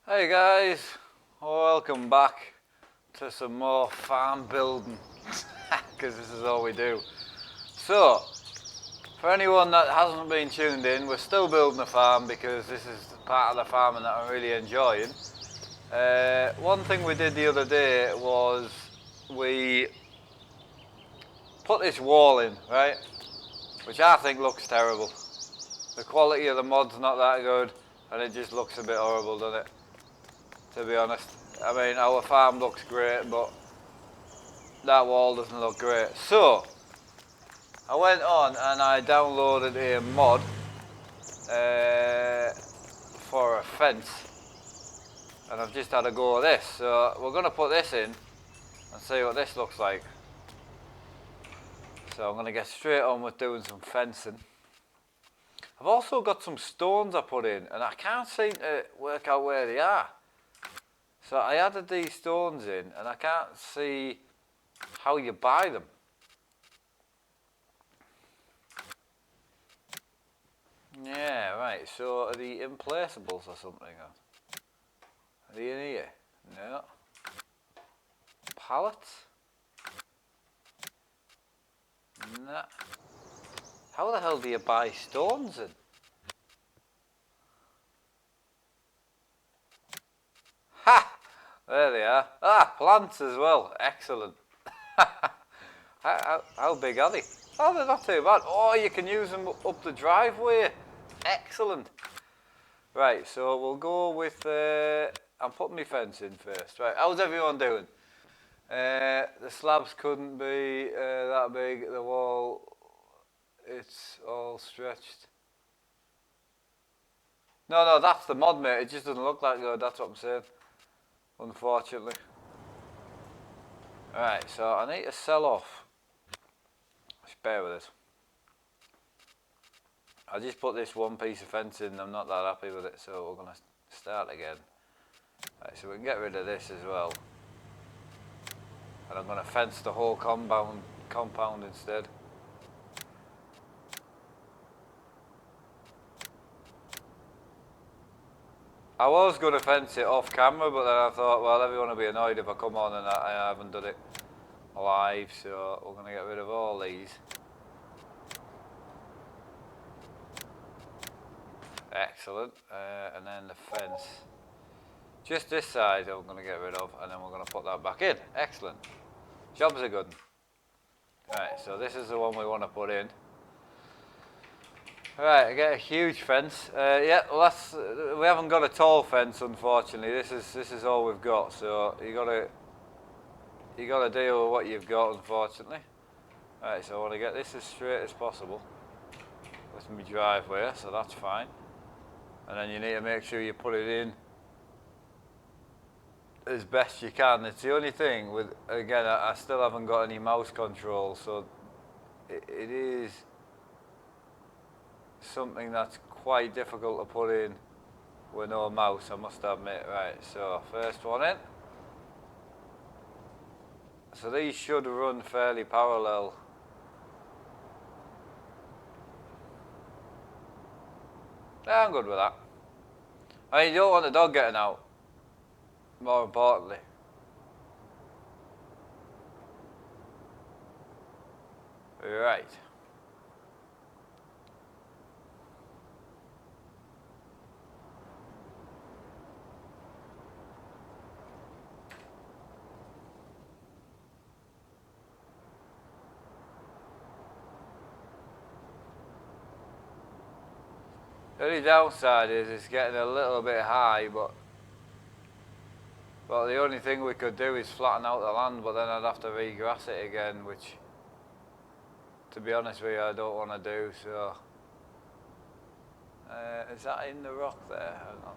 Hey guys, welcome back to some more farm building because this is all we do. So, for anyone that hasn't been tuned in, we're still building a farm because this is the part of the farming that I'm really enjoying. One thing we did the other day was we put this wall in, right, which I think looks terrible. The quality of the mod's not that good and it just looks a bit horrible, doesn't it? To be honest. I mean, our farm looks great, but that wall doesn't look great. So, I went on and I downloaded a mod for a fence. And I've just had a go at this. So, we're going to put this in and see what this looks like. So, I'm going to get straight on with doing some fencing. I've also got some stones I put in and I can't seem to work out where they are. So I added these stones in and I can't see how you buy them. Yeah, right, so are they implaceables or something? Are they in here? No. Pallets? No. How the hell do you buy stones in? Ha! There they are. Ah, plants as well. Excellent. How big are they? Oh, they're not too bad. Oh, you can use them up the driveway. Excellent. Right, so we'll go with... I'm putting my fence in first. Right, how's everyone doing? The slabs couldn't be that big. The wall, it's all stretched. No, that's the mod, mate. It just doesn't look that good. That's what I'm saying. Unfortunately. Right, so I need to sell off. Just bear with it. I just put this one piece of fence in. I'm not that happy with it, so we're going to start again. Right, so we can get rid of this as well. And I'm going to fence the whole compound instead. I was going to fence it off camera, but then I thought, well, everyone will be annoyed if I come on and I haven't done it live, so we're going to get rid of all these. Excellent. And then the fence. Just this side I'm going to get rid of, and then we're going to put that back in. Excellent. Job's a good one. Right, so this is the one we want to put in. Right, I get a huge fence. Yeah, well we haven't got a tall fence, unfortunately. This is all we've got. So you gotta deal with what you've got, unfortunately. Right, so I want to get this as straight as possible with my driveway, so that's fine. And then you need to make sure you put it in as best you can. It's the only thing with, again, I still haven't got any mouse control, so it is something that's quite difficult to put in with no mouse, I must admit. Right, so first one in. So these should run fairly parallel. Yeah, I'm good with that. I mean, you don't want the dog getting out, more importantly. Right. The only downside is it's getting a little bit high, but well, the only thing we could do is flatten out the land, but then I'd have to regrass it again, which, to be honest with you, I don't want to do. So, is that in the rock there? Hang on.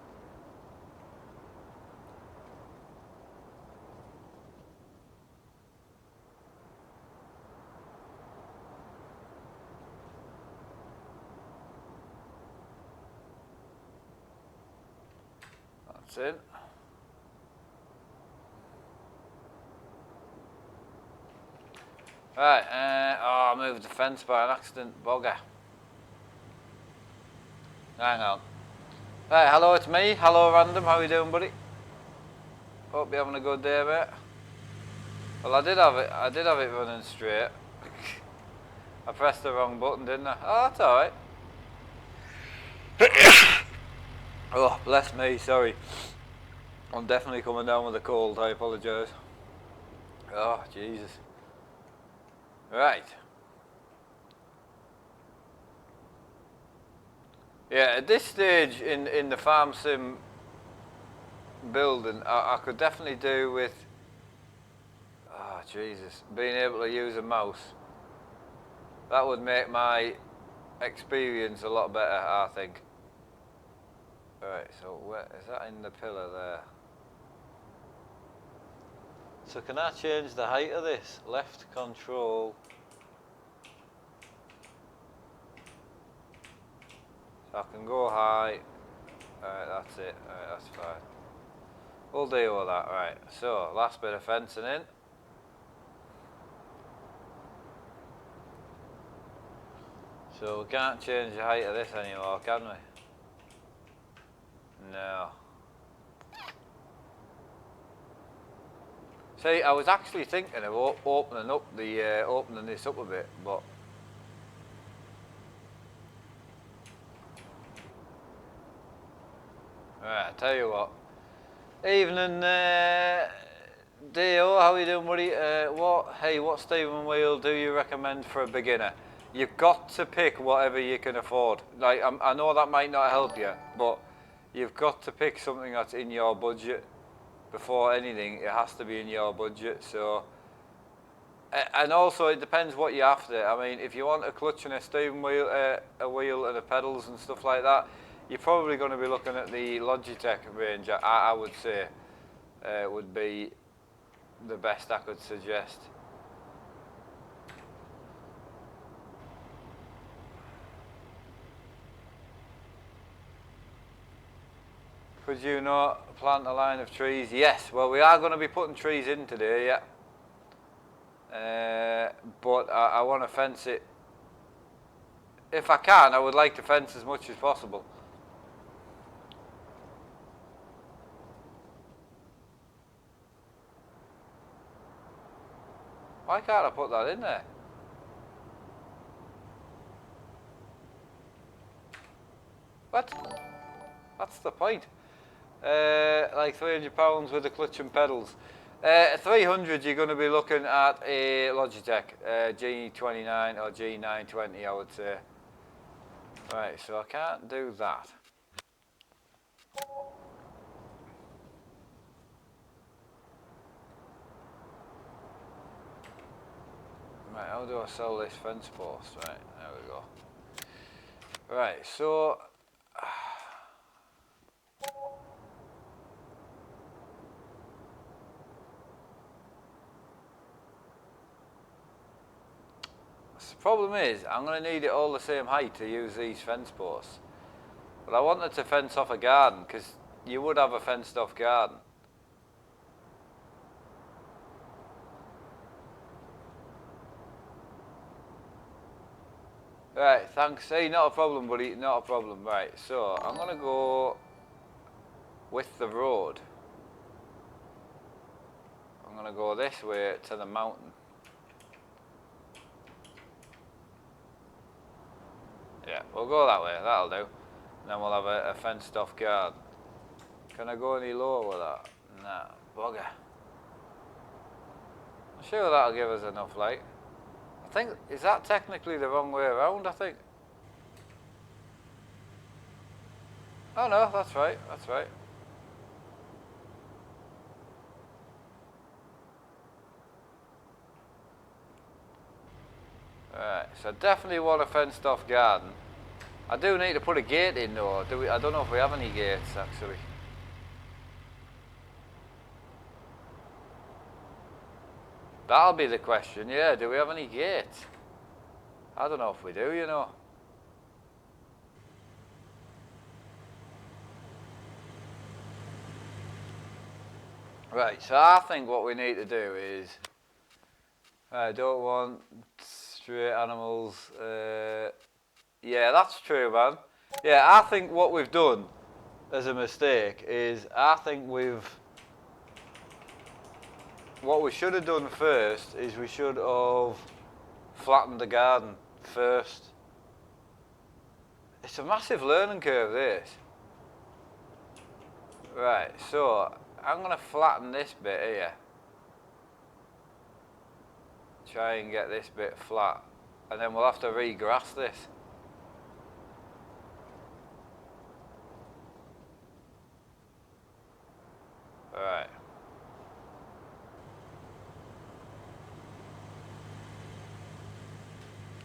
That's it. Right, oh, I moved the fence by an accident, bugger. Hang on. Right, hello, it's me. Hello, Random. How are you doing, buddy? Hope you're having a good day, mate. Well, I did have it running straight. I pressed the wrong button, didn't I? Oh, that's alright. Oh, bless me, sorry. I'm definitely coming down with a cold, I apologise. Oh, Jesus. Right. Yeah, at this stage in the farm sim building, I could definitely do with, oh, Jesus, being able to use a mouse. That would make my experience a lot better, I think. Right, so where is that in the pillar there? So can I change the height of this? Left control. So I can go high. Alright, that's it. Alright, that's fine. We'll deal with that. Right, so last bit of fencing in. So we can't change the height of this anymore, can we? No. See, I was actually thinking of opening this up a bit, but right, I tell you what. Evening, Dio. How you doing, buddy? What steering wheel do you recommend for a beginner? You've got to pick whatever you can afford. Like, I know that might not help you, but you've got to pick something that's in your budget. Before anything, it has to be in your budget. So, and also it depends what you're after. I mean, if you want a clutch and a steering wheel, a wheel and the pedals and stuff like that, you're probably going to be looking at the Logitech range. I would say would be the best I could suggest. Could you not plant a line of trees? Yes, well, we are going to be putting trees in today, yeah. But I want to fence it. If I can, I would like to fence as much as possible. Why can't I put that in there? What? That's the point. Like £300 with the clutch and pedals. 300 you're going to be looking at a Logitech G29 or G920, I would say. Right, so I can't do that. Right, how do I sell this fence post? Right, there we go. Right, so the problem is I'm going to need it all the same height to use these fence posts. But I wanted to fence off a garden because you would have a fenced off garden. Right, thanks. Hey, not a problem, buddy. Not a problem. Right, so I'm going to go with the road. I'm going to go this way to the mountain. Yeah, we'll go that way. That'll do. And then we'll have a fenced off garden. Can I go any lower with that? Nah, bugger. I'm sure that'll give us enough light. I think, is that technically the wrong way around, I think? Oh no, that's right, that's right. Right, so I definitely want a fenced off garden. I do need to put a gate in though. I don't know if we have any gates actually. That'll be the question, yeah. Do we have any gates? I don't know if we do, you know. Right, so I think what we need to do is, I don't want stray animals. Yeah, that's true, man. Yeah, I think what we've done as a mistake is I think we've what we should have done first is we should have flattened the garden first. It's a massive learning curve, this. Right, so I'm going to flatten this bit here. Try and get this bit flat. And then we'll have to regrass this. Right.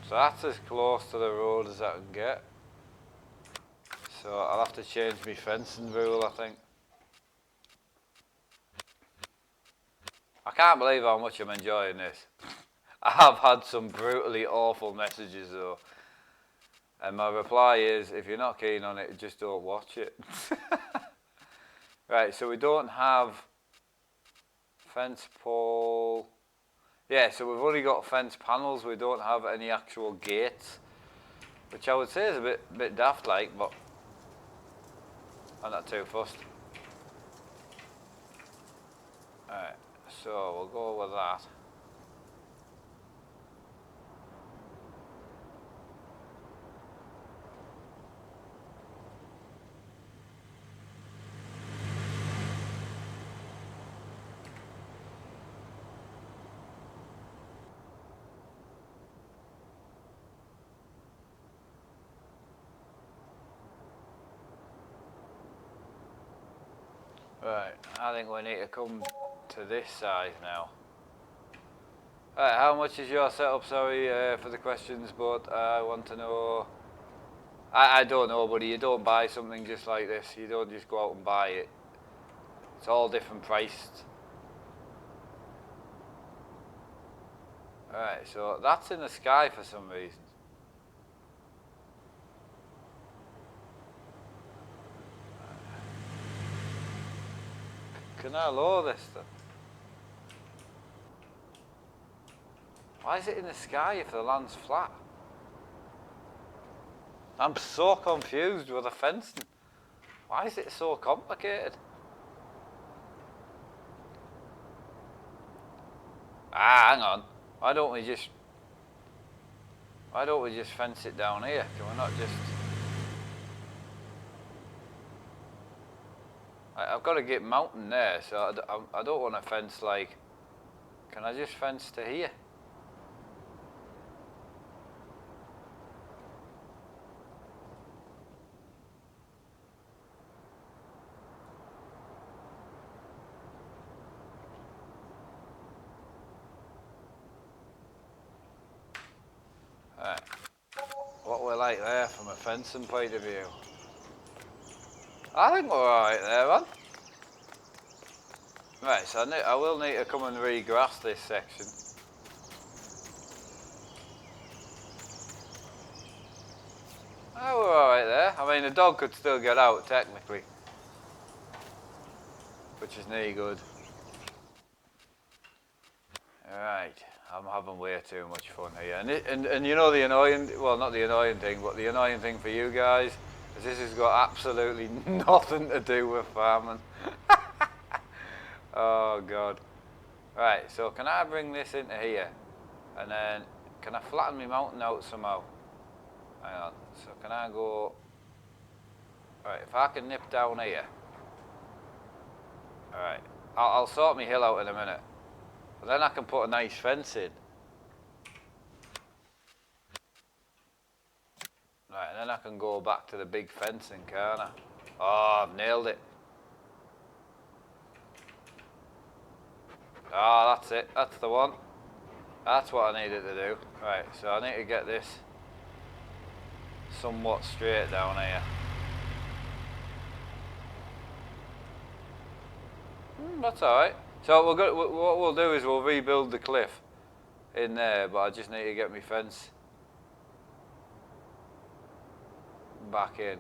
So that's as close to the road as I can get. So I'll have to change my fencing rule, I think. I can't believe how much I'm enjoying this. I have had some brutally awful messages though. And my reply is, if you're not keen on it, just don't watch it. Right, so we don't have fence pole. Yeah, so we've only got fence panels, we don't have any actual gates. Which I would say is a bit daft like, but I'm not too fussed. Alright, so we'll go with that. Right, I think we need to come to this side now. Right, how much is your setup? Sorry for the questions, but I want to know. I don't know, buddy. You don't buy something just like this. You don't just go out and buy it. It's all different priced. Alright, so that's in the sky for some reason. Can I lower this stuff? Why is it in the sky if the land's flat? I'm so confused with the fencing. Why is it so complicated? Ah, hang on. Why don't we just fence it down here? Can we not just... I've got to get mountain there, so I don't want to fence like... Can I just fence to here? Right. What we're like there from a fencing point of view. I think we're alright there, man. Right, so I will need to come and regrass this section. Oh, we're alright there. I mean, the dog could still get out, technically. Which is nearly good. Right, I'm having way too much fun here. And you know the annoying, well, not the annoying thing, but the annoying thing for you guys is this has got absolutely nothing to do with farming. Oh, God. Right, so can I bring this into here? And then, can I flatten my mountain out somehow? Hang on, so can I go... Right, if I can nip down here. Alright, I'll sort my hill out in a minute. But then I can put a nice fence in. Right, and then I can go back to the big fencing, can't I? Oh, I've nailed it. Ah, that's it. That's the one. That's what I needed to do. Right, so I need to get this somewhat straight down here. That's alright. So what we'll do is we'll rebuild the cliff in there, but I just need to get my fence back in.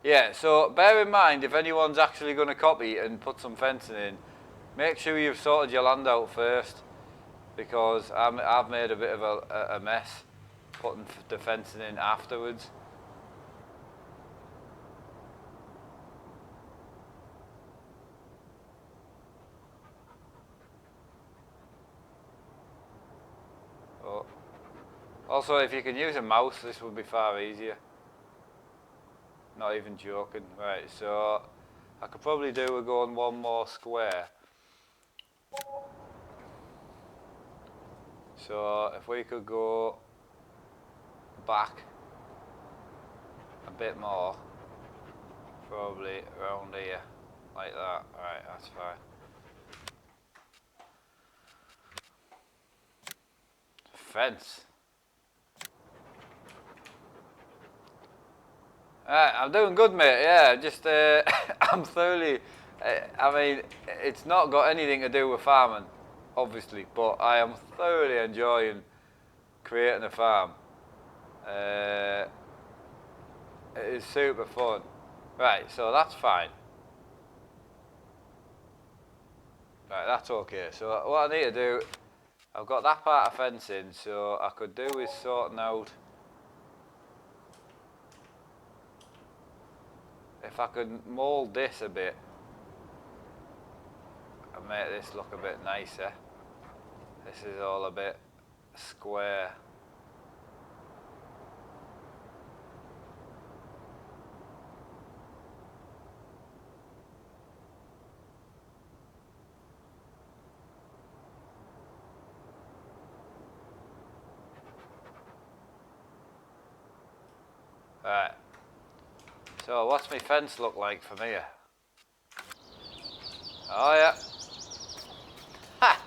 Yeah, so bear in mind, if anyone's actually going to copy and put some fencing in, make sure you've sorted your land out first, because I've made a bit of a mess putting the fencing in afterwards. Also, if you can use a mouse, this would be far easier. Not even joking. Right, so I could probably do with going one more square. So if we could go back a bit more, probably around here, like that. Right, that's fine. Fence. I'm doing good, mate. Yeah, just I'm thoroughly. I mean, it's not got anything to do with farming, obviously, but I am thoroughly enjoying creating a farm. It is super fun. Right, so that's fine. Right, that's okay. So what I need to do, I've got that part of fencing, so I could do is sorting out. If I could mould this a bit and make this look a bit nicer. This is all a bit square. Right. So what's my fence look like from here? Oh yeah. Ha!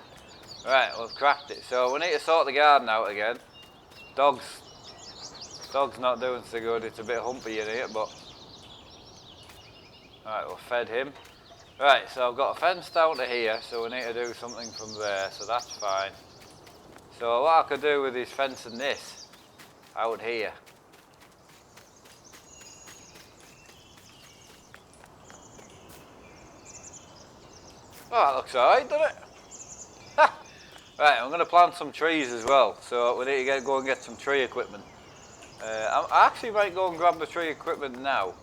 Right, we've cracked it. So we need to sort the garden out again. Dog's not doing so good. It's a bit humpy in here, but right, we've fed him. Right, so I've got a fence down to here, so we need to do something from there, so that's fine. So what I could do with is fencing this out here. Oh, that looks alright, doesn't it? Right, I'm going to plant some trees as well, so we need to go and get some tree equipment. I actually might go and grab the tree equipment now.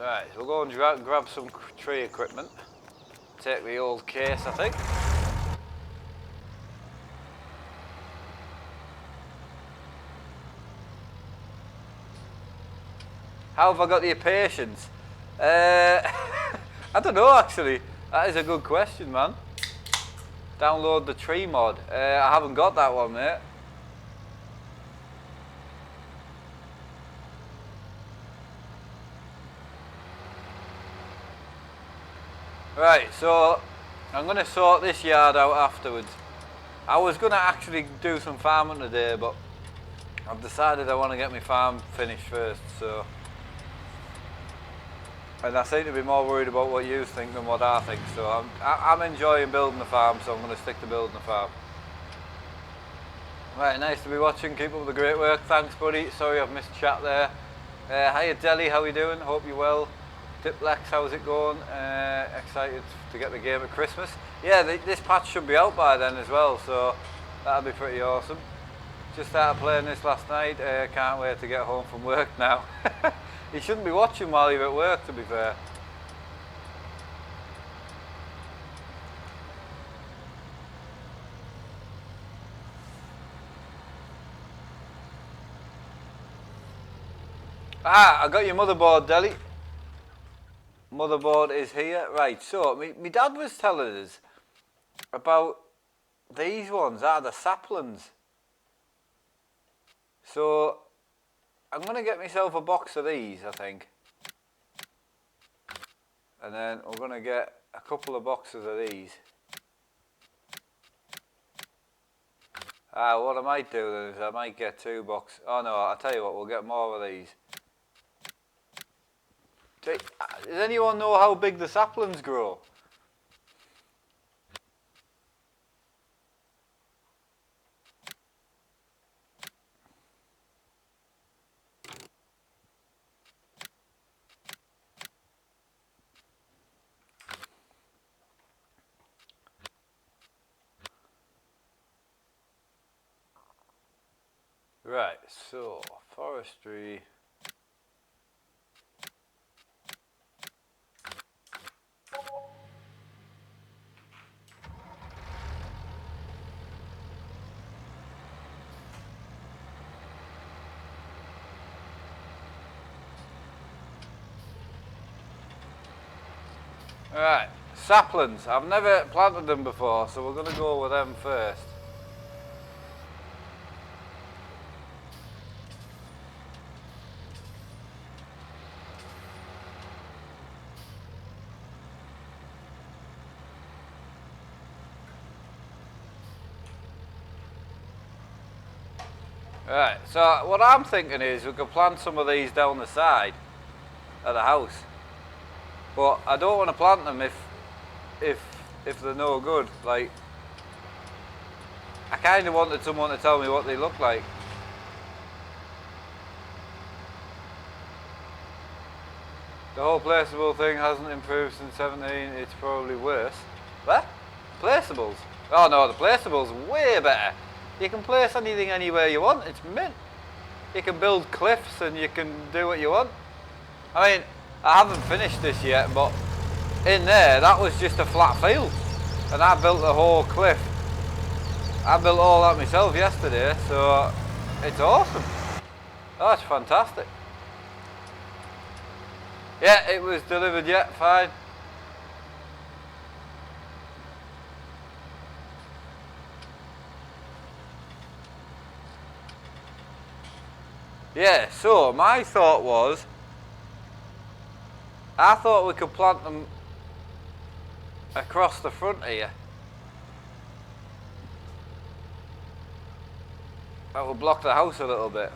Right, so we'll go and grab some tree equipment. Take the old case, I think. How have I got your patience? I don't know actually. That is a good question, man. Download the tree mod. I haven't got that one, mate. Right, so I'm going to sort this yard out afterwards. I was going to actually do some farming today, but I've decided I want to get my farm finished first, so. And I seem to be more worried about what you think than what I think, so I'm enjoying building the farm, so I'm going to stick to building the farm. Right, nice to be watching. Keep up the great work. Thanks, buddy. Sorry I've missed chat there. Hiya, Deli. How you doing? Hope you're well. Diplex, how's it going? Excited to get the game at Christmas. Yeah, this patch should be out by then as well, so that'll be pretty awesome. Just started playing this last night. Can't wait to get home from work now. You shouldn't be watching while you're at work, to be fair. I got your motherboard, Deli. Motherboard is here. Right, so my dad was telling us about these ones, the saplings. So I'm going to get myself a box of these, I think. And then we're going to get a couple of boxes of these. What I might do then is I might get 2 boxes. Oh no, I'll tell you what, we'll get more of these. Does anyone know how big the saplings grow? Right, so forestry. Right, saplings. I've never planted them before, so we're going to go with them first. Right, so what I'm thinking is we could plant some of these down the side of the house, but I don't want to plant them if they're no good. Like, I kind of wanted someone to tell me what they look like. The whole placeable thing hasn't improved since 17. It's probably worse. What? Placeables? Oh no, the placeables way better. You can place anything anywhere you want. It's mint. You can build cliffs and you can do what you want. I mean, I haven't finished this yet, but in there, that was just a flat field. And I built a whole cliff. I built all that myself yesterday, so it's awesome. Oh, it's fantastic. Yeah, it was delivered yet, fine. Yeah, so my thought was, I thought we could plant them across the front here. That will block the house a little bit.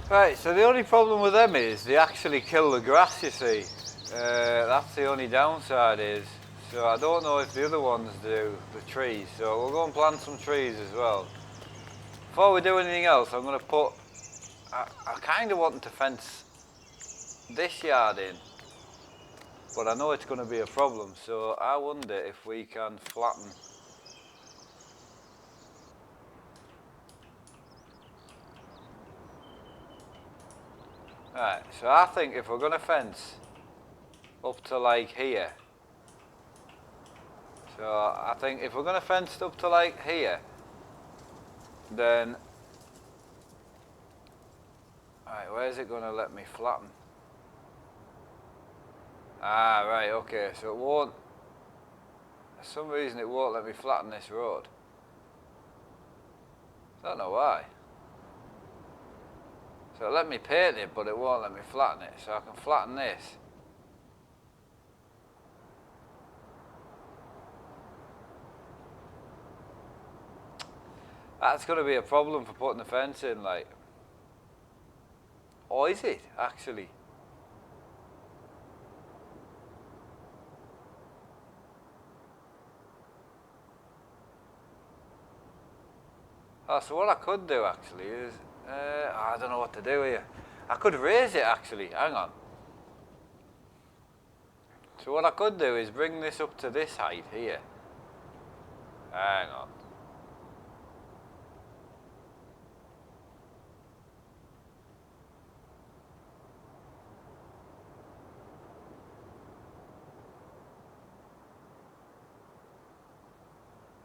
Right, so the only problem with them is they actually kill the grass, you see. That's the only downside is. So I don't know if the other ones do, the trees. So we'll go and plant some trees as well. Before we do anything else, I'm going to put... I kind of want to fence this yard in. But I know it's going to be a problem, so I wonder if we can flatten... Right, so I think if we're going to fence up to like here, so I think if we're going to fence up to like here, then... Right, where's it going to let me flatten? Ah, right, okay, so it won't... For some reason it won't let me flatten this road. Don't know why. So let me paint it, but it won't let me flatten it. So I can flatten this. That's going to be a problem for putting the fence in, like. Or is it, actually? Oh, so what I could do, actually, is... I don't know what to do here. I could raise it, actually. Hang on. So what I could do is bring this up to this height here. Hang on.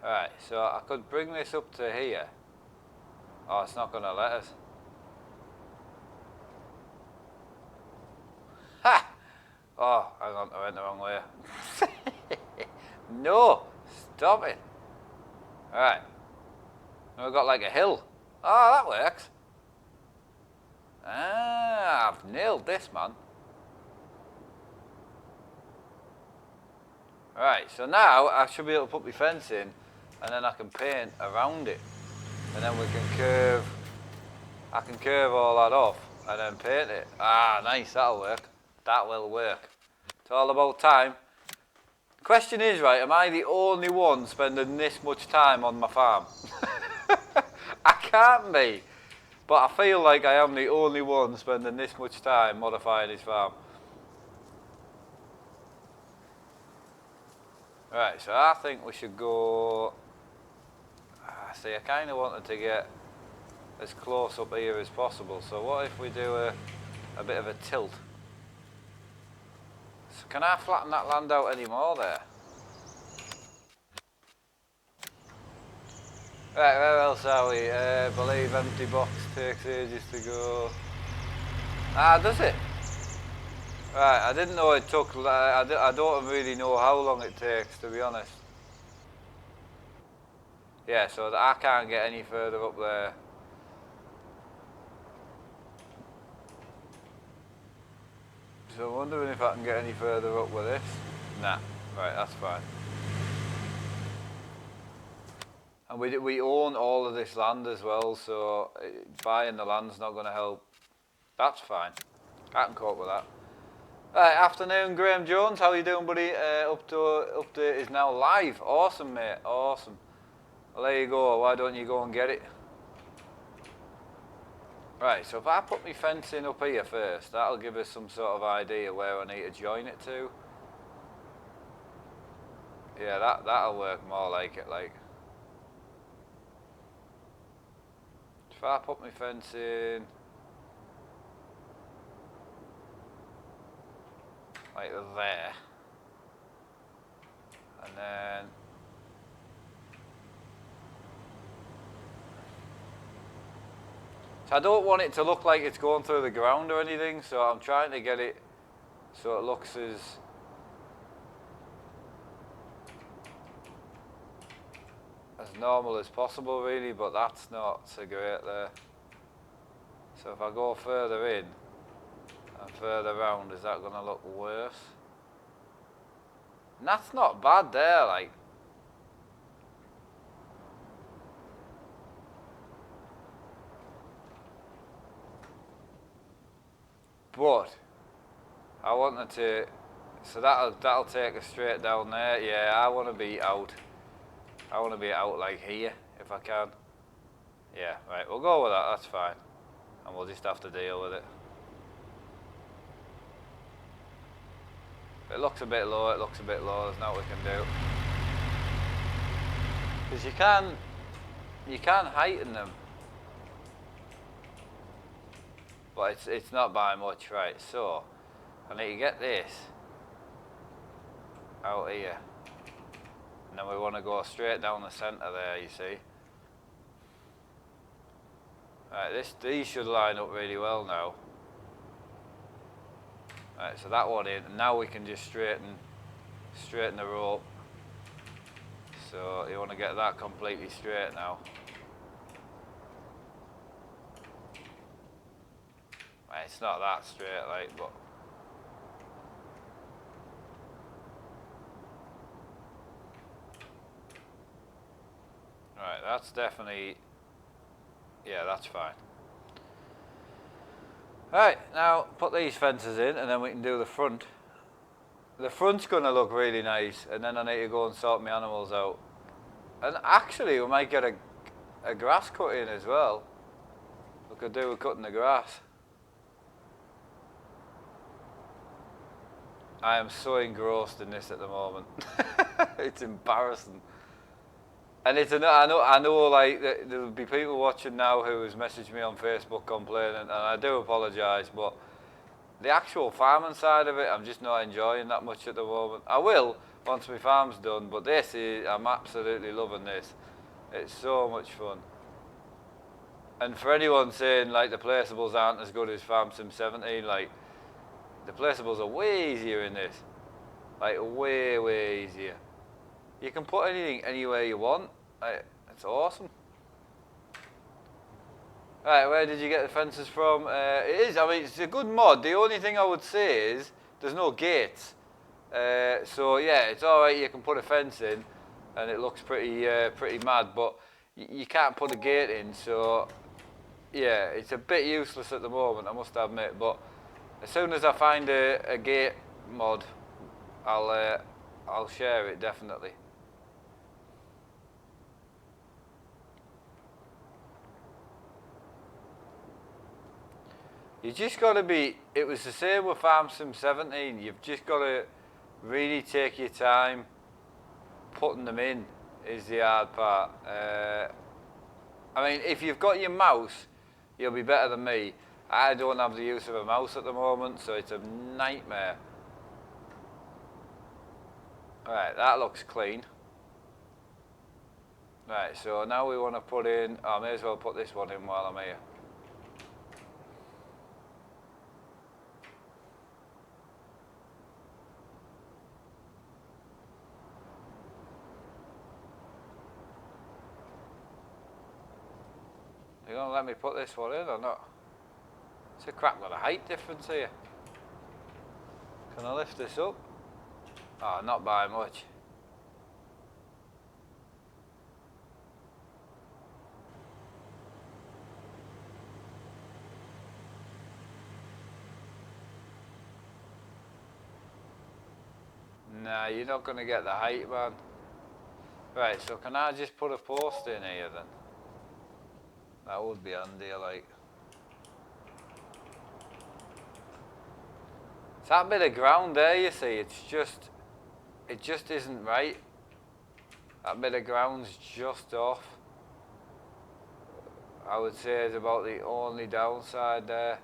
Alright, so I could bring this up to here. Oh, it's not going to let us. Ha! Oh, hang on, I went the wrong way. No, stop it. Alright. Now we've got like a hill. Oh, that works. Ah, I've nailed this, man. Right, so now I should be able to put my fence in and then I can paint around it. And then we can curve, I can curve all that off and then paint it. Ah, nice, that'll work. That will work. It's all about time. The question is, right, am I the only one spending this much time on my farm? I can't be. But I feel like I am the only one spending this much time modifying his farm. Right, so I think we should go... See, I kind of wanted to get as close up here as possible. So what if we do a bit of a tilt? So can I flatten that land out any more there? Right, where else are we? Believe empty box takes ages to go. Ah, does it? Right, I didn't know it took, I don't really know how long it takes, to be honest. Yeah, so I can't get any further up there. So I'm wondering if I can get any further up with this. Nah, right, that's fine. And we own all of this land as well, so buying the land's not going to help. That's fine. I can cope with that. Right, afternoon, Graham Jones. How you doing, buddy? Update is now live. Awesome, mate. Awesome. Well, there you go. Why don't you go and get it? Right, so if I put my fence in up here first, that'll give us some sort of idea where I need to join it to. Yeah, that'll work more like it, like. If I put my fence in like there, and then so I don't want it to look like it's going through the ground or anything, so I'm trying to get it so it looks as normal as possible, really, but that's not so great there. So if I go further in and further round, is that going to look worse? And that's not bad there, like. But I wanted to, so that'll take us straight down there. Yeah, I want to be out. I want to be out like here if I can. Yeah, right, we'll go with that, that's fine. And we'll just have to deal with it. It looks a bit low, it looks a bit low, there's nothing we can do. Because you can heighten them. But it's not by much, right? So, I need to get this out here. And then we want to go straight down the centre there, you see. Right, these should line up really well now. Right, so that one in, and now we can just straighten the rope. So you want to get that completely straight now. Right, it's not that straight, like, but. Right, that's definitely, yeah, that's fine. Right, now put these fences in and then we can do the front. The front's going to look really nice, and then I need to go and sort my animals out. And actually we might get a grass cut in as well. We could do with cutting the grass. I am so engrossed in this at the moment. It's embarrassing. And I know like there'll be people watching now who has messaged me on Facebook complaining, and I do apologise, but the actual farming side of it, I'm just not enjoying that much at the moment. I will once my farm's done, but I'm absolutely loving this. It's so much fun. And for anyone saying like the placeables aren't as good as Farm Sim 17, like the placeables are way easier in this. Like way, way easier. You can put anything anywhere you want. Like, it's awesome. Right, where did you get the fences from? It is, I mean, it's a good mod. The only thing I would say is there's no gates. So yeah, it's alright, you can put a fence in and it looks pretty mad, but you can't put a gate in, so yeah, it's a bit useless at the moment, I must admit, but as soon as I find a gate mod, I'll share it, definitely. You just got to be, it was the same with Farm Sim 17, you've just got to really take your time putting them in is the hard part. I mean, if you've got your mouse, you'll be better than me. I don't have the use of a mouse at the moment, so it's a nightmare. Right, that looks clean. Right, so now we want to put in, I may as well put this one in while I'm here. You gonna let me put this one in or not? It's a crap lot of height difference here. Can I lift this up? Oh, not by much. Nah, you're not gonna get the height, man. Right, so can I just put a post in here then? That would be handy, like. It's that bit of ground there, you see, it just isn't right. That bit of ground's just off. I would say it's about the only downside there.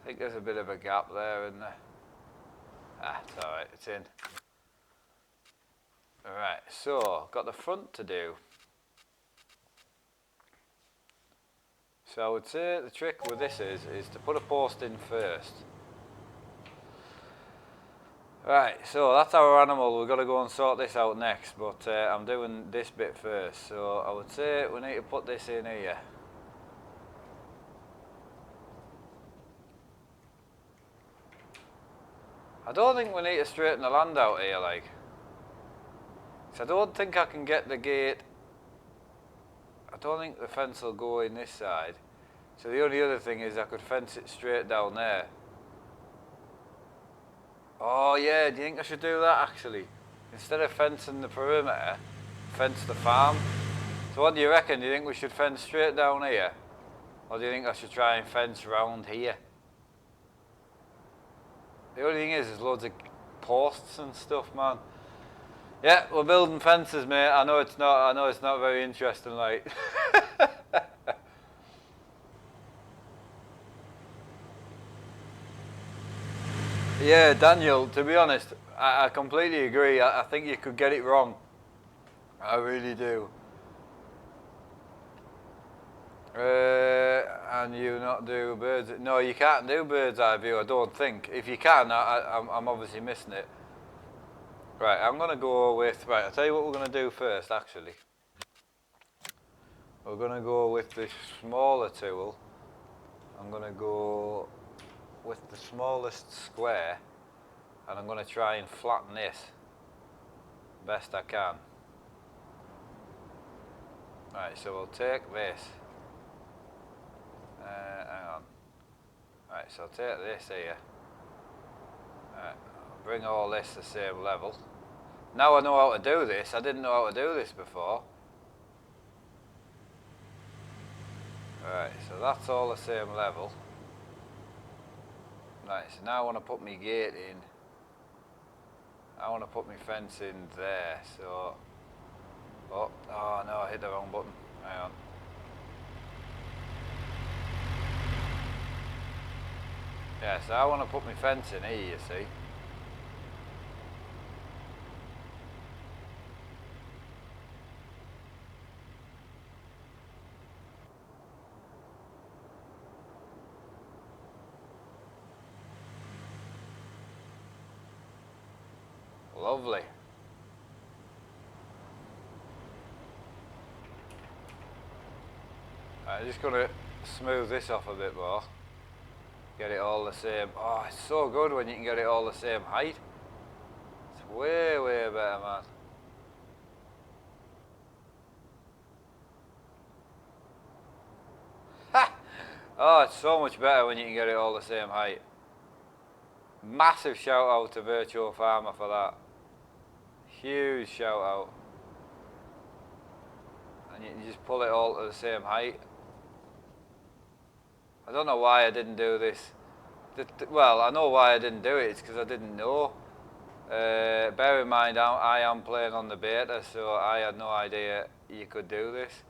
I think there's a bit of a gap there, isn't there? Ah, it's alright, it's in. Alright, so, got the front to do. So I would say the trick with this is to put a post in first. Right, so that's our animal. We've got to go and sort this out next, but I'm doing this bit first. So I would say we need to put this in here. I don't think we need to straighten the land out here, like. So I don't think I can get the gate. I don't think the fence will go in this side. So the only other thing is I could fence it straight down there. Oh yeah, do you think I should do that actually? Instead of fencing the perimeter, fence the farm. So what do you reckon? Do you think we should fence straight down here? Or do you think I should try and fence round here? The only thing is there's loads of posts and stuff, man. Yeah, we're building fences, mate. I know it's not very interesting, like. Yeah, Daniel, to be honest, I completely agree. I think you could get it wrong. I really do. And you not do birds? No, you can't do bird's eye view, I don't think. If you can, I'm obviously missing it. Right, I'm going to go with... Right, I'll tell you what we're going to do first, actually. We're going to go with the smaller tool. I'm going to go with the smallest square, and I'm going to try and flatten this best I can. Right, so we'll take this. Hang on. Right, so I'll take this here. Right, I'll bring all this the same level. Now I know how to do this. I didn't know how to do this before. Right, so that's all the same level. Right, so now I want to put my gate in. I want to put my fence in there, so... Oh no, I hit the wrong button. Hang on. Yeah, so I want to put my fence in here, you see. Lovely. I'm just going to smooth this off a bit more. Get it all the same. Oh, it's so good when you can get it all the same height. It's way, way better, man. Ha! Oh, it's so much better when you can get it all the same height. Massive shout out to Virtual Farmer for that. Huge shout out. And you can just pull it all to the same height. I don't know why I didn't do this. Well, I know why I didn't do it. It's because I didn't know. Bear in mind, I am playing on the beta, so I had no idea you could do this.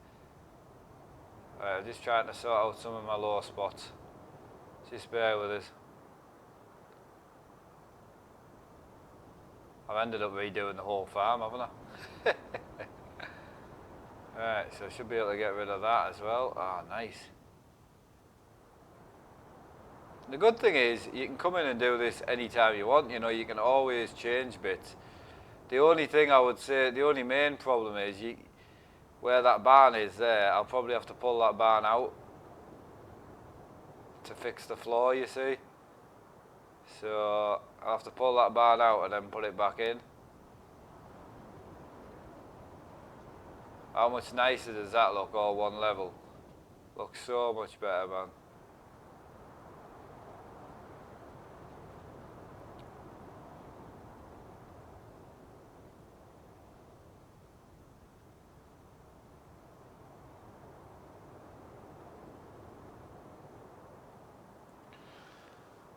I'm just trying to sort out some of my low spots. Just bear with us. I've ended up redoing the whole farm, haven't I? Right, so I should be able to get rid of that as well. Ah, oh, nice. The good thing is, you can come in and do this anytime you want. You know, you can always change bits. The only thing I would say, the only main problem is, where that barn is there, I'll probably have to pull that barn out to fix the floor, you see. So I'll have to pull that barn out and then put it back in. How much nicer does that look, all one level? Looks so much better, man.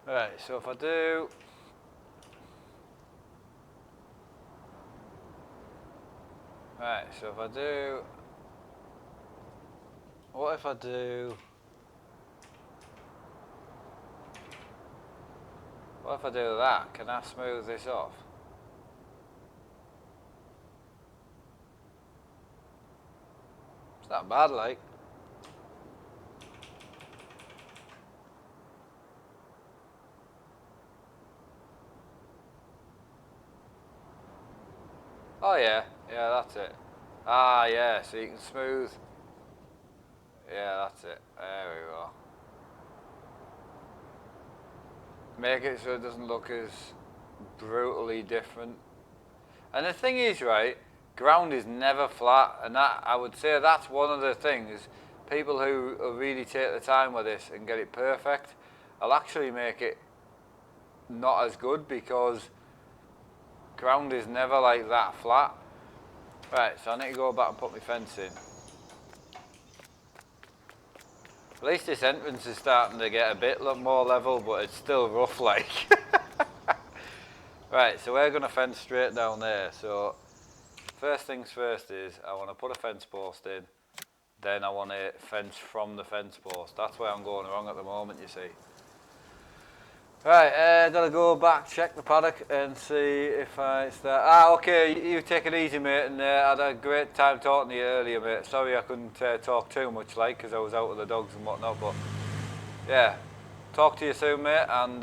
Right, so if I do... Right, so if I do... What if I do... What if I do that? Can I smooth this off? It's not bad, like. Oh yeah, yeah, that's it. Ah, yeah, so you can smooth. Yeah, that's it. There we go. Make it so it doesn't look as brutally different. And the thing is, right, ground is never flat, and that, I would say, that's one of the things. People who really take the time with this and get it perfect, I'll actually make it not as good, because ground is never like that flat. Right, so I need to go back and put my fence in. At least this entrance is starting to get a bit more level, but it's still rough like. Right, so we're going to fence straight down there. So first things first is I want to put a fence post in, then I want to fence from the fence post. That's where I'm going wrong at the moment, you see. Right, gotta go back, check the paddock and see if I start. Ah, okay, you take it easy, mate, and I had a great time talking to you earlier, mate. Sorry I couldn't talk too much, like, because I was out with the dogs and whatnot, but yeah, talk to you soon, mate, and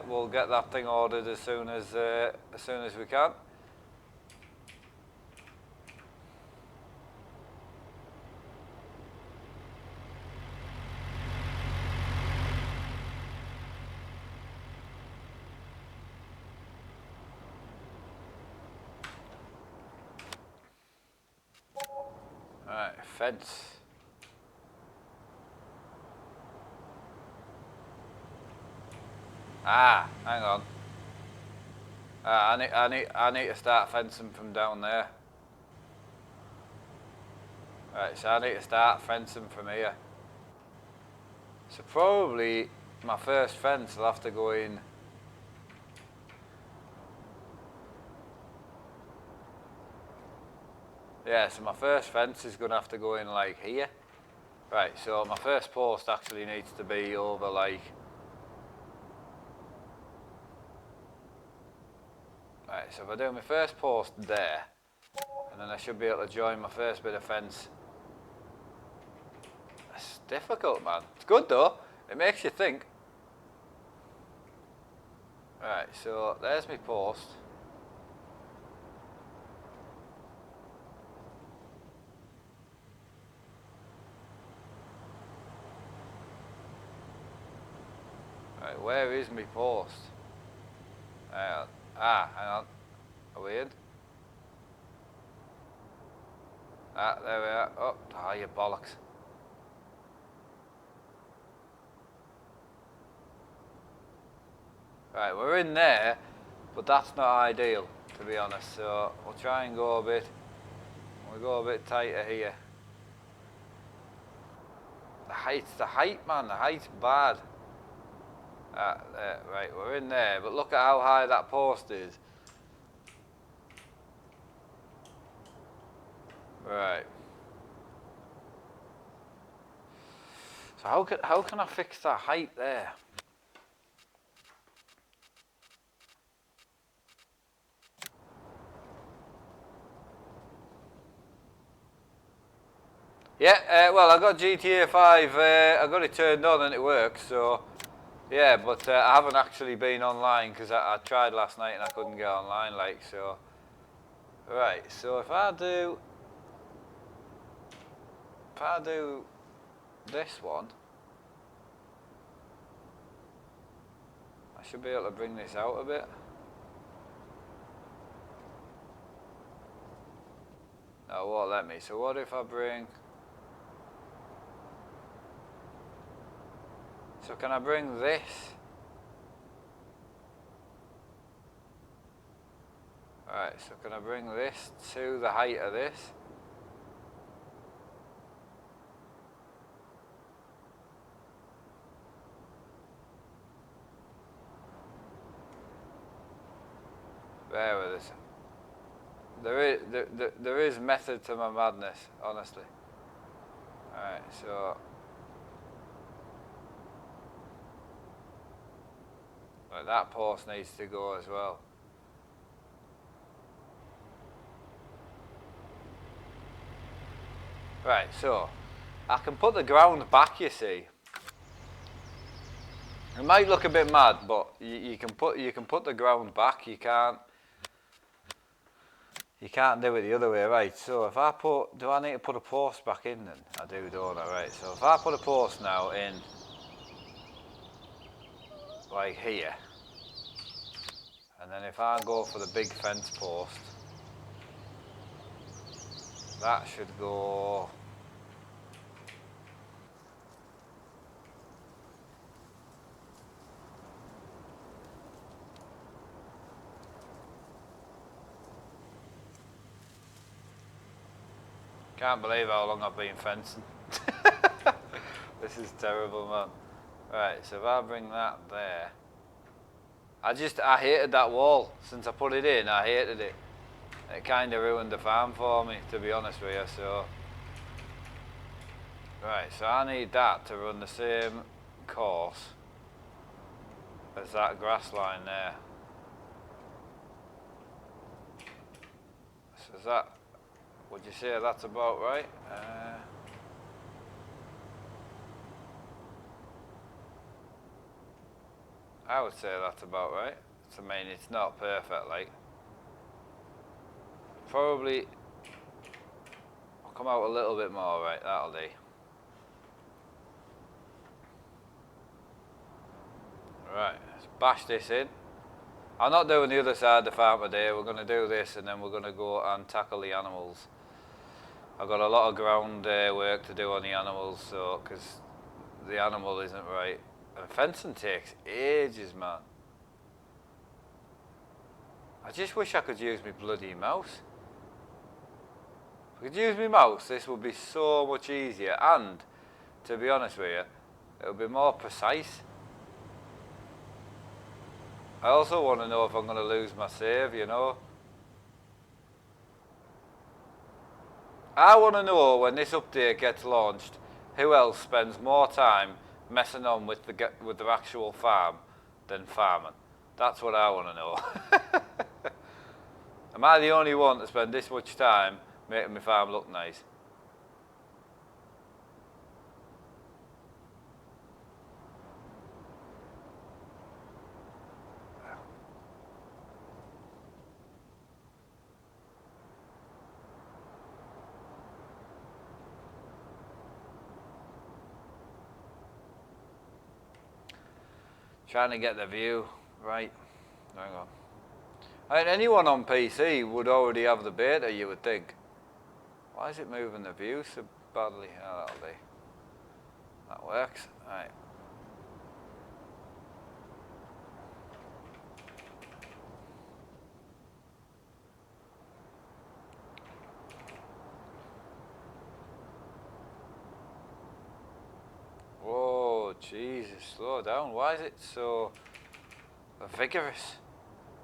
we'll get that thing ordered as soon as we can. Right, fence. Ah, hang on. I need to start fencing from down there. Right, so I need to start fencing from here. So probably my first fence will have to go in. Yeah, so my first fence is going to have to go in like here. Right, so my first post actually needs to be over like Right, so if I do my first post there, and then I should be able to join my first bit of fence. It's difficult, man. It's good though. It makes you think. Right, so there's my post. Right, where is my post? Hang on. Hang on. Are we in? There we are. Oh, you bollocks. Right, we're in there, but that's not ideal, to be honest. So we'll try and go a bit. We'll go a bit tighter here. The height, man. The height's bad. Right, we're in there, but look at how high that post is. Right. So how can I fix that height there? Yeah, well, I got GTA 5, I got it turned on and it works, so yeah, but I haven't actually been online because I tried last night and I couldn't get online, like, so. Right, so if I do this one, I should be able to bring this out a bit. No, it won't let me. So what if I bring... So can I bring this? Right, so can I bring this to the height of this? Bear with us. There is method to my madness, honestly. Alright, so... Right, that post needs to go as well. Right, so I can put the ground back, you see. It might look a bit mad, but you can put the ground back. You can't do it the other way, right? So if I put, do I need to put a post back in then? I do, don't I? Right. So if I put a post now in, like here, and then if I go for the big fence post, that should go. Can't believe how long I've been fencing. This is terrible, man. Right, so if I bring that there, I hated that wall. Since I put it in, I hated it. It kind of ruined the farm for me, to be honest with you, so. Right, so I need that to run the same course as that grass line there. So is that, would you say that's about right? I would say that's about right. I mean, it's not perfect, like. Probably, I'll come out a little bit more, right, that'll do. Right, let's bash this in. I'm not doing the other side of the farm today, we're going to do this and then we're going to go and tackle the animals. I've got a lot of ground work to do on the animals, so, because the animal isn't right. And fencing takes ages, man. I just wish I could use my bloody mouse. If I could use my mouse, this would be so much easier, and, to be honest with you, it would be more precise. I also want to know if I'm going to lose my save, you know. I want to know when this update gets launched, who else spends more time messing on with the actual farm than farming. That's what I want to know. Am I the only one to spend this much time making my farm look nice? Trying to get the view right. Hang on. I mean, anyone on PC would already have the beta, you would think. Why is it moving the view so badly? Oh, that'll be. That works. Right. Whoa, Jesus, slow down. Why is it so vigorous?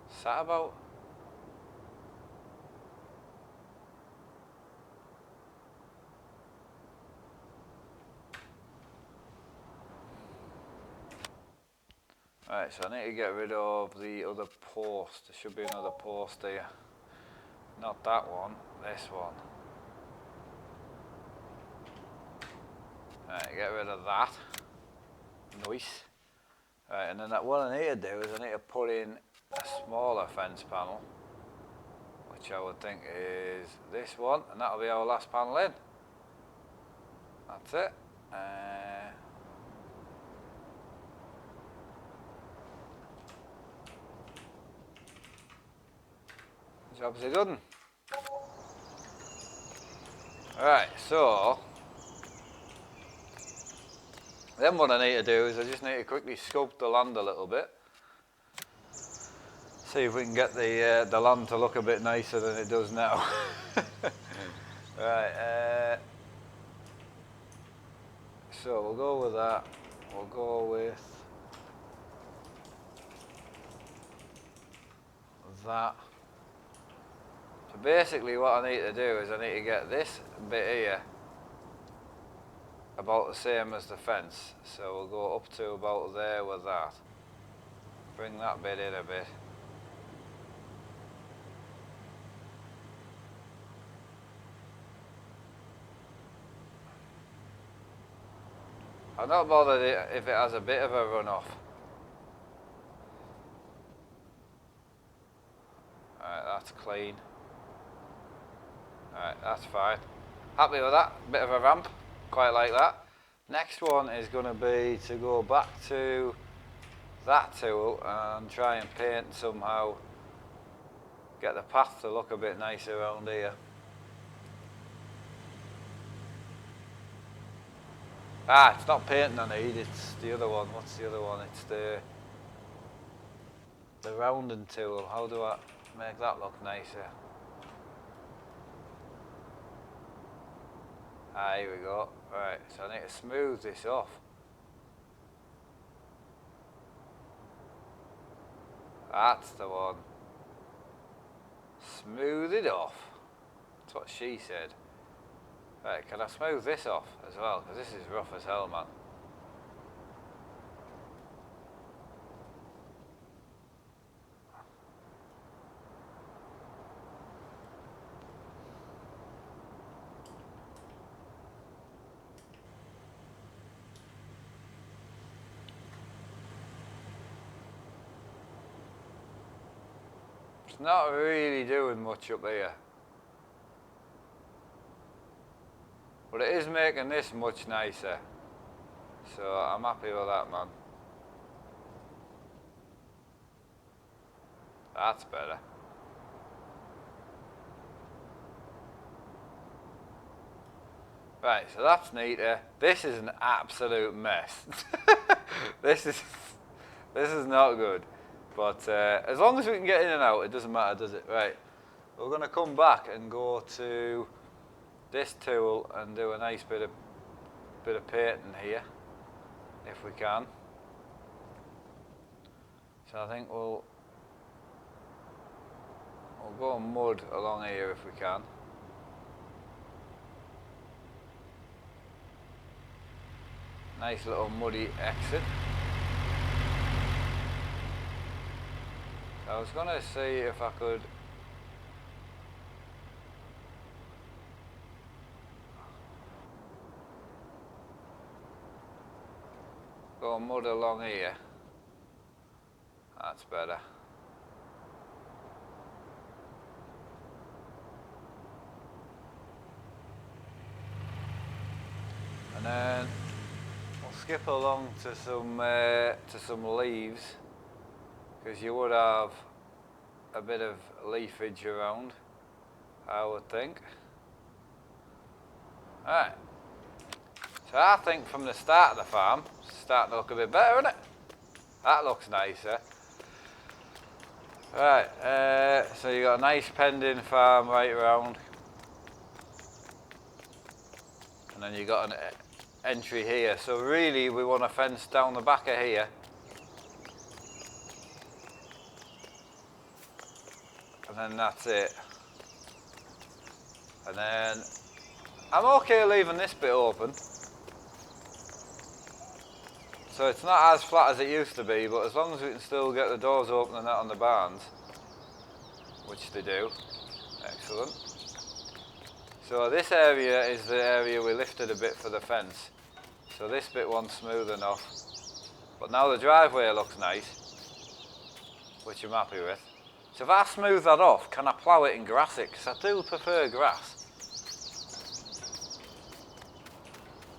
What's that about? Right, so I need to get rid of the other post. There should be another post here. Not that one, this one. Right, get rid of that. Nice. Right, and then what I need to do is I need to put in a smaller fence panel, which I would think is this one, and that'll be our last panel in. That's it. Job's done. Right, so then what I need to do is I just need to quickly sculpt the land a little bit. See if we can get the land to look a bit nicer than it does now. Right, so we'll go with that. We'll go with that. So basically what I need to do is I need to get this bit here about the same as the fence. So we'll go up to about there with that. Bring that bit in a bit. I'm not bothered if it has a bit of a runoff. Alright, that's clean. Alright, that's fine. Happy with that. Bit of a ramp. Quite like that. Next one is going to be to go back to that tool and try and paint somehow. Get the path to look a bit nicer around here. Ah, it's not painting I need, it's the other one. What's the other one? It's the rounding tool. How do I make that look nicer? Ah, here we go. Right, so I need to smooth this off. That's the one. Smooth it off. That's what she said. Right, can I smooth this off as well? Because this is rough as hell, man. It's not really doing much up here. But it is making this much nicer. So I'm happy with that, man. That's better. Right, so that's neater. This is an absolute mess. This is not good. But as long as we can get in and out, it doesn't matter, does it? Right, we're going to come back and go to this tool and do a nice bit of painting here, if we can. So I think we'll go mud along here if we can. Nice little muddy exit. I was going to see if I could of mud along here. That's better. And then we'll skip along to some leaves, because you would have a bit of leafage around, I would think. Alright. So I think from the start of the farm, it's starting to look a bit better, isn't it? That looks nicer. Right, so you got a nice penned-in farm right around, and then you got an entry here. So really, we want a fence down the back of here, and then that's it. And then I'm okay leaving this bit open, so it's not as flat as it used to be, but as long as we can still get the doors open and that on the barns, which they do. Excellent. So this area is the area we lifted a bit for the fence. So this bit wants smoothing off. But now the driveway looks nice, which I'm happy with. So if I smooth that off, can I plough it and grass it? Because I do prefer grass.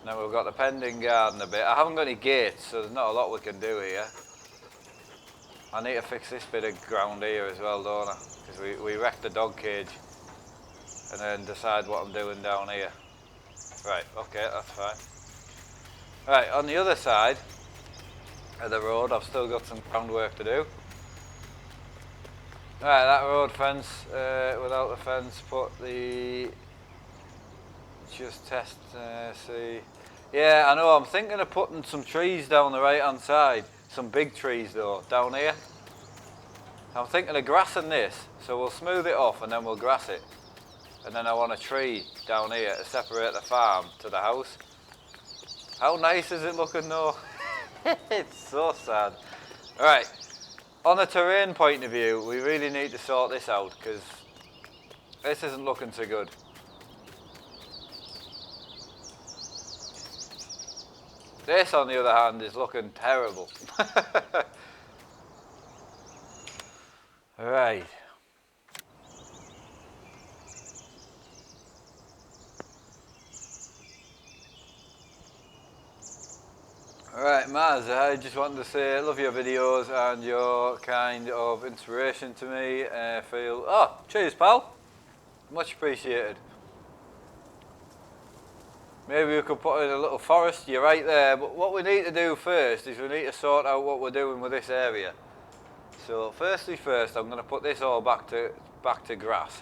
Now we've got the pending garden a bit. I haven't got any gates, so there's not a lot we can do here. I need to fix this bit of ground here as well, don't I? Because we wrecked the dog cage and then decide what I'm doing down here. Right, okay, that's fine. Right, on the other side of the road, I've still got some groundwork to do. Right, that road fence, without the fence, put the... Just test, see. Yeah, I know, I'm thinking of putting some trees down the right hand side. Some big trees though, down here. I'm thinking of grassing this, so we'll smooth it off and then we'll grass it. And then I want a tree down here to separate the farm to the house. How nice is it looking though? It's so sad. Right, on a terrain point of view, we really need to sort this out because this isn't looking so good. This, on the other hand, is looking terrible. Right. Right, Maz, I just wanted to say I love your videos and your kind of inspiration to me. Oh, cheers, pal. Much appreciated. Maybe we could put in a little forest. You're right there, but what we need to do first is we need to sort out what we're doing with this area. So firstly first, I'm going to put this all back to grass.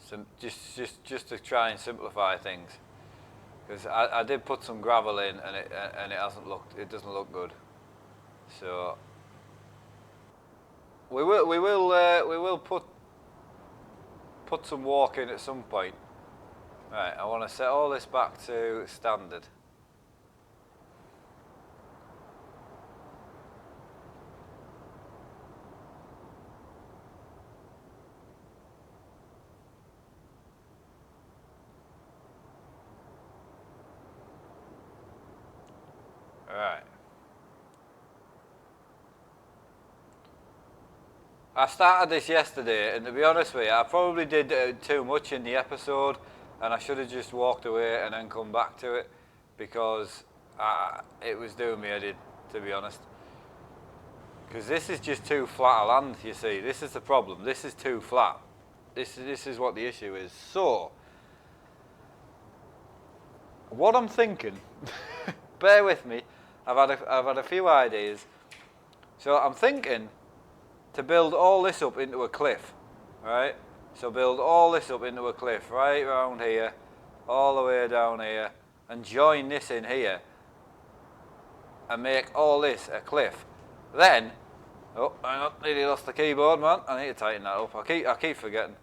So just to try and simplify things, because I did put some gravel in and it doesn't look good. So we will put some walk in at some point. Right, I want to set all this back to standard. Right. I started this yesterday, and to be honest with you, I probably did too much in the episode, and I should have just walked away and then come back to it, because it was doing me head in, to be honest. Because this is just too flat a land, you see. This is the problem. This is too flat. This is what the issue is. So, what I'm thinking, bear with me, I've had a few ideas. So I'm thinking to build all this up into a cliff, right? So build all this up into a cliff right around here, all the way down here, and join this in here, and make all this a cliff. Then, oh, hang on, nearly lost the keyboard, man. I need to tighten that up. I keep forgetting.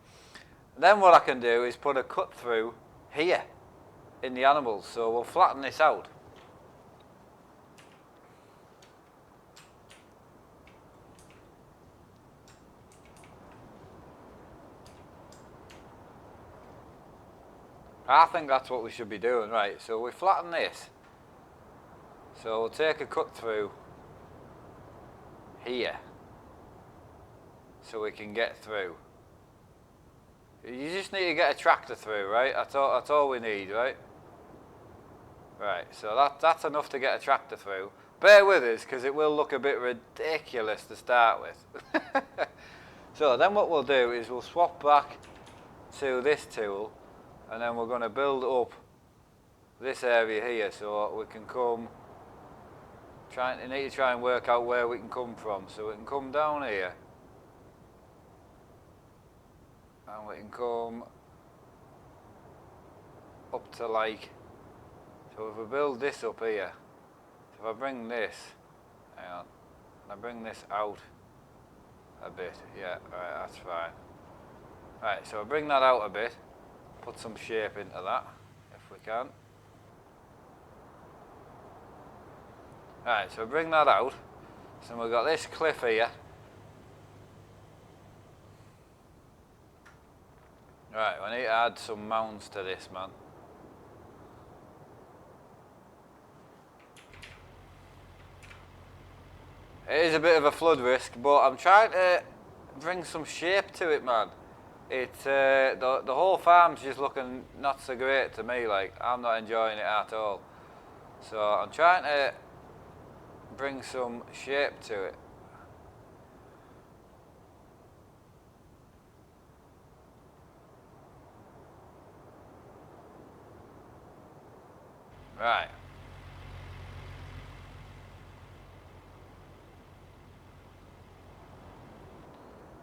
Then what I can do is put a cut through here in the animals. So we'll flatten this out. I think that's what we should be doing, right? So we flatten this, So we'll take a cut through here so we can get through. You just need to get a tractor through, right? That's all we need, right? Right, so that's enough to get a tractor through. Bear with us, because it will look a bit ridiculous to start with. So then what we'll do is we'll swap back to this tool, and then we're going to build up this area here so we can come, need to try and work out where we can come from. So we can come down here, and we can come up to like, so if we build this up here, so if I bring this, hang on, and I bring this out a bit, yeah, right, that's fine. Right, so I bring that out a bit, put some shape into that, if we can. Right, so bring that out, so we've got this cliff here. Right, we need to add some mounds to this, man. It is a bit of a flood risk, but I'm trying to bring some shape to it, man. It's the whole farm's just looking not so great to me. Like, I'm not enjoying it at all. So I'm trying to bring some shape to it. Right.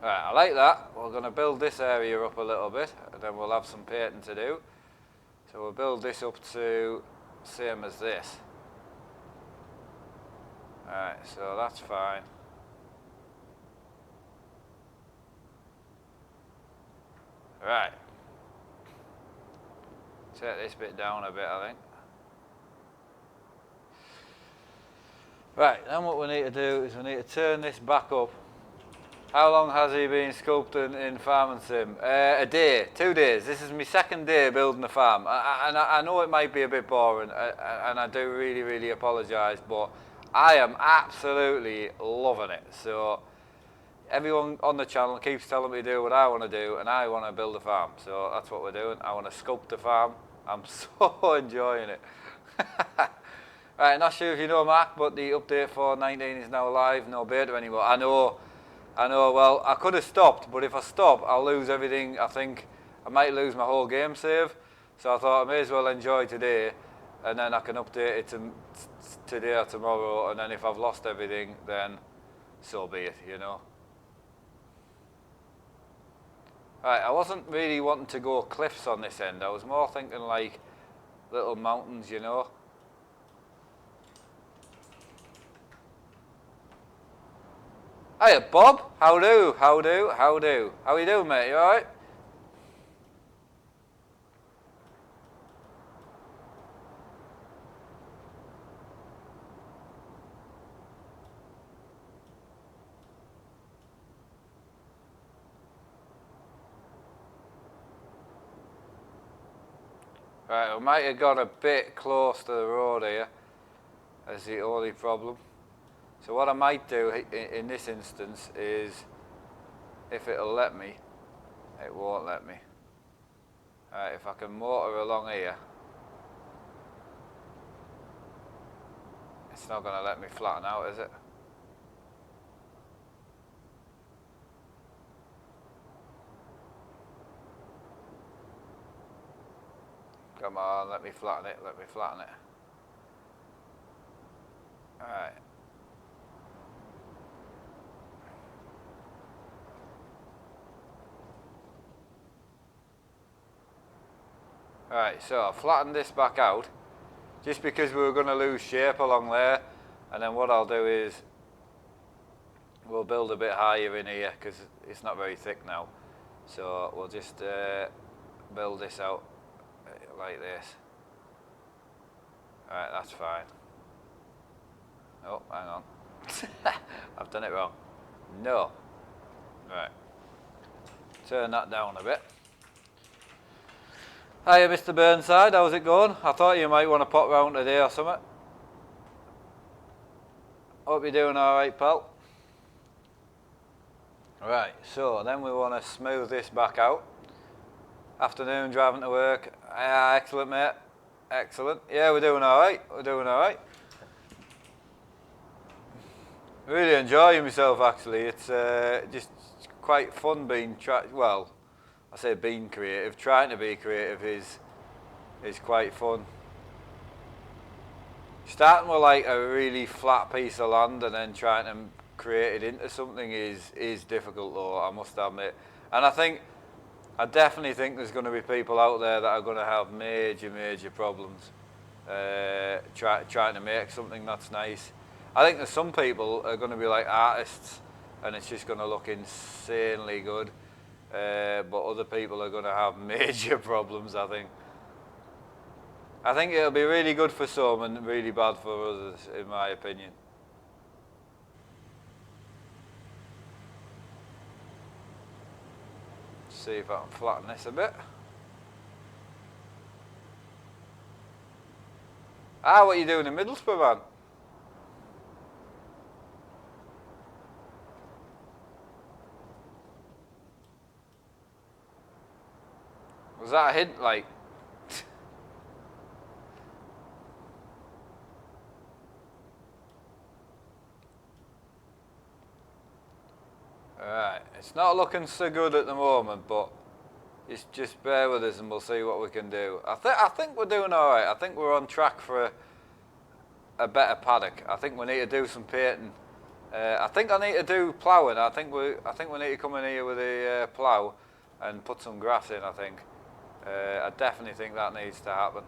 Right, I like that. We're going to build this area up a little bit, and then we'll have some painting to do. So we'll build this up to same as this. Alright, so that's fine. Right. Take this bit down a bit, I think. Right, then what we need to do is we need to turn this back up. How long has he been sculpting in Farming Sim? A day, 2 days. This is my second day building a farm. I know it might be a bit boring, and I do really, really apologise, but I am absolutely loving it. So everyone on the channel keeps telling me to do what I want to do, and I want to build a farm. So that's what we're doing. I want to sculpt a farm. I'm so enjoying it. Right, not sure if you know, Mark, but the update for 19 is now live. No beta anymore. I know, well, I could have stopped, but if I stop, I'll lose everything. I think I might lose my whole game save. So I thought I may as well enjoy today, and then I can update it today or tomorrow, and then if I've lost everything, then so be it, you know. Right, I wasn't really wanting to go cliffs on this end. I was more thinking like little mountains, you know. Hiya, Bob. How do? How are you doing, mate? You alright? Right, we might have gone a bit close to the road here, as the only problem. So what I might do in this instance is, if it'll let me, it won't let me. Alright, if I can motor along here, it's not going to let me flatten out, is it? Come on, let me flatten it, Alright. Right, so I'll flatten this back out, just because we were going to lose shape along there, and then what I'll do is, we'll build a bit higher in here, because it's not very thick now, so we'll just build this out like this. Alright, that's fine. Oh, hang on. I've done it wrong. No. Right. Turn that down a bit. Hiya, Mr. Burnside, how's it going? I thought you might want to pop round today or something. Hope you're doing alright, pal. Right, so then we want to smooth this back out. Afternoon, driving to work. Excellent, mate. Excellent. Yeah, we're doing alright. We're doing alright. Really enjoying myself, actually. It's just quite fun being, well, I say being creative. Trying to be creative is quite fun. Starting with like a really flat piece of land and then trying to create it into something is difficult, though, I must admit. And I definitely think there's going to be people out there that are going to have major problems trying to make something that's nice. I think there's some people are going to be like artists and it's just going to look insanely good, but other people are going to have major problems, I think. I think it'll be really good for some and really bad for others, in my opinion. See if I can flatten this a bit. What are you doing in Middlesbrough, man? Was that a hint, like? Alright, it's not looking so good at the moment, but just bear with us and we'll see what we can do. I think we're doing alright. I think we're on track for a better paddock. I think we need to do some painting. I think I need to do ploughing. I think we need to come in here with a plough and put some grass in, I think. I definitely think that needs to happen.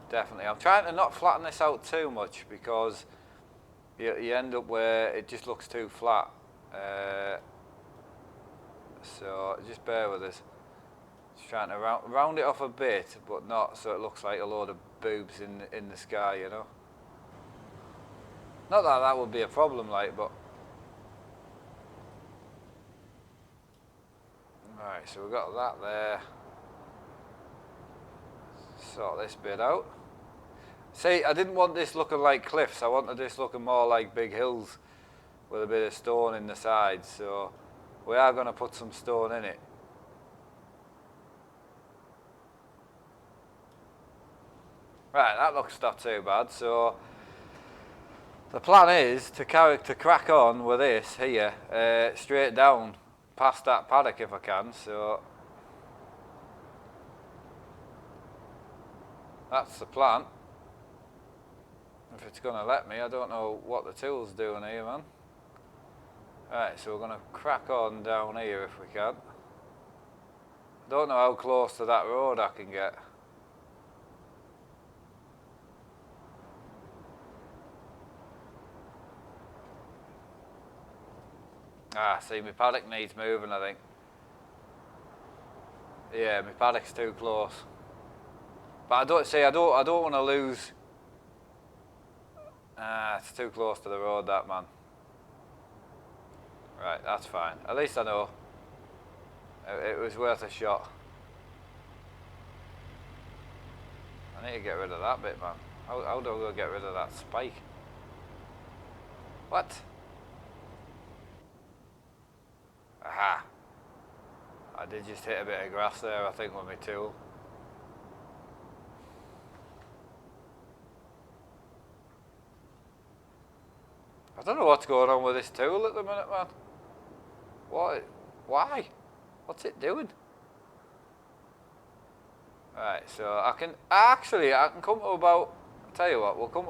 Definitely. I'm trying to not flatten this out too much because you end up where it just looks too flat. So just bear with us. Just trying to round it off a bit, but not so it looks like a load of boobs in the sky, you know. Not that that would be a problem, like, but. Right, so we've got that there. Sort this bit out. See, I didn't want this looking like cliffs. I wanted this looking more like big hills with a bit of stone in the sides. So we are going to put some stone in it. Right, that looks not too bad. So the plan is to crack on with this here, straight down past that paddock if I can. So that's the plan. If it's going to let me, I don't know what the tool's doing here, man. Right, so we're going to crack on down here if we can. I don't know how close to that road I can get. See, my paddock needs moving, I think. Yeah, my paddock's too close. But I don't want to lose. It's too close to the road, that, man. Right, that's fine. At least I know. It was worth a shot. I need to get rid of that bit, man. How do I go get rid of that spike? What? Aha. I did just hit a bit of grass there, I think, with my tool. I don't know what's going on with this tool at the minute, man. What? Why? What's it doing? Right, so I can come to about. I'll tell you what, we'll come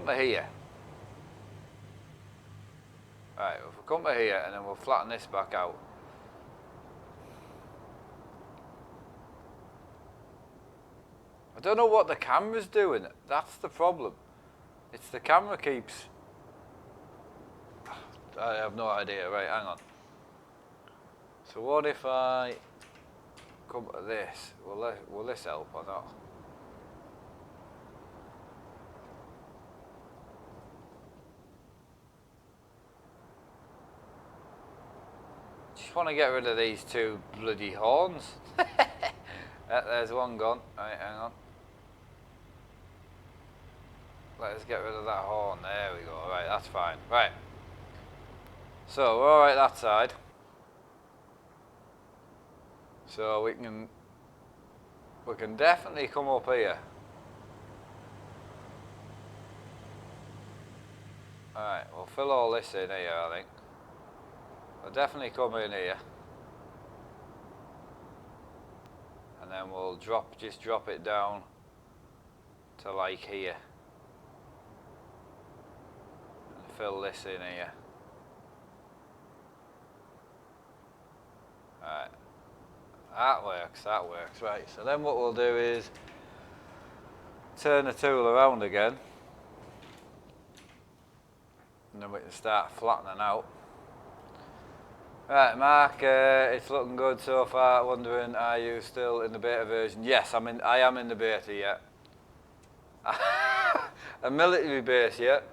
to here. Right, we'll come to here and then we'll flatten this back out. I don't know what the camera's doing. That's the problem. It's the camera keeps. I have no idea. Right, hang on. So what if I come to this? Will this help or not? Just want to get rid of these two bloody horns. There's one gone. Right, hang on. let's get rid of that horn. There we go. Right, that's fine. Right. So we're all right that side. So we can definitely come up here. Alright, we'll fill all this in here, I think. We'll definitely come in here. And then we'll just drop it down to like here. And fill this in here. Alright. That works. Right, so then what we'll do is turn the tool around again. And then we can start flattening out. Right, Mark, it's looking good so far. Wondering, are you still in the beta version? Yes, I am in the beta yet. A military base yet.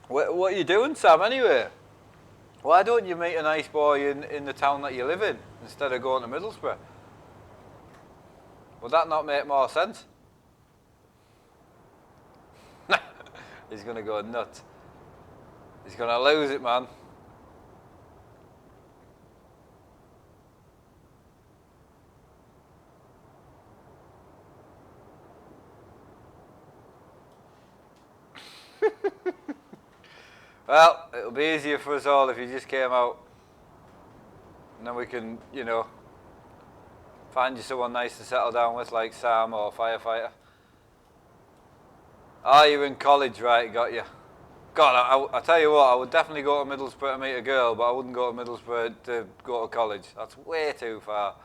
What are you doing, Sam, anyway? Why don't you meet a nice boy in the town that you live in instead of going to Middlesbrough? Would that not make more sense? He's going to go nuts. He's going to lose it, man. Well, it'll be easier for us all if you just came out. And then we can, you know, find you someone nice to settle down with, like Sam or Firefighter. Oh, you're in college, right, got you. God, I tell you what, I would definitely go to Middlesbrough to meet a girl, but I wouldn't go to Middlesbrough to go to college. That's way too far.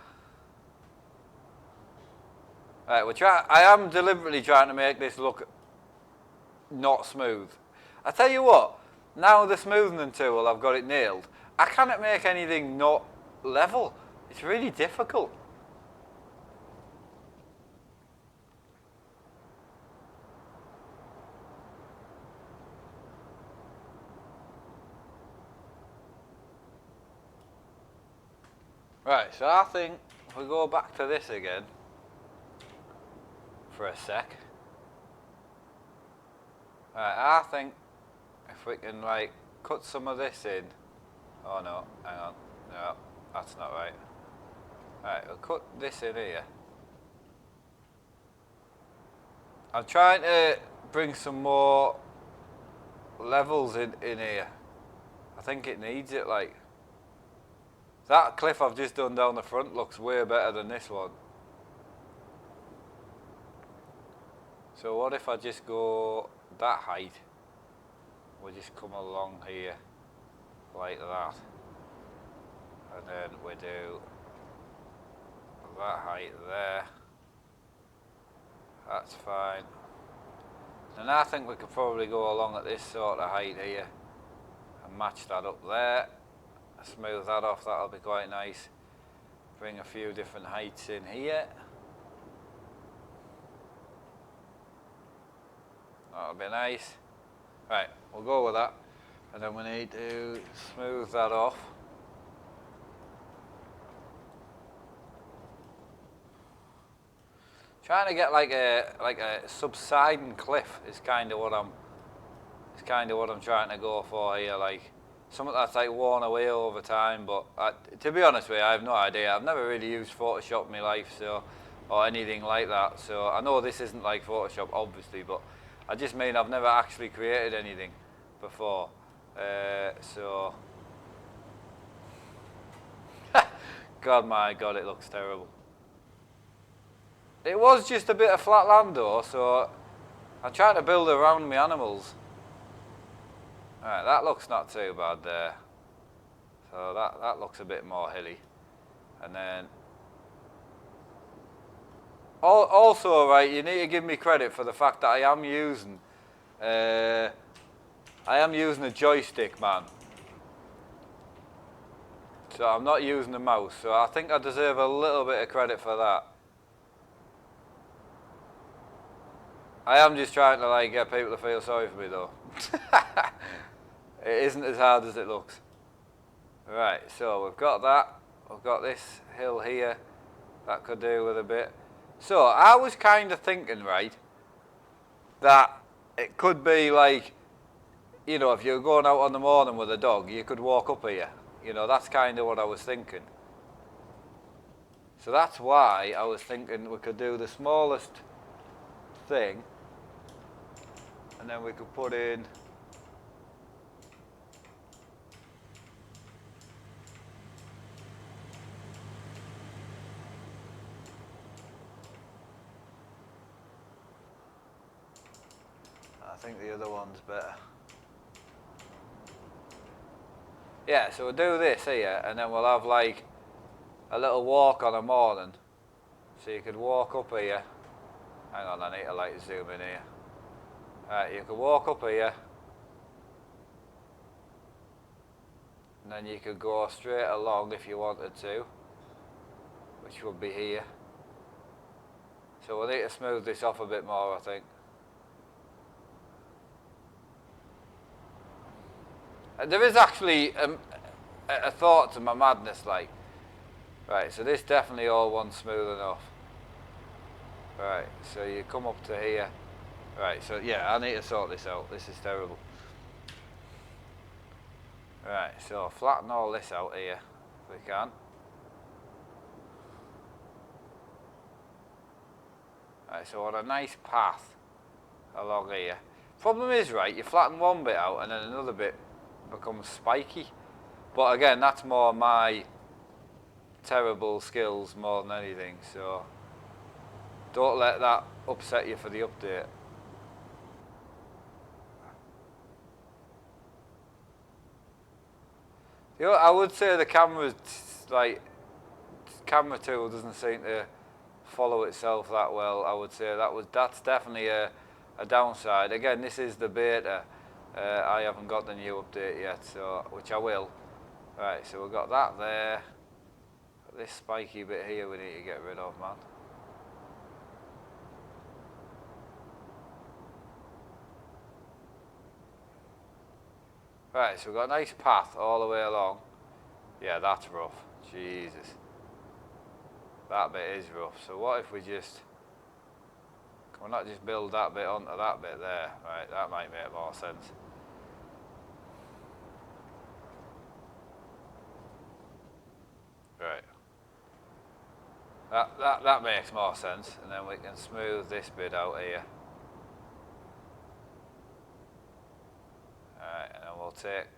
Right, I am deliberately trying to make this look not smooth. I tell you what, now the smoothing tool, I've got it nailed. I cannot make anything not level. It's really difficult. Right, so I think if we go back to this again for a sec. Right, I think if we can like cut some of this in. Oh no, hang on. No, that's not right. Right, we'll cut this in here. I'm trying to bring some more levels in here. I think it needs it, like. That cliff I've just done down the front looks way better than this one. So what if I just go that height? We'll just come along here like that. And then we do that height there. That's fine. And I think we could probably go along at this sort of height here and match that up there. Smooth that off, that'll be quite nice. Bring a few different heights in here. That'll be nice. Right, we'll go with that. And then we need to smooth that off. Trying to get like a subsiding cliff is kind of what I'm trying to go for here, like something that's like worn away over time. But to be honest with you, I have no idea. I've never really used Photoshop in my life, so or anything like that. So I know this isn't like Photoshop, obviously, but I just mean I've never actually created anything before. So God, my God, it looks terrible. It was just a bit of flat land though, so I'm trying to build around my animals. Alright, that looks not too bad there. So that looks a bit more hilly. And then also, right, you need to give me credit for the fact that I am using a joystick, man. So I'm not using a mouse, so I think I deserve a little bit of credit for that. I am just trying to like get people to feel sorry for me though. It isn't as hard as it looks. Right, so we've got that. We've got this hill here. That could do with a bit. So I was kind of thinking, right, that it could be like, you know, if you're going out on the morning with a dog, you could walk up here. You know, that's kind of what I was thinking. So that's why I was thinking we could do the smallest thing, and then we could put in I think the other one's better. Yeah, so we'll do this here, and then we'll have like a little walk on a morning. So you could walk up here. Hang on, I need to like zoom in here. Alright, you could walk up here, and then you could go straight along if you wanted to, which would be here. So we'll need to smooth this off a bit more, I think. There is actually a thought to my madness, like, right, so this definitely all wants smooth enough. Right, so you come up to here. Right, so yeah, I need to sort this out. This is terrible. Right, so flatten all this out here, if we can. Right, so on a nice path along here. Problem is, right, you flatten one bit out and then another bit becomes spiky. But again, that's more my terrible skills more than anything, so don't let that upset you for the update. You know, I would say the camera tool doesn't seem to follow itself that well. I would say that's definitely a downside. Again, this is the beta. I haven't got the new update yet, so which I will. Right, so we've got that there. This spiky bit here we need to get rid of, man. Right, so we've got a nice path all the way along. Yeah, that's rough. Jesus. That bit is rough. So what if we just... Can we not just build that bit onto that bit there? Right, that might make more sense. Right. That makes more sense. And then we can smooth this bit out here. Alright, and then we'll take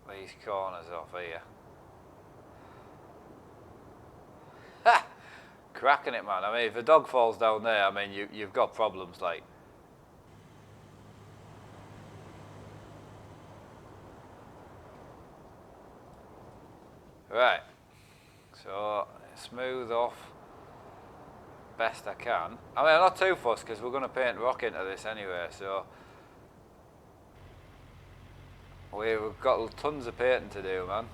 these corners off here. Ha! Cracking it, man. I mean, if a dog falls down there, I mean, you've got problems, like. Right. So, smooth off best I can. I mean, I'm not too fussed because we're going to paint rock into this anyway, so we've got tons of painting to do, man.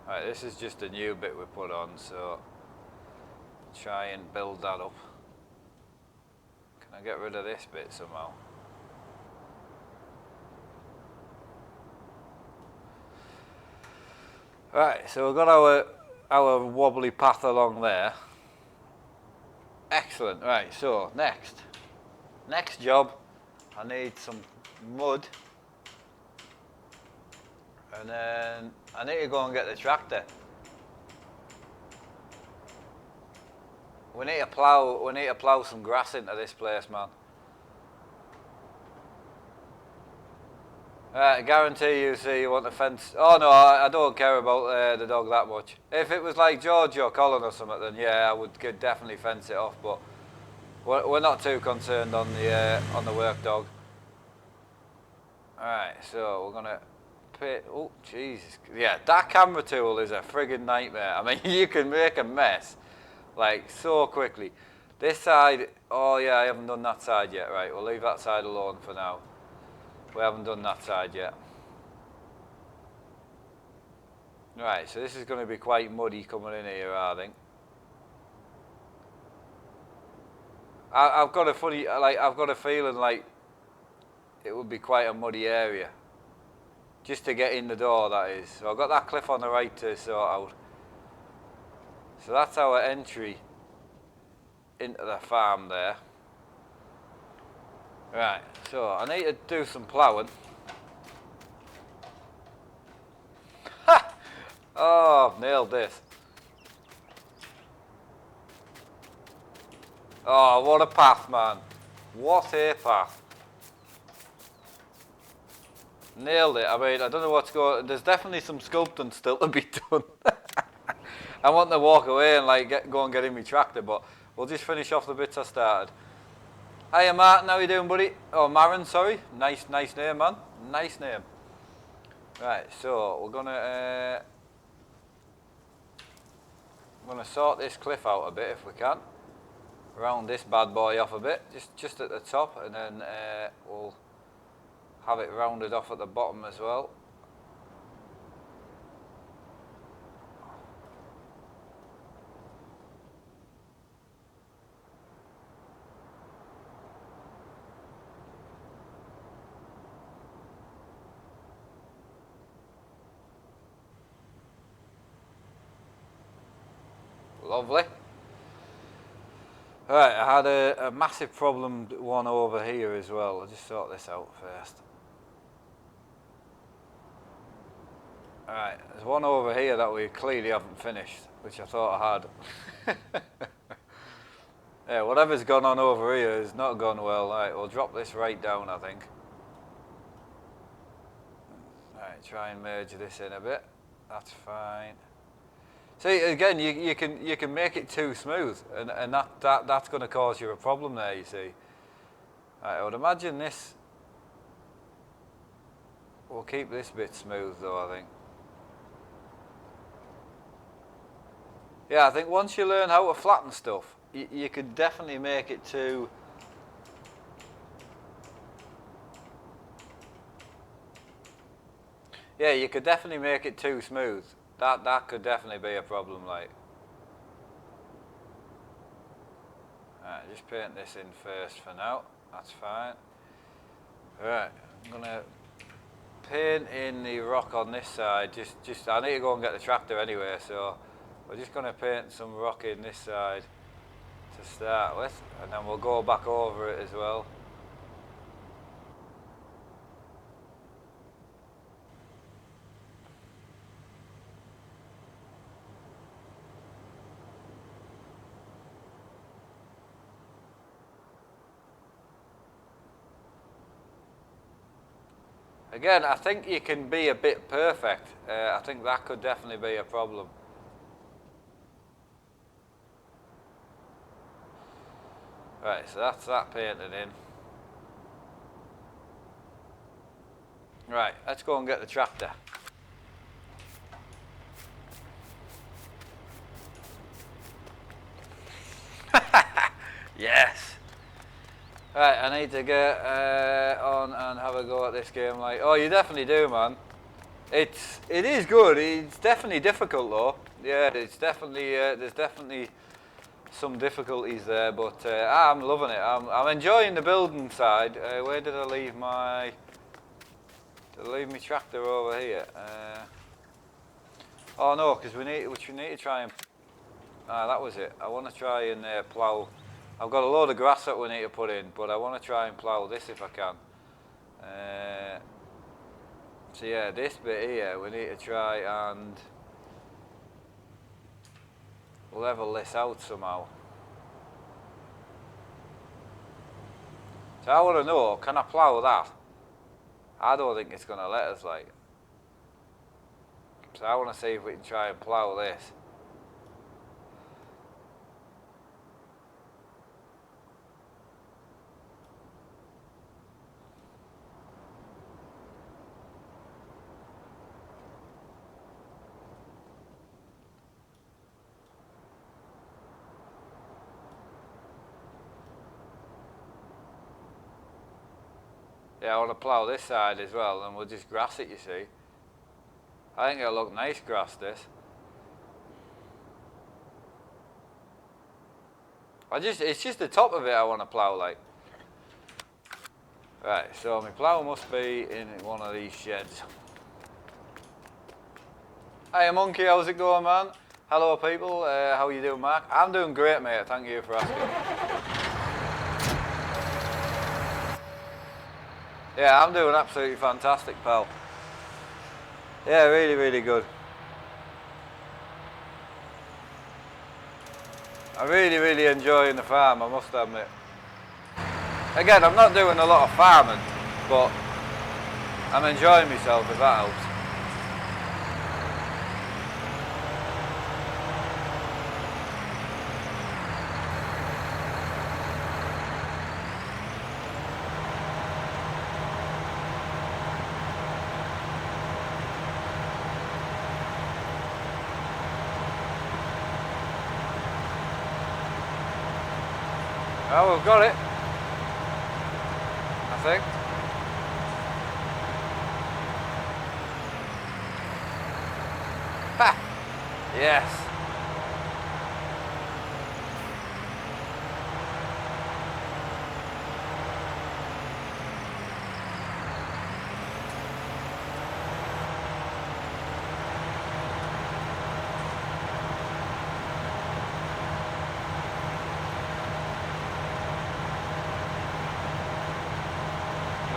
Right, this is just a new bit we put on, so try and build that up. Can I get rid of this bit somehow? Right, so we've got our wobbly path along there. Excellent. Right, so next job, I need some mud, and then I need to go and get the tractor. We need to plough some grass into this place, man. I guarantee you, see, you want a fence. Oh no, I don't care about the dog that much. If it was like George or Colin or something, then yeah, I would definitely fence it off. But we're not too concerned on the work dog. All right, so we're gonna pay. Oh Jesus, yeah, that camera tool is a friggin' nightmare. I mean, you can make a mess like so quickly. This side, oh yeah, I haven't done that side yet. Right, we'll leave that side alone for now. We haven't done that side yet. Right, so this is going to be quite muddy coming in here, I think. I've got a funny, I've got a feeling like it would be quite a muddy area. Just to get in the door, that is. So I've got that cliff on the right to sort out. So that's our entry into the farm there. Right, so I need to do some ploughing. Ha! Oh, I've nailed this. Oh, what a path, man. What a path. Nailed it. I mean, I don't know what's going on. There's definitely some sculpting still to be done. I want to walk away and like go and get in my tractor, but we'll just finish off the bits I started. Hiya Martin, how you doing, buddy? Oh, Marin, sorry. Nice name, man. Nice name. Right, so we're gonna sort this cliff out a bit if we can. Round this bad boy off a bit, just at the top, and then we'll have it rounded off at the bottom as well. Lovely. Right, I had a massive problem one over here as well. I'll just sort this out first. Alright, there's one over here that we clearly haven't finished, which I thought I had. Yeah, whatever's gone on over here has not gone well. Alright, we'll drop this right down, I think. Alright, try and merge this in a bit. That's fine. See, again, you can make it too smooth, and that's going to cause you a problem there, you see. Right, I would imagine this, we'll keep this bit smooth though, I think. Yeah, I think once you learn how to flatten stuff, you could definitely make it too... Yeah, you could definitely make it too smooth. That could definitely be a problem, like. Alright, just paint this in first for now. That's fine. Right, I'm gonna paint in the rock on this side. Just I need to go and get the tractor anyway, so we're just gonna paint some rock in this side to start with, and then we'll go back over it as well. Again, I think you can be a bit perfect. I think that could definitely be a problem. Right, so that's that painted in. Right, let's go and get the tractor. Yes! Right, I need to get on and have a go at this game. Like, oh, you definitely do, man. It is good. It's definitely difficult though. Yeah, it's definitely there's definitely some difficulties there, but I'm loving it. I'm enjoying the building side. Where did I leave my? Did I leave my tractor over here? Oh no, because we need to try and. Ah, that was it. I want to try and plough. I've got a load of grass that we need to put in, but I want to try and plough this if I can. So yeah, this bit here, we need to try and level this out somehow. So I want to know, can I plough that? I don't think it's going to let us, like. So I want to see if we can try and plough this. Yeah, I want to plough this side as well, and we'll just grass it, you see. I think it'll look nice grass, this. It's just the top of it I want to plough, like. Right, so my plough must be in one of these sheds. Hey Monkey, how's it going, man? Hello people, how you doing, Mark? I'm doing great, mate, thank you for asking. Yeah, I'm doing absolutely fantastic, pal. Yeah, really, really good. I'm really, really enjoying the farm, I must admit. Again, I'm not doing a lot of farming, but I'm enjoying myself, if that helps. Oh, we've got it, I think. Ha! Yes.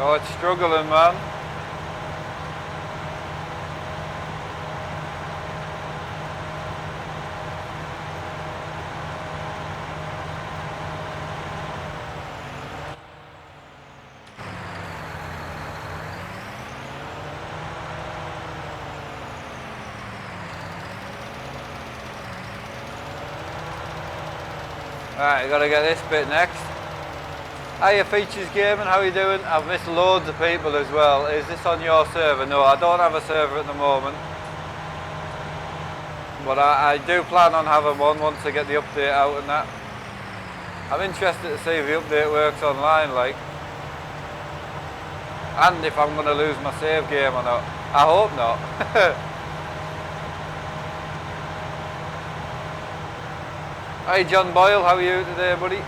Oh, it's struggling, man. Right, you gotta get this bit next. Hiya Features Gaming, how you doing? I've missed loads of people as well. Is this on your server? No, I don't have a server at the moment. But I do plan on having one once I get the update out and that. I'm interested to see if the update works online, like. And if I'm going to lose my save game or not. I hope not. Hi John Boyle, how are you today, buddy?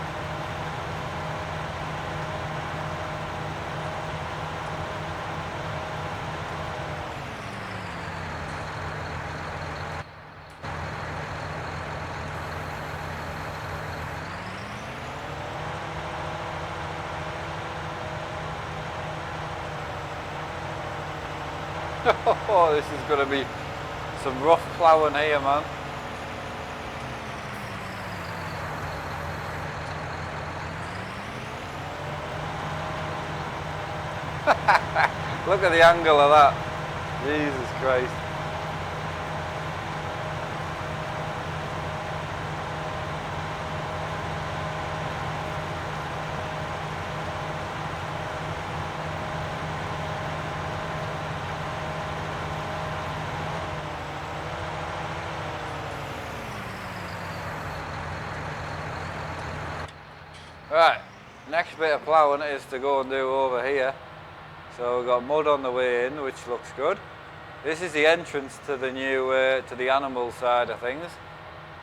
Oh, this is going to be some rough ploughing here, man. Look at the angle of that. Jesus Christ. Right, next bit of ploughing is to go and do over here. So we've got mud on the way in, which looks good. This is the entrance to the new, to the animal side of things.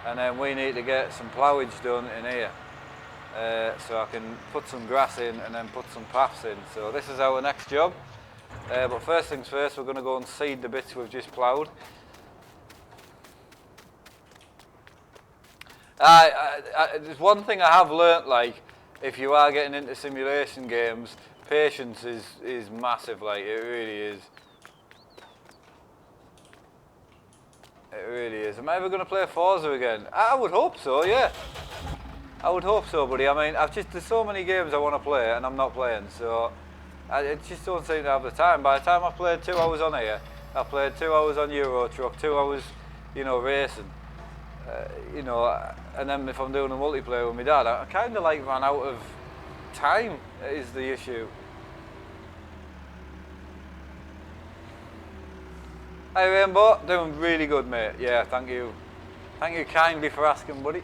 And then we need to get some ploughage done in here. So I can put some grass in and then put some paths in. So this is our next job. But first things first, we're going to go and seed the bits we've just ploughed. There's one thing I have learnt, like, if you are getting into simulation games, patience is massive, like, it really is. It really is. Am I ever going to play Forza again? I would hope so, yeah. I would hope so, buddy. I mean, there's so many games I want to play and I'm not playing, so I just don't seem to have the time. By the time I've played 2 hours on here, I've played 2 hours on Euro Truck, 2 hours, you know, racing. You know, and then if I'm doing a multiplayer with my dad, I kind of like ran out of time is the issue. Hi Rainbow, doing really good, mate. Yeah, thank you. Thank you kindly for asking, buddy.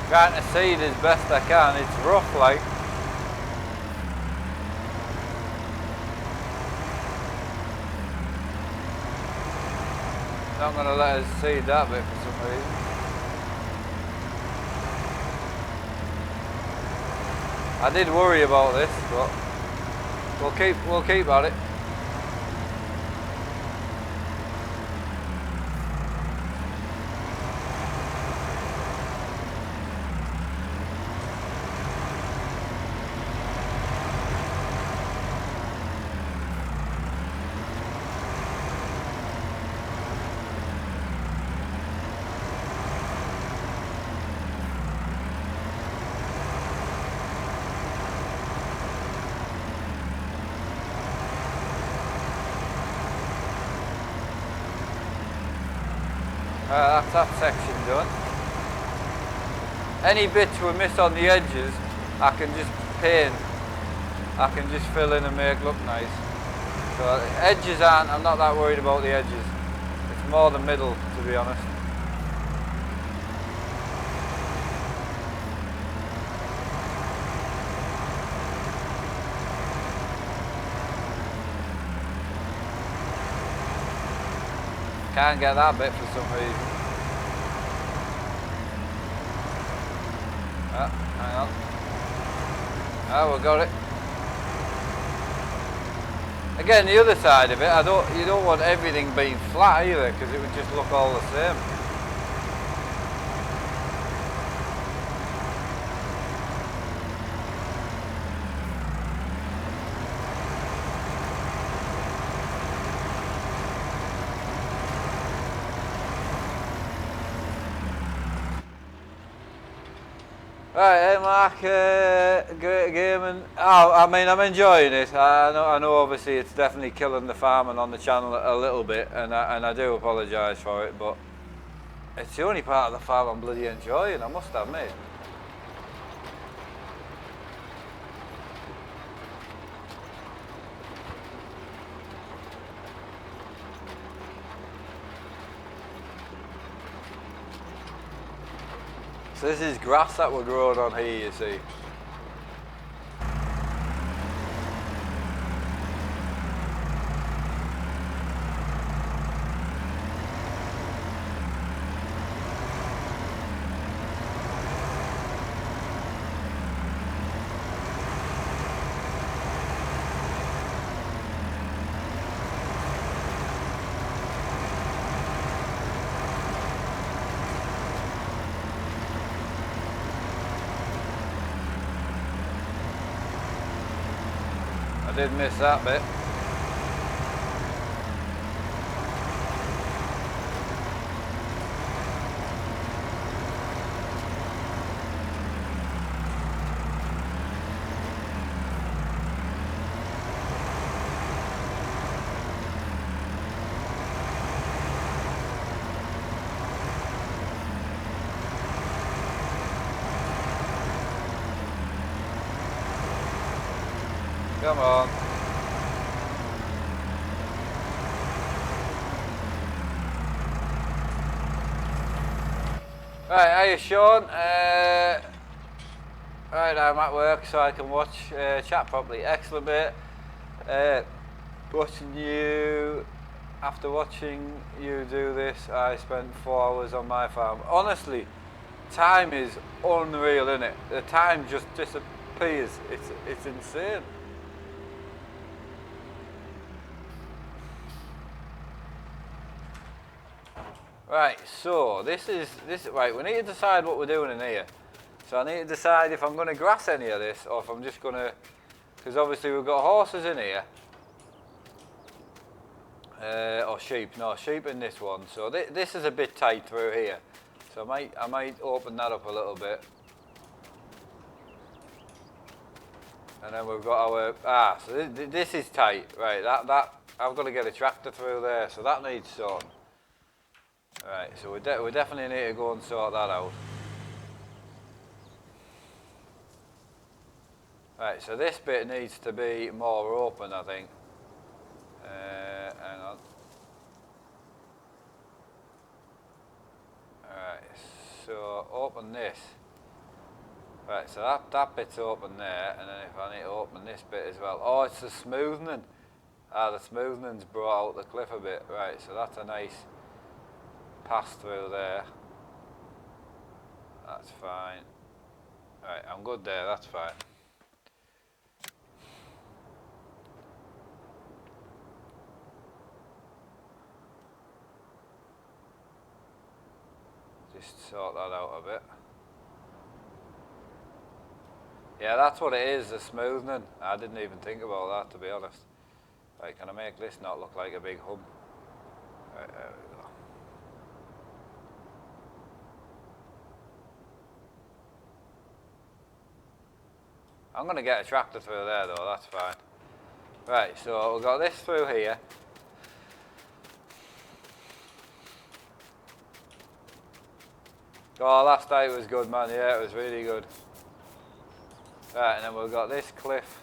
Trying to seed as best I can. It's rough, like. Not going to let us seed that bit for some reason. I did worry about this, but we'll keep at it. That's that section done. Any bits we miss on the edges, I can just paint. I can just fill in and make look nice. So edges aren't, I'm not that worried about the edges. It's more the middle, to be honest. Can't get that bit for some reason. Hang on. Oh, we got it. Again, the other side of it, you don't want everything being flat either, because it would just look all the same. Right, hey Mark, great game, and I mean I'm enjoying it. I know obviously it's definitely killing the farming on the channel a little bit, and I do apologise for it, but it's the only part of the farm I'm bloody enjoying, I must admit. So this is grass that we're growing on here, you see. I did miss that bit. Come on. Right, hiya Sean. Right, I'm at work so I can watch chat properly. Excellent mate. Watching you, after watching you do this, I spent 4 hours on my farm. Honestly, time is unreal, isn't it? The time just disappears. It's insane. Right, so this right, we need to decide what we're doing in here. So I need to decide if I'm going to grass any of this or if I'm just going to, because obviously we've got horses in here. Or sheep, no, sheep in this one. So this is a bit tight through here. So I might open that up a little bit. And then we've got our, so this is tight, right, that I've got to get a tractor through there, so that needs sorting. Right, so we definitely need to go and sort that out. Right, so this bit needs to be more open, I think. Hang on. Alright, so open this. Right, so that bit's open there, and then if I need to open this bit as well. Oh, it's the smoothening. Ah, the smoothening's brought out the cliff a bit. Right, so that's a nice pass through there. That's fine. Right, I'm good there, that's fine. Just sort that out a bit. Yeah, that's what it is, the smoothening. I didn't even think about that, to be honest. Right, can I make this not look like a big hump? Right, there we go. I'm going to get a tractor through there though, that's fine. Right, so we've got this through here. Oh, last night was good, man. Yeah, it was really good. Right, and then we've got this cliff.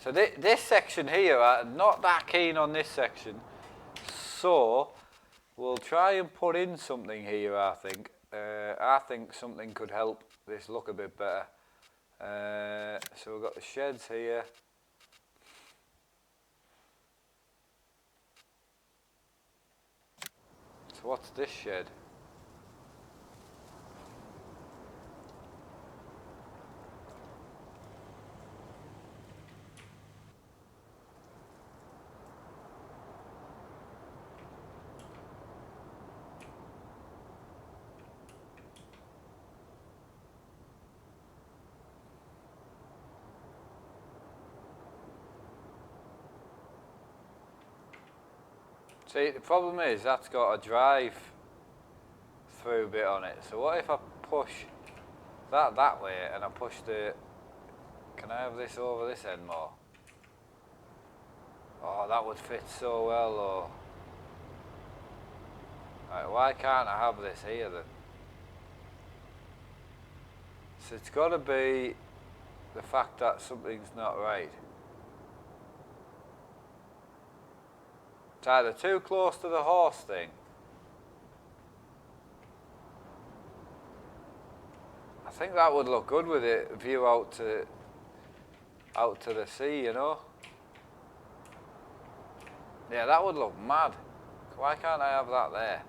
So this section here, I'm not that keen on this section. So we'll try and put in something here, I think. I think something could help this look a bit better. So we've got the sheds here. So what's this shed? See, the problem is that's got a drive through bit on it. So what if I push that way and I push the... Can I have this over this end more? Oh, that would fit so well though. Right, why can't I have this here then? So it's got to be the fact that something's not right. It's either too close to the horse thing. I think that would look good with it, view out to the sea, you know. Yeah, that would look mad. Why can't I have that there?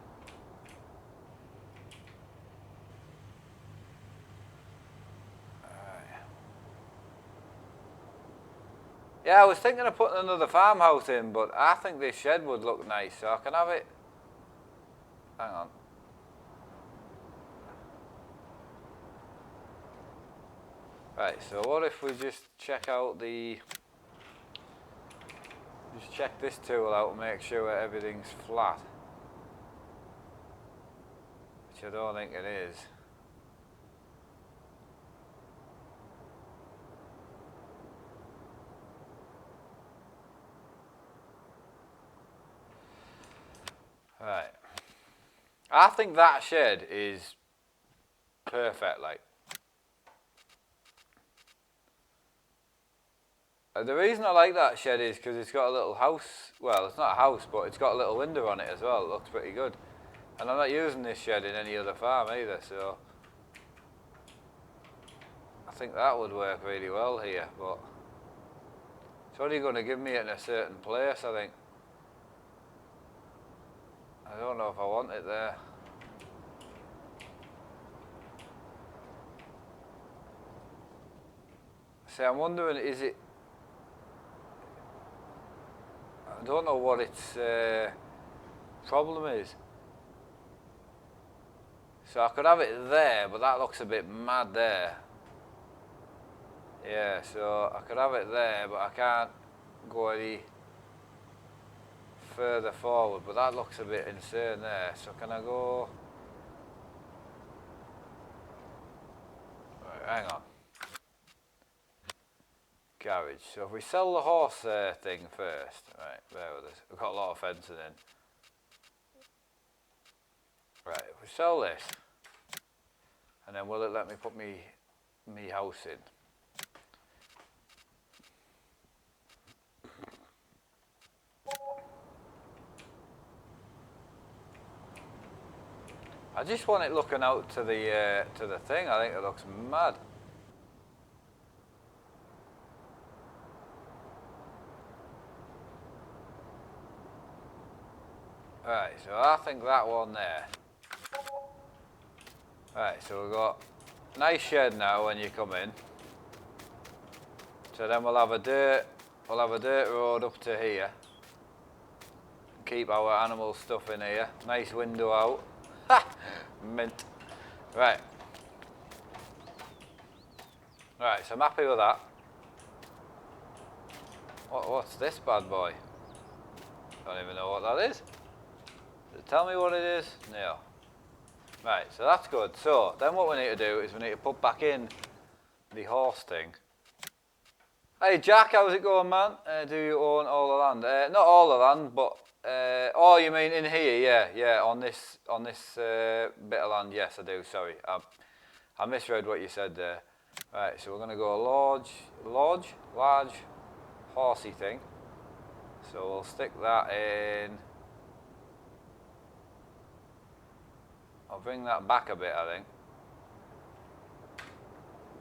Yeah, I was thinking of putting another farmhouse in, but I think this shed would look nice, so I can have it. Hang on. Right, so what if we just check out the... Just check this tool out and make sure everything's flat. Which I don't think it is. Right. I think that shed is perfect, like. The reason I like that shed is because it's got a little house. Well, it's not a house, but it's got a little window on it as well. It looks pretty good. And I'm not using this shed in any other farm either, so I think that would work really well here, but it's only going to give me it in a certain place, I think. I don't know if I want it there. See, I'm wondering, is it... I don't know what its problem is. So I could have it there, but that looks a bit mad there. Yeah, so I could have it there, but I can't go any further forward. But that looks a bit insane there. So can I go... Right, hang on. Garage. So if we sell the horse thing first, right, bear with us. We've got a lot of fencing in. Right, if we sell this, and then will it let me put me house in? I just want it looking out to the thing. I think it looks mad. Right, so I think that one there. Right, so we've got a nice shed now when you come in. So then we'll have a dirt road up to here. Keep our animal stuff in here. Nice window out. Ha! Mint. Right. Right, so I'm happy with that. What's this bad boy? Don't even know what that is. Tell me what it is? No. Right, so that's good. So, then what we need to do is we need to put back in the horse thing. Hey Jack, how's it going, man? Do you own all the land? Not all the land, but oh, you mean in here? Yeah, on this bit of land. Yes, I do. Sorry, I misread what you said there. Right, so we're gonna go large, horsey thing. So we'll stick that in. I'll bring that back a bit, I think.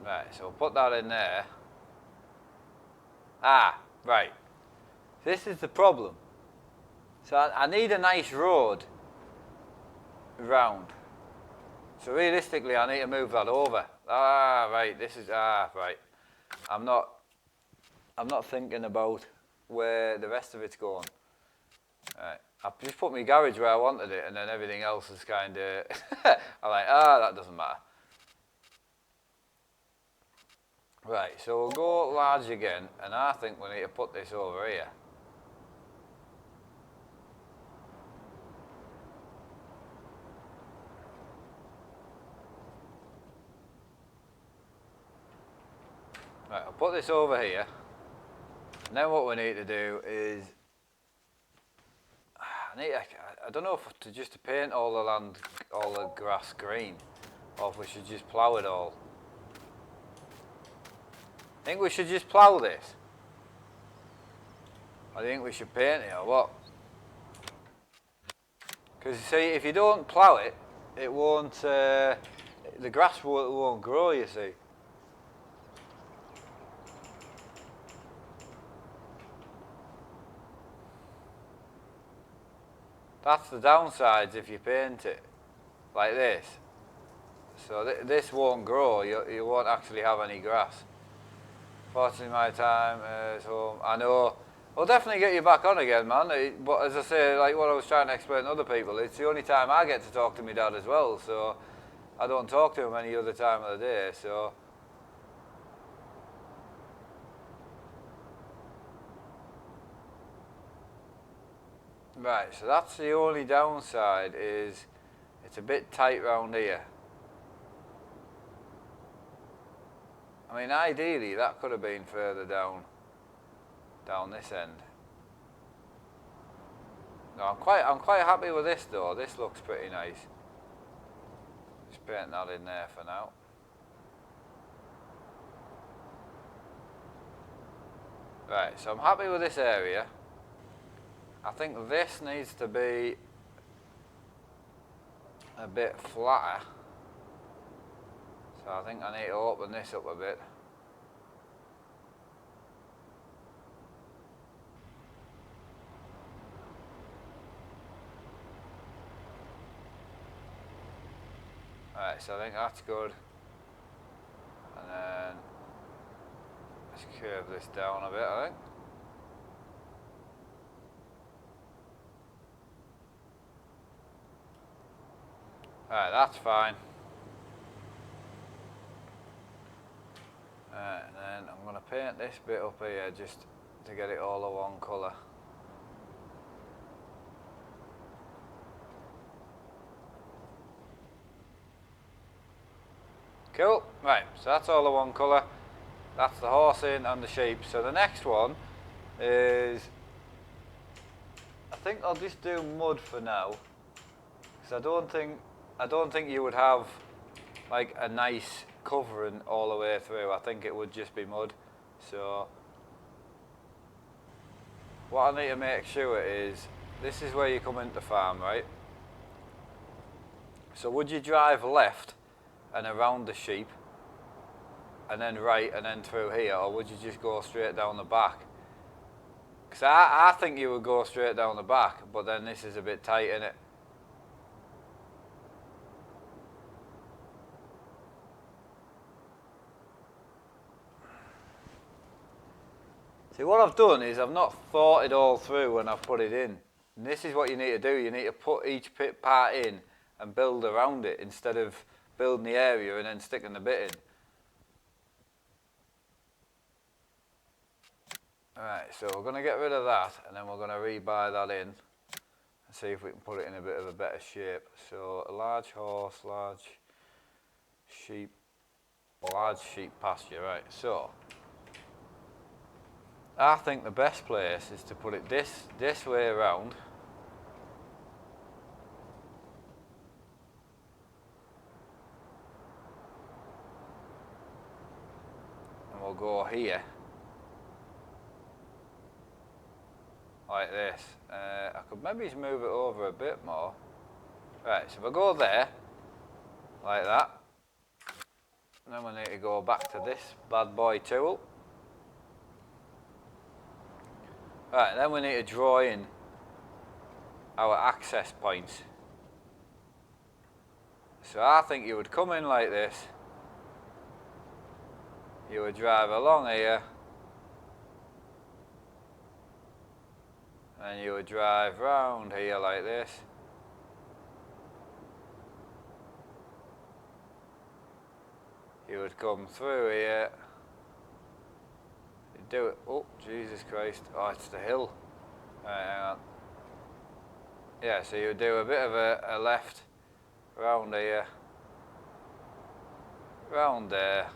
Right, so we'll put that in there. Ah, right. This is the problem. So I need a nice road round. So realistically, I need to move that over. Ah, right. Right. I'm not thinking about where the rest of it's going. Right. I've just put my garage where I wanted it, and then everything else is kind of. I'm like, that doesn't matter. Right, so we'll go large again, and I think we need to put this over here. Right, I'll put this over here, and then what we need to do is, I don't know if to paint all the land, all the grass green, or if we should just plough it all. I think we should just plough this. I think we should paint it or what? Because you see, if you don't plough it, it won't. The grass won't grow. You see. That's the downsides if you paint it like this. So this won't grow. You won't actually have any grass. Fortunately, my time is home. I know. I'll definitely get you back on again, man. But as I say, like what I was trying to explain to other people, it's the only time I get to talk to my dad as well. So I don't talk to him any other time of the day. So. Right, so that's the only downside is it's a bit tight round here. I mean, ideally that could have been further down this end. No, I'm quite happy with this though. This looks pretty nice. Just paint that in there for now. Right, so I'm happy with this area. I think this needs to be a bit flatter. So I think I need to open this up a bit. Right, so I think that's good. And then let's curve this down a bit, I think. Right, that's fine. Right, and then I'm going to paint this bit up here just to get it all of one colour. Cool, right, so that's all of one colour. That's the horse in and the sheep. So the next one is, I think I'll just do mud for now. Because I don't think you would have like a nice covering all the way through. I think it would just be mud. So what I need to make sure is, this is where you come into the farm, right? So would you drive left and around the sheep and then right and then through here, or would you just go straight down the back? Because I think you would go straight down the back, but then this is a bit tight, isn't it? See, what I've done is I've not thought it all through when I've put it in. And this is what you need to do. You need to put each part in and build around it instead of building the area and then sticking the bit in. Alright, so we're going to get rid of that and then we're going to rebuy that in and see if we can put it in a bit of a better shape. So a large horse, large sheep pasture, right. So I think the best place is to put it this way around. And we'll go here. Like this. I could maybe just move it over a bit more. Right, so if I go there, like that, then we need to go back to this bad boy tool. Right, then we need to draw in our access points. So I think you would come in like this, you would drive along here, and you would drive round here like this. You would come through here. You do it. Oh, Jesus Christ. Oh, it's the hill. Right, hang on. Yeah, so you would do a bit of a left round here. Round there.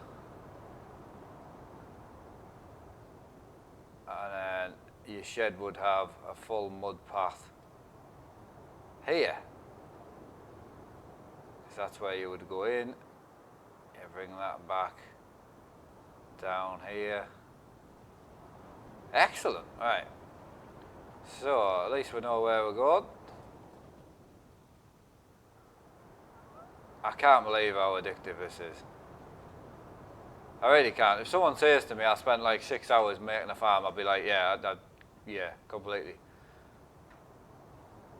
And then your shed would have a full mud path here. So that's where you would go in. You bring that back down here. Excellent, right. So at least we know where we're going. I can't believe how addictive this is. I really can't. If someone says to me, I spent like 6 hours making a farm, I'll be like, yeah, yeah, completely.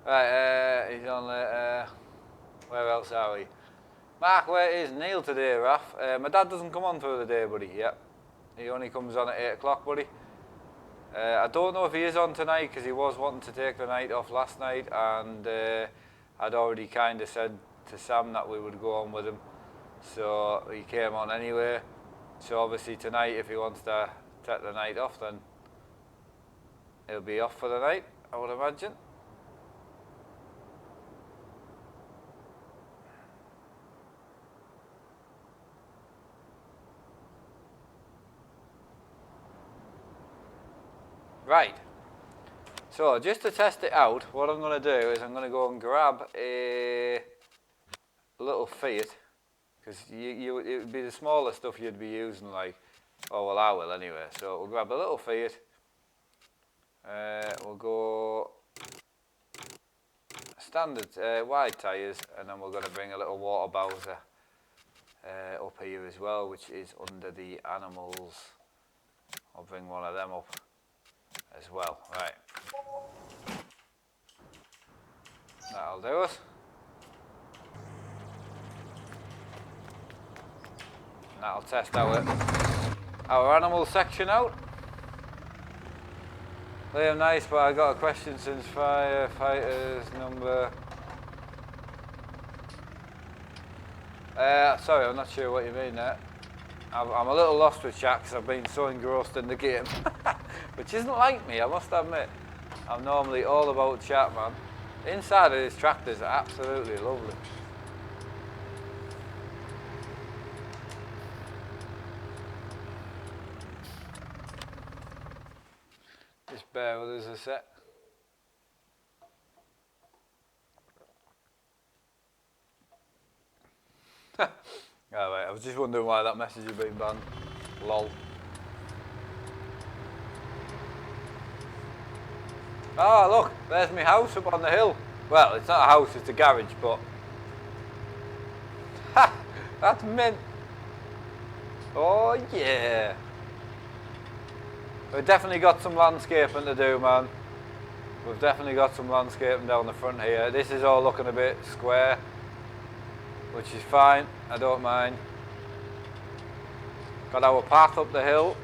Right, he's on the, where else are we? Mark, where is Neil today, Raf? My dad doesn't come on through the day, buddy, yep. He only comes on at 8 o'clock, buddy. I don't know if he is on tonight, because he was wanting to take the night off last night, and I'd already kind of said to Sam that we would go on with him. So he came on anyway. So obviously tonight, if he wants to take the night off, then he'll be off for the night, I would imagine. Right. So just to test it out, what I'm going to do is I'm going to go and grab a little Fiat, because it would be the smaller stuff you'd be using, like, oh well, I will anyway. So we'll grab a little Fiat. We'll go standard wide tyres, and then we're going to bring a little water bowser up here as well, which is under the animals. I'll bring one of them up as well. Right. That'll do it. And that'll test our animal section out. Liam, nice, but I got a question since firefighters number. Sorry, I'm not sure what you mean there. I'm a little lost with chat because I've been so engrossed in the game, which isn't like me, I must admit. I'm normally all about chat, man. Inside of these tractors are absolutely lovely. Just bear with us a sec. Oh, wait, I was just wondering why that message had been banned. Lol. Oh, look, there's my house up on the hill. Well, it's not a house, it's a garage, but That's mint. Oh yeah. We've definitely got some landscaping to do, man. We've definitely got some landscaping down the front here. This is all looking a bit square, which is fine. I don't mind. Got our path up the hill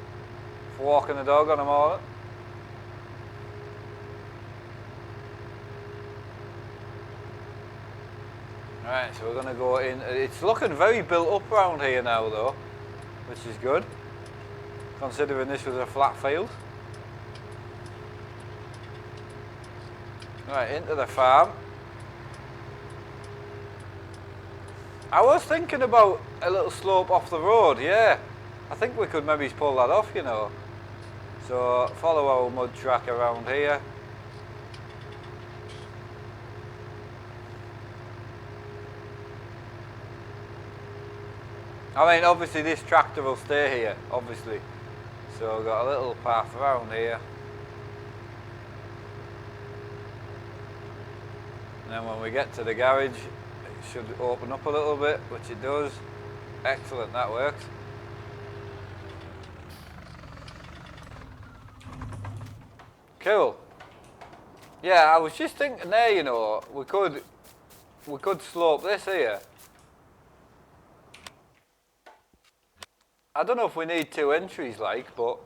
for walking the dog on a morning. Right, so we're going to go in. It's looking very built up around here now though, which is good, considering this was a flat field. Right, into the farm. I was thinking about a little slope off the road, yeah. I think we could maybe pull that off, you know. So follow our mud track around here. I mean, obviously this tractor will stay here, obviously. So we've got a little path around here. And then when we get to the garage, it should open up a little bit, which it does. Excellent, that works. Cool. Yeah, I was just thinking there, you know, we could slope this here. I don't know if we need 2 entries like, but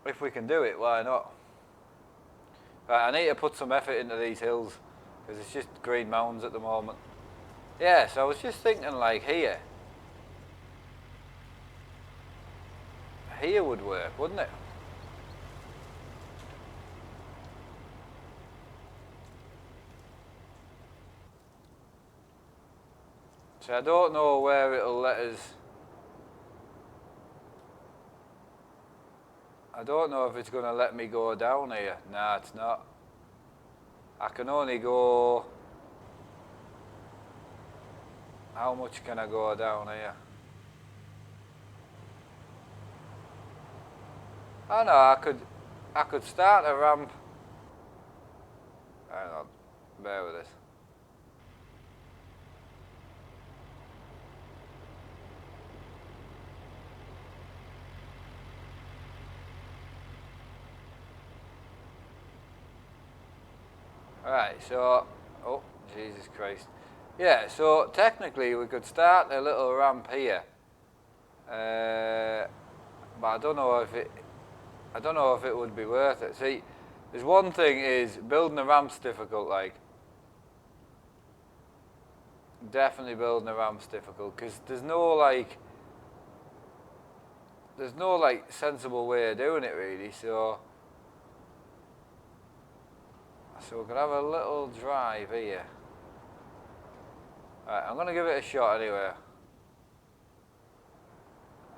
if we can do it, why not? Right, I need to put some effort into these hills because it's just green mounds at the moment. Yeah, so I was just thinking like here. Here would work, wouldn't it? So I don't know where it'll let us. I don't know if it's going to let me go down here. Nah, it's not. I can only go. How much can I go down here? Oh no, I could start a ramp. Hang on, bear with us. Right, so, oh, Jesus Christ. Yeah, so technically we could start a little ramp here. But I don't know if it would be worth it. See, there's one thing is building a ramp's difficult, like. Definitely building a ramp's difficult because there's no sensible way of doing it really, so we could have a little drive here. Right, I'm going to give it a shot anyway.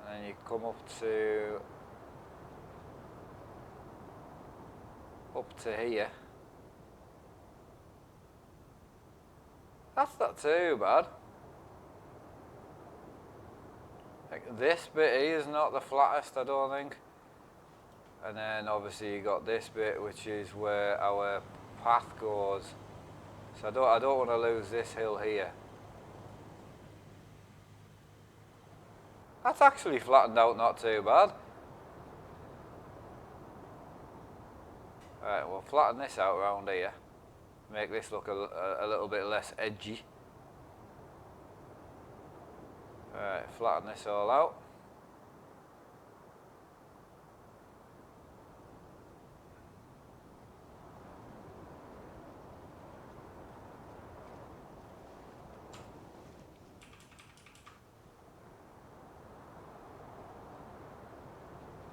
And then you come up to here. That's not too bad. Like this bit here is not the flattest, I don't think. And then obviously you got this bit, which is where our path goes. So I don't want to lose this hill here. That's actually flattened out not too bad. Alright, we'll flatten this out around here. Make this look a little bit less edgy. Alright, flatten this all out.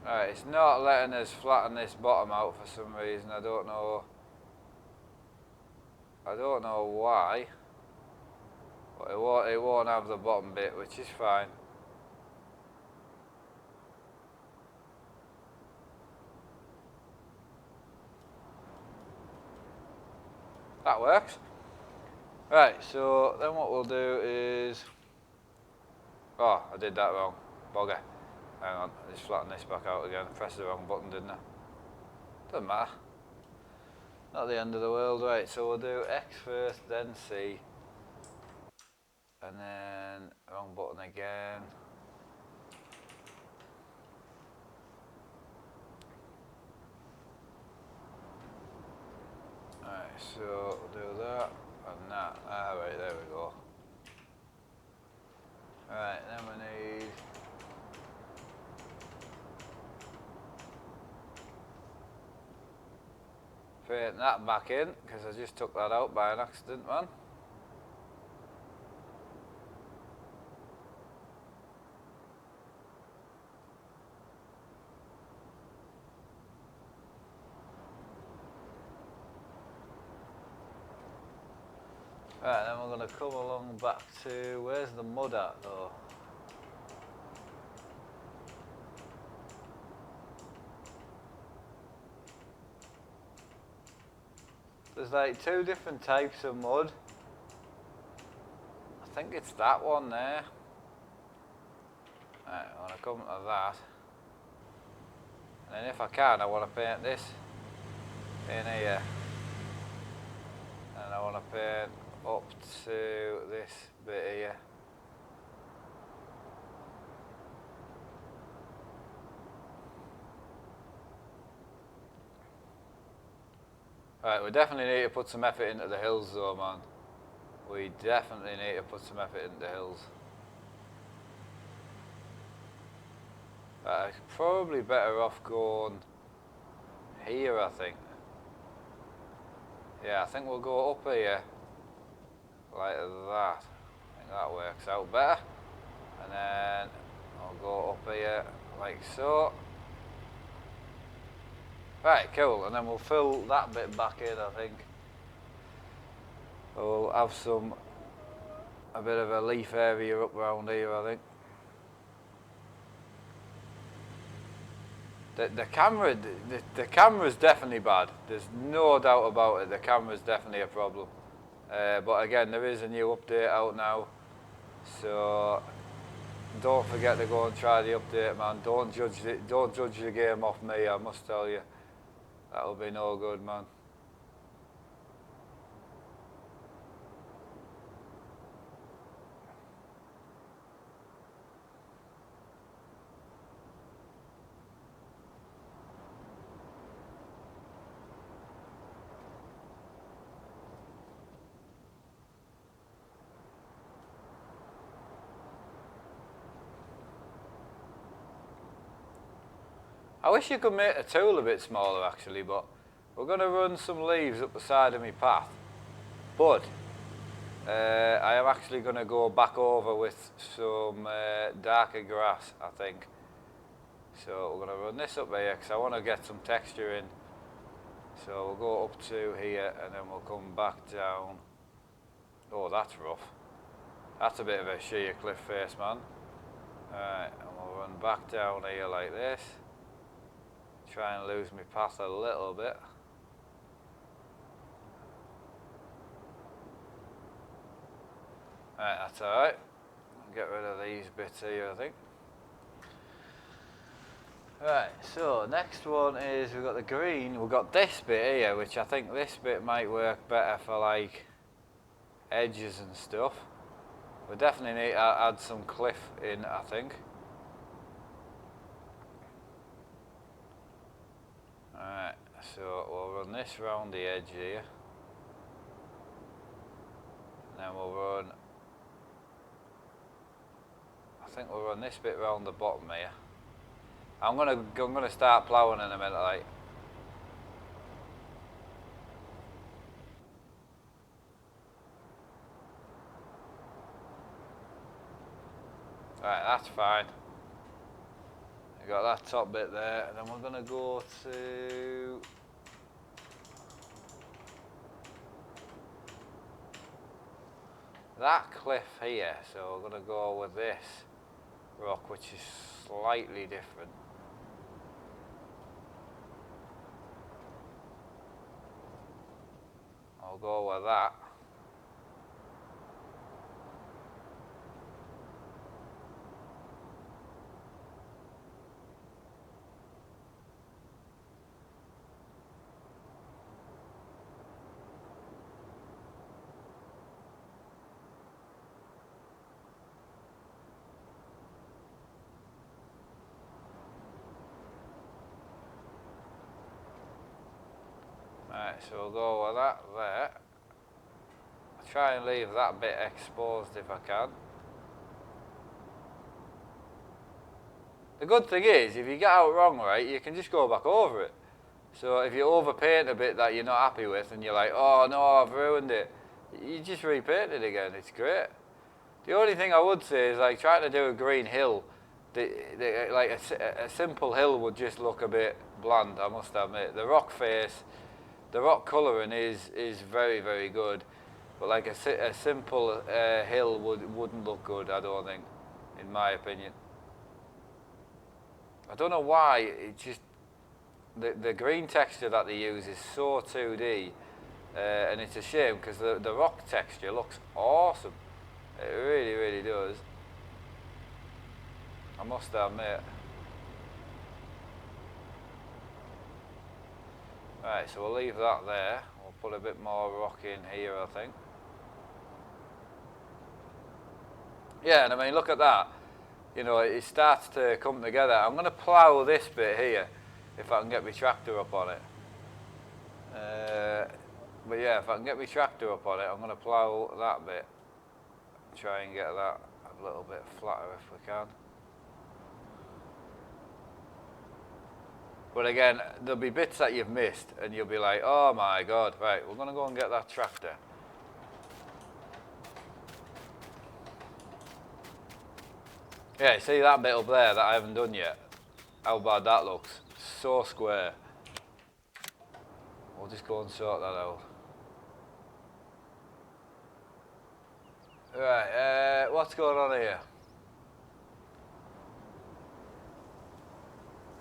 Alright, it's not letting us flatten this bottom out for some reason. I don't know why. But it won't have the bottom bit, which is fine. That works. Right, so then what we'll do is... Oh, I did that wrong. Bugger. Hang on, I just flatten this back out again. I pressed the wrong button, didn't I? Doesn't matter. Not the end of the world. Right, so we'll do X first, then C. and then wrong button again. Alright, so we'll do that and that. Alright, there we go. Alright, then we need paint that back in, because I just took that out by an accident, man. Right, then we're going to come along back to, where's the mud at though? There's like two different types of mud. I think it's that one there. Right, I want to come to that. And then if I can, I want to paint this in here. And I want to paint up to this bit here. Right, we definitely need to put some effort into the hills though, man. We definitely need to put some effort into the hills. Right, probably better off going here, I think. Yeah, I think we'll go up here, like that. I think that works out better. And then I'll go up here, like so. Right, cool, and then we'll fill that bit back in, I think. We'll have a bit of a leaf area up around here, I think. The camera's definitely bad. There's no doubt about it. The camera's definitely a problem. But again, there is a new update out now, so don't forget to go and try the update, man. Don't judge the game off me. I must tell you, that'll be no good, man. I wish you could make the tool a bit smaller actually, but we're going to run some leaves up the side of my path. But I am actually going to go back over with some darker grass, I think. So we're going to run this up here because I want to get some texture in. So we'll go up to here and then we'll come back down. Oh, that's rough. That's a bit of a sheer cliff face, man. Alright, and we'll run back down here like this. Try and lose my path a little bit. Right, that's alright. Get rid of these bits here, I think. Right, so next one is we've got the green. We've got this bit here, which I think this bit might work better for like edges and stuff. We definitely need to add some cliff in, I think. Alright, so we'll run this round the edge here. And then we'll run, I think we'll run this bit round the bottom here. I'm gonna start ploughing in a minute, like. Right, that's fine. We got that top bit there, and then we're gonna go to that cliff here. So we're gonna go with this rock, which is slightly different. I'll go with that. so we'll go with that there. I'll try and leave that bit exposed if I can. The good thing is, if you get out wrong, right, you can just go back over it. So if you overpaint a bit that you're not happy with and you're like, oh no, I've ruined it, you just repaint it again. It's great. The only thing I would say is, like, trying to do a green hill, like a simple hill would just look a bit bland, I must admit. The rock face, the rock colouring is very, very good, but like a simple hill wouldn't look good, I don't think, in my opinion. I don't know why, it just, the green texture that they use is so 2D, and it's a shame because the rock texture looks awesome. It really, really does. I must admit. Right, so we'll leave that there. We'll put a bit more rock in here, I think. Yeah, and I mean, look at that. You know, it starts to come together. I'm going to plough this bit here, if I can get my tractor up on it. But yeah, if I can get my tractor up on it, I'm going to plough that bit. Try and get that a little bit flatter if we can. But again, there'll be bits that you've missed and you'll be like, oh my god, right, we're going to go and get that tractor. Yeah, see that bit up there that I haven't done yet? How bad that looks. So square. We'll just go and sort that out. Right, what's going on here?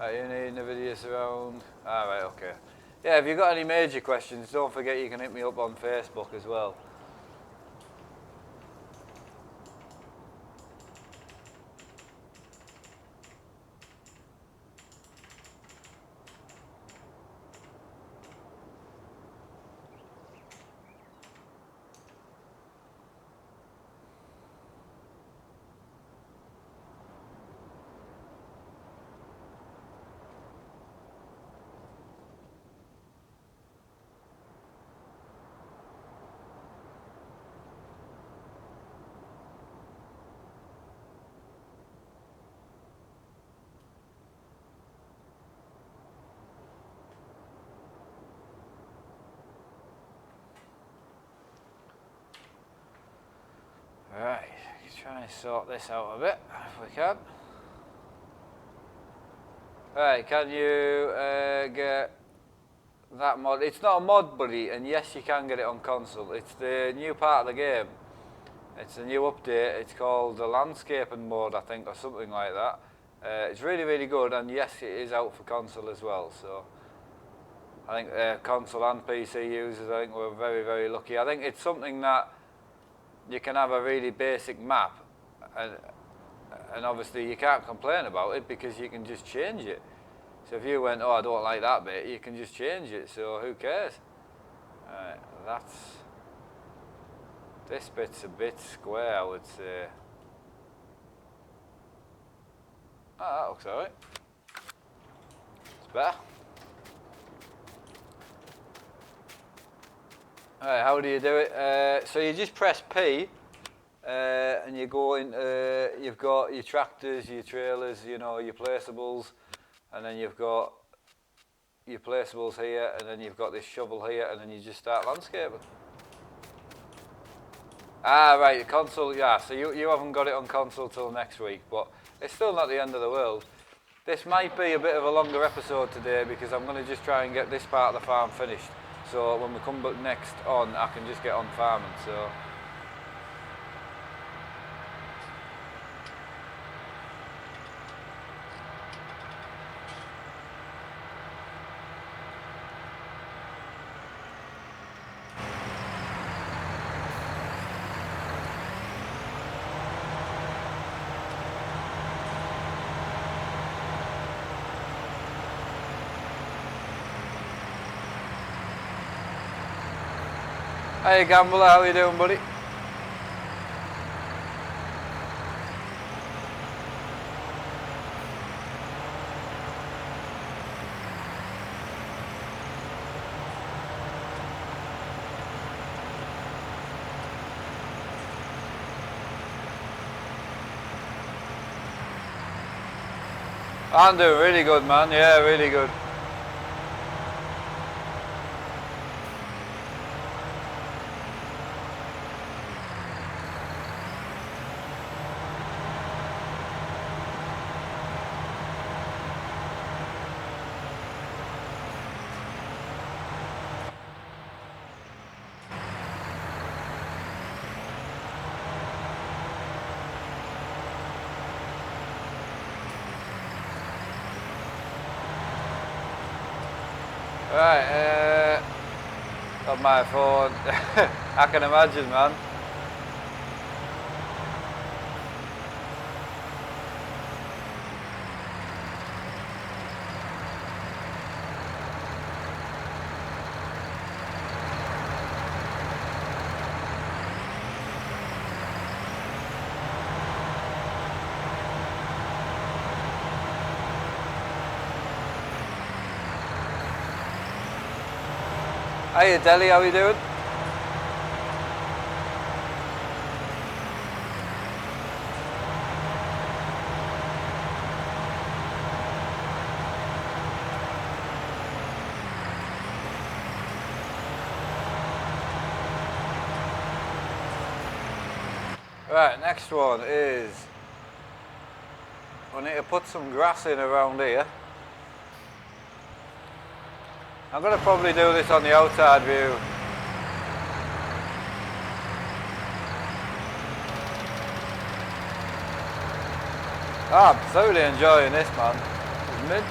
Right, you need Nvidia's around. Right, okay. Yeah, if you've got any major questions, don't forget you can hit me up on Facebook as well. Right, try and sort this out a bit, if we can. Right, can you get that mod? It's not a mod, buddy, and yes, you can get it on console. It's the new part of the game. It's a new update. It's called the landscaping mode, I think, or something like that. It's really, really good, and yes, it is out for console as well. So I think console and PC users, I think we're very, very lucky. I think it's something that you can have a really basic map, and obviously you can't complain about it because you can just change it. So if you went, oh, I don't like that bit, you can just change it, so who cares? Alright, this bit's a bit square, I would say. Oh, that looks alright. It's better. Alright, how do you do it? So you just press P, and you go in, you've got your tractors, your trailers, you know, your placeables, and then you've got your placeables here, and then you've got this shovel here, and then you just start landscaping. Ah, right, the console, yeah, so you haven't got it on console till next week, but it's still not the end of the world. This might be a bit of a longer episode today because I'm going to just try and get this part of the farm finished. So when we come back next on, I can just get on farming, so. Hey Gambler, how you doing, buddy? I'm doing really good, man. Yeah, really good. Right, on my phone. I can imagine, man. Hiya, Delhi, how you doing? Right, next one is we need to put some grass in around here. I'm going to probably do this on the outside view. I'm thoroughly enjoying this, man. It's mid.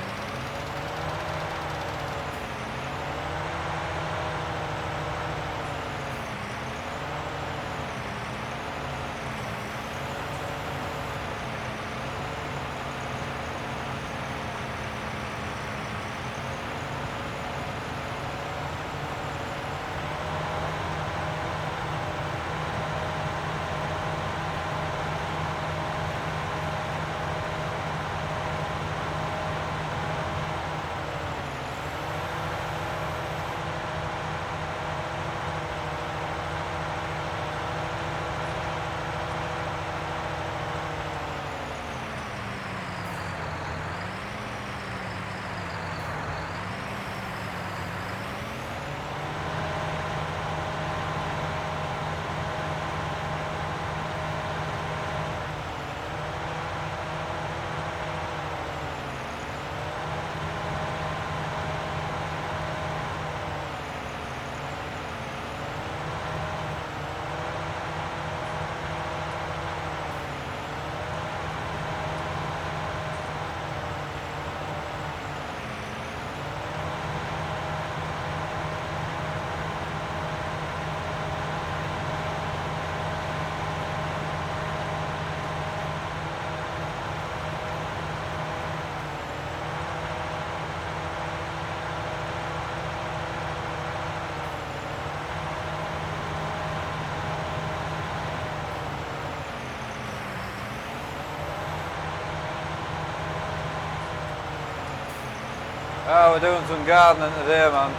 Oh, we're doing some gardening today, man.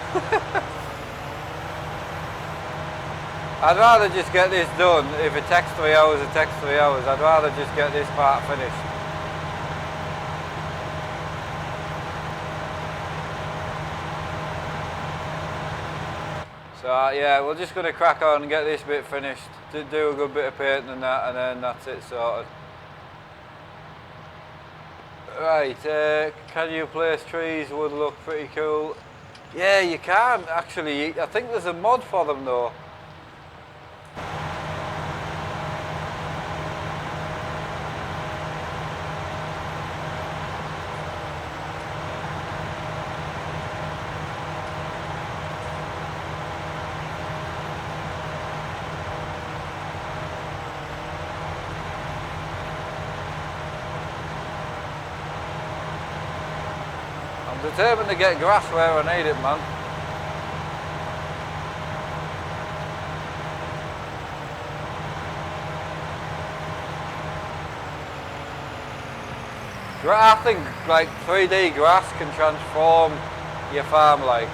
I'd rather just get this done. If it takes 3 hours, it takes 3 hours. I'd rather just get this part finished. So yeah, we're just going to crack on and get this bit finished. Do a good bit of painting and that, and then that's it sorted. Right, can you place trees? Would look pretty cool. Yeah, you can actually. I think there's a mod for them though. I'm determined to get grass where I need it, man. I think like 3D grass can transform your farm like.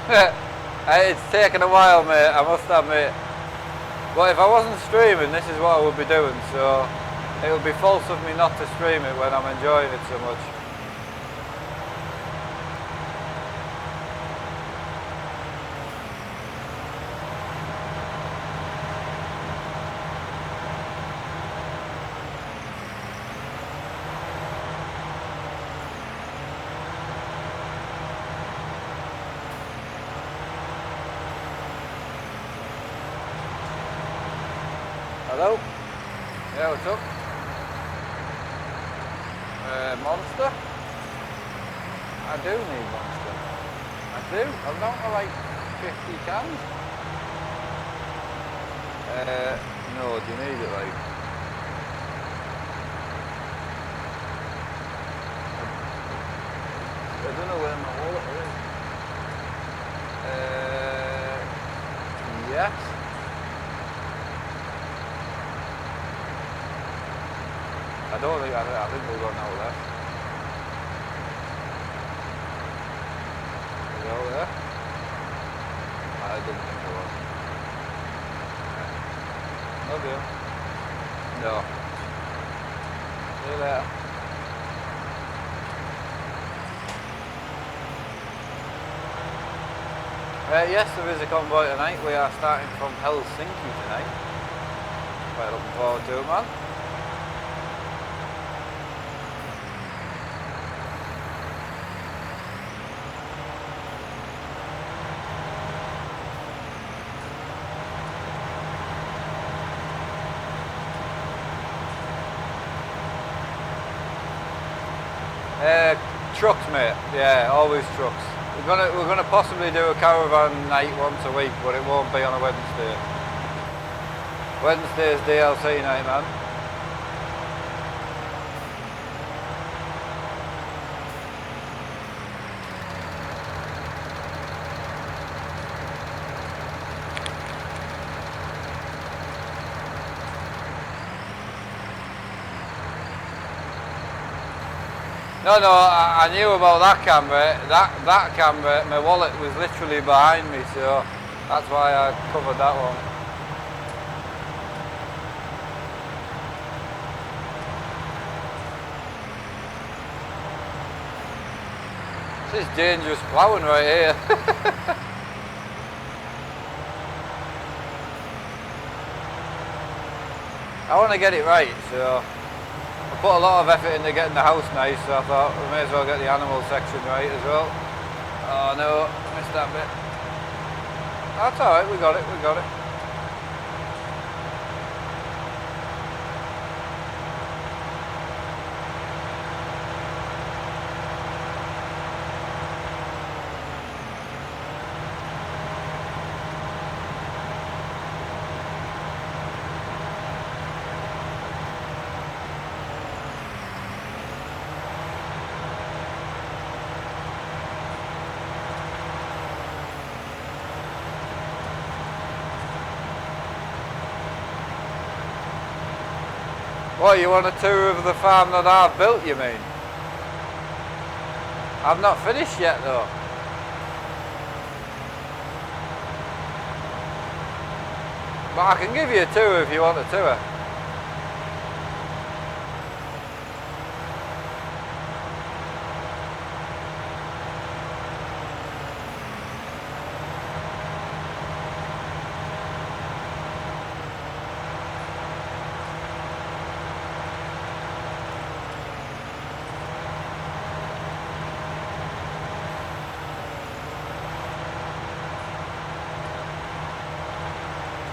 It's taken a while, mate, I must admit. But if I wasn't streaming, this is what I would be doing, so it would be false of me not to stream it when I'm enjoying it so much. Hello? Yeah, what's up? Monster? I do need Monster. I do. I'm down to like 50 cans. No, do you need it like? I don't know where my wallet is. Yes. I don't think, I think we've got an out left. Is it out there? I didn't think there was. No deal. No. See you later. Yes, there is a convoy tonight. We are starting from Helsinki tonight. Quite looking forward to it, man. Trucks, mate. Yeah, always trucks. We're gonna possibly do a caravan night once a week, but it won't be on a Wednesday. Wednesday's DLC night, man. No, I knew about that camera. That camera, my wallet was literally behind me, so that's why I covered that one. This is dangerous ploughing right here. I want to get it right, so I put a lot of effort into getting the house nice, so I thought we may as well get the animal section right as well. Oh no, missed that bit. That's alright, we got it. What, you want a tour of the farm that I've built, you mean? I've not finished yet though. But I can give you a tour if you want a tour.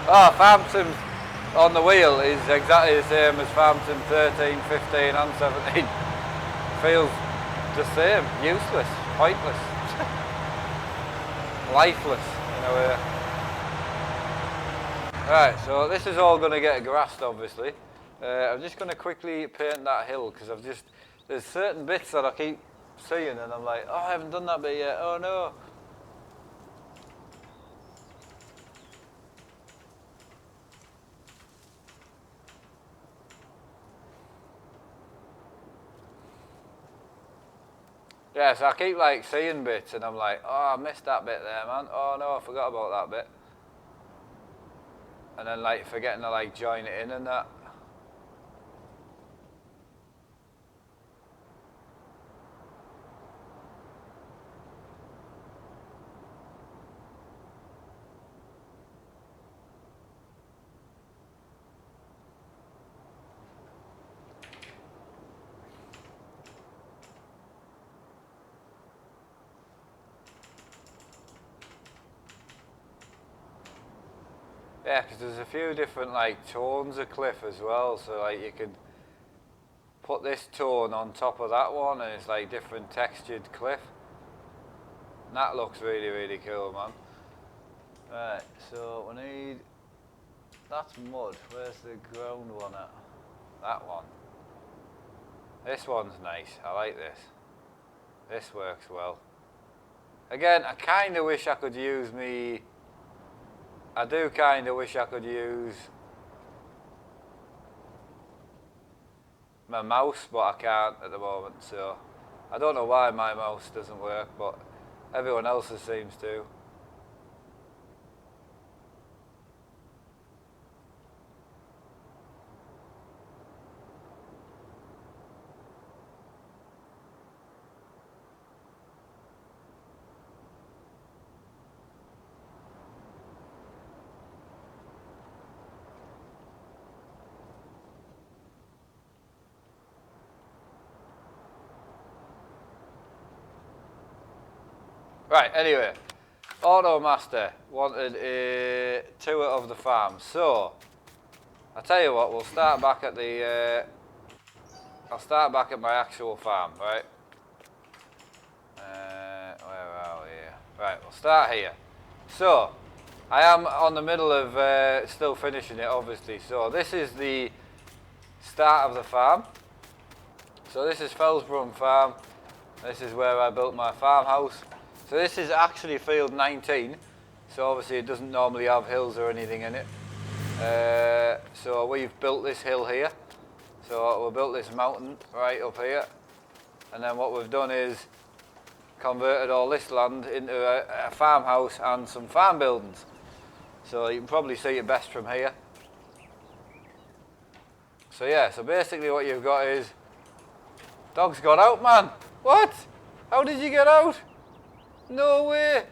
Oh, Farm Sim on the wheel is exactly the same as Farm Sim 13, 15 and 17. Feels the same, useless, pointless, lifeless in a way. Right, so this is all going to get grassed obviously. I'm just going to quickly paint that hill because there's certain bits that I keep seeing and I'm like, oh, I haven't done that bit yet, oh no. Yeah, so I keep like seeing bits and I'm like, oh, I missed that bit there, man. Oh no, I forgot about that bit. And then like forgetting to like join it in and that. Yeah, because there's a few different like tones of cliff as well. So like you could put this tone on top of that one and it's like different textured cliff. And that looks really, really cool, man. Right, so we need, that's mud. Where's the ground one at? That one. This one's nice. I like this. This works well. Again, I kind of wish I could use I do kind of wish I could use my mouse, but I can't at the moment, so I don't know why my mouse doesn't work, but everyone else's seems to. Right, anyway, Automaster wanted a tour of the farm, so I'll tell you what, we'll start back at I'll start back at my actual farm, right? Where are we here? Right, we'll start here. So, I am on the middle of still finishing it, obviously, so this is the start of the farm. So this is Fellsborough Farm, this is where I built my farmhouse. So this is actually field 19, so obviously it doesn't normally have hills or anything in it. So we've built this hill here. So we built this mountain right up here. And then what we've done is converted all this land into a farmhouse and some farm buildings. So you can probably see it best from here. So yeah, so basically what you've got is, dog's got out, man. What? How did you get out? No way!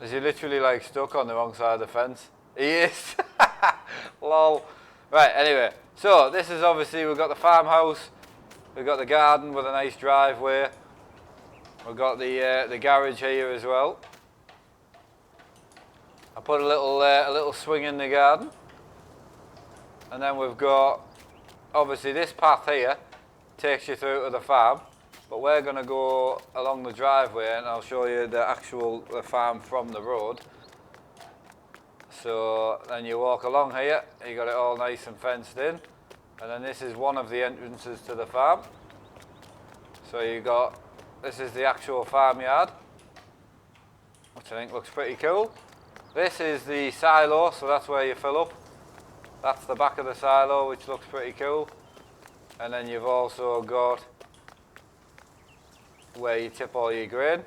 Is he literally like stuck on the wrong side of the fence? He is! Lol. Right, anyway, so this is obviously, we've got the farmhouse, we've got the garden with a nice driveway, we've got the garage here as well. I put a little swing in the garden, and then we've got, obviously this path here takes you through to the farm, but we're going to go along the driveway and I'll show you the actual farm from the road. So then you walk along here, you got it all nice and fenced in, and then this is one of the entrances to the farm. So you got, this is the actual farmyard, which I think looks pretty cool. This is the silo, so that's where you fill up. That's the back of the silo, which looks pretty cool. And then you've also got where you tip all your grain.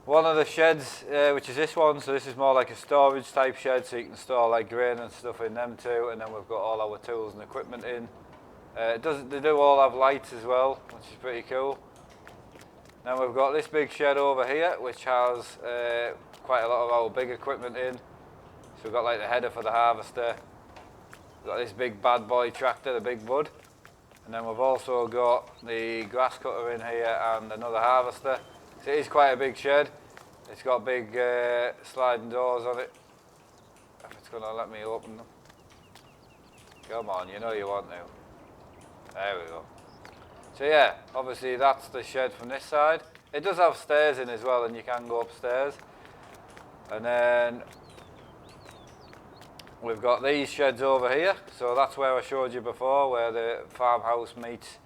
One of the sheds, which is this one, so this is more like a storage type shed, so you can store like grain and stuff in them too. And then we've got all our tools and equipment in. They do all have lights as well, which is pretty cool. Then we've got this big shed over here, which has quite a lot of our big equipment in. So we've got like the header for the harvester, we've got this big bad boy tractor, the Big Bud, and then we've also got the grass cutter in here and another harvester. So it is quite a big shed. It's got big sliding doors on it, if it's going to let me open them. Come on, you know you want to. There we go. So yeah, obviously that's the shed from this side. It does have stairs in as well, and you can go upstairs. And then we've got these sheds over here, so that's where I showed you before, where the farmhouse meets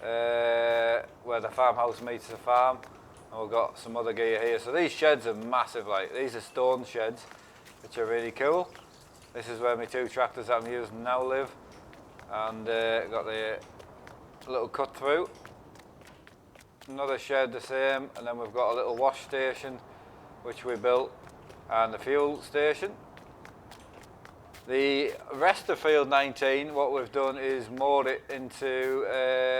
the farm. And we've got some other gear here. So these sheds are massive, like these are stone sheds, which are really cool. This is where my two tractors that I'm using now live, and got the little cut through. Another shed the same, and then we've got a little wash station which we built, and the fuel station. The rest of field 19, what we've done is mowed it into,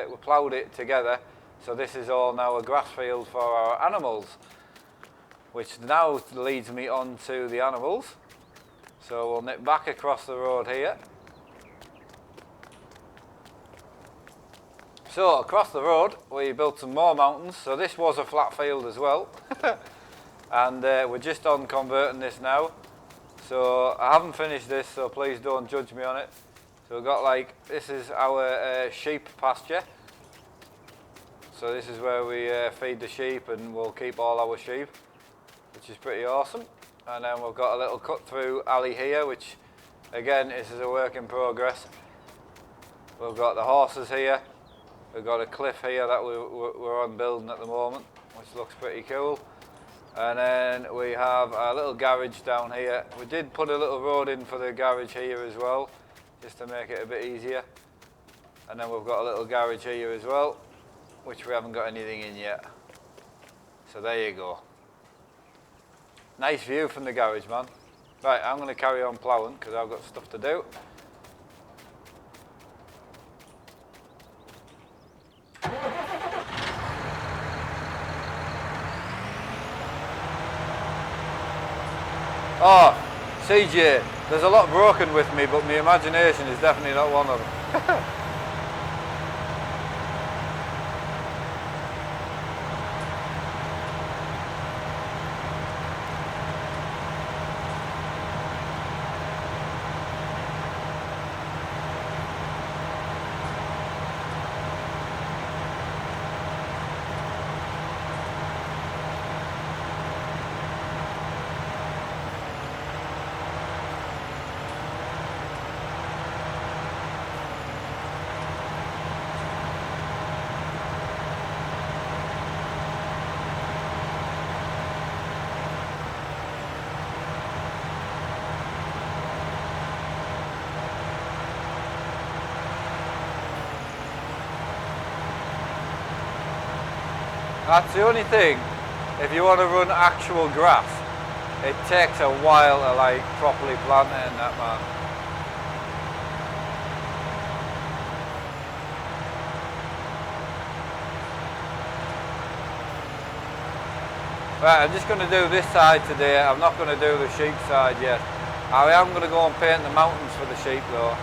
we ploughed it together, so this is all now a grass field for our animals, which now leads me on to the animals. So we'll nip back across the road here. So across the road we built some more mountains, so this was a flat field as well. And we're just on converting this now. So I haven't finished this, so please don't judge me on it. So we've got this is our sheep pasture. So this is where we feed the sheep, and we'll keep all our sheep, which is pretty awesome. And then we've got a little cut through alley here, which again, this is a work in progress. We've got the horses here. We've got a cliff here that we're on building at the moment, which looks pretty cool. And then we have a little garage down here. We did put a little road in for the garage here as well, just to make it a bit easier. And then we've got a little garage here as well, which we haven't got anything in yet. So there you go. Nice view from the garage, man. Right, I'm going to carry on ploughing because I've got stuff to do. Oh, CJ, there's a lot broken with me, but my imagination is definitely not one of them. That's the only thing, if you want to run actual grass, it takes a while to properly plant it in that, man. Right, I'm just going to do this side today. I'm not going to do the sheep side yet. I am going to go and paint the mountains for the sheep though.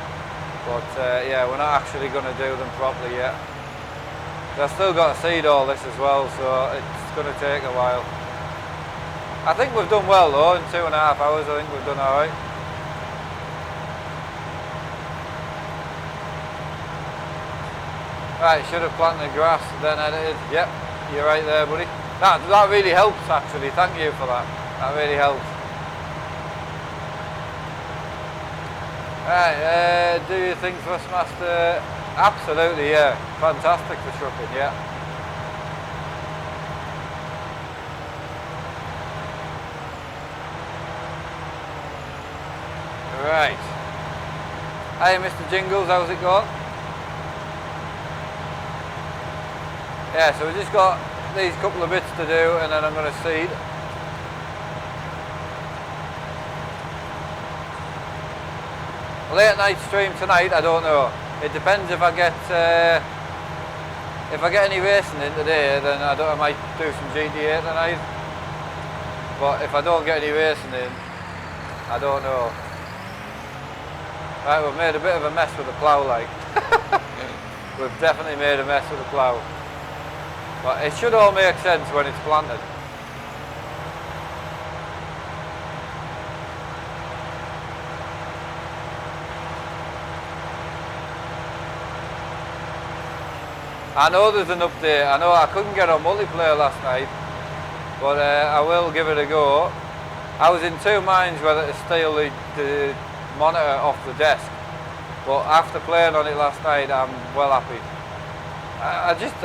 But yeah, we're not actually going to do them properly yet. I've still got to seed all this as well, so it's going to take a while. I think we've done well though, in 2.5 hours I think we've done alright. Right, should have planted grass, then edited. Yep, you're right there, buddy. That really helps actually, thank you for that. That really helps. Right, do you think Thrustmaster? Absolutely, yeah. Fantastic for trucking, yeah. Right. Hey, Mr. Jingles, how's it going? Yeah, so we've just got these couple of bits to do, and then I'm going to seed. Late night stream tonight, I don't know. It depends if I get any racing in today, then I might do some GTA tonight. But if I don't get any racing in, I don't know. Right, we've made a bit of a mess with the plough, We've definitely made a mess with the plough. But it should all make sense when it's planted. I know there's an update. I know I couldn't get on multiplayer last night, but I will give it a go. I was in two minds whether to steal the monitor off the desk, but after playing on it last night, I'm well happy.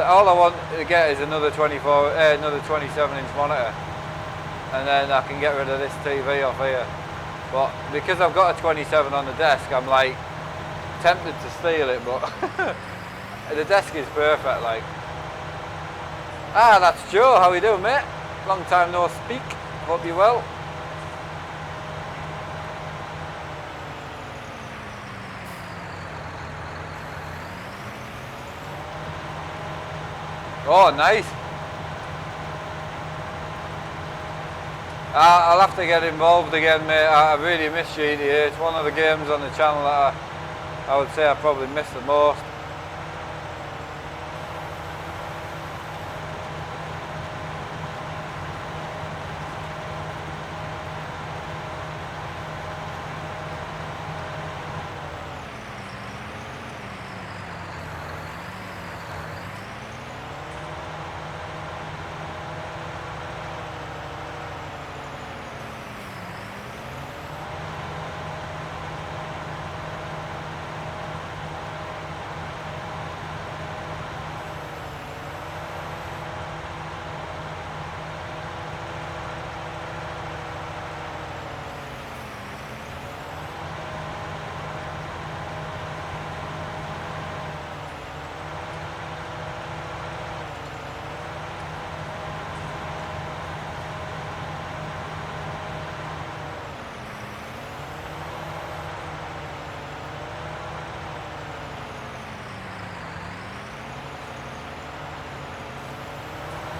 All I want to get is another 27-inch monitor, and then I can get rid of this TV off here. But because I've got a 27 on the desk, I'm like tempted to steal it, but the desk is perfect. Like, that's Joe. How you doing, mate? Long time no speak. Hope you're well. Oh, nice. I'll have to get involved again, mate. I really miss GTA. It's one of the games on the channel that I would say I probably miss the most.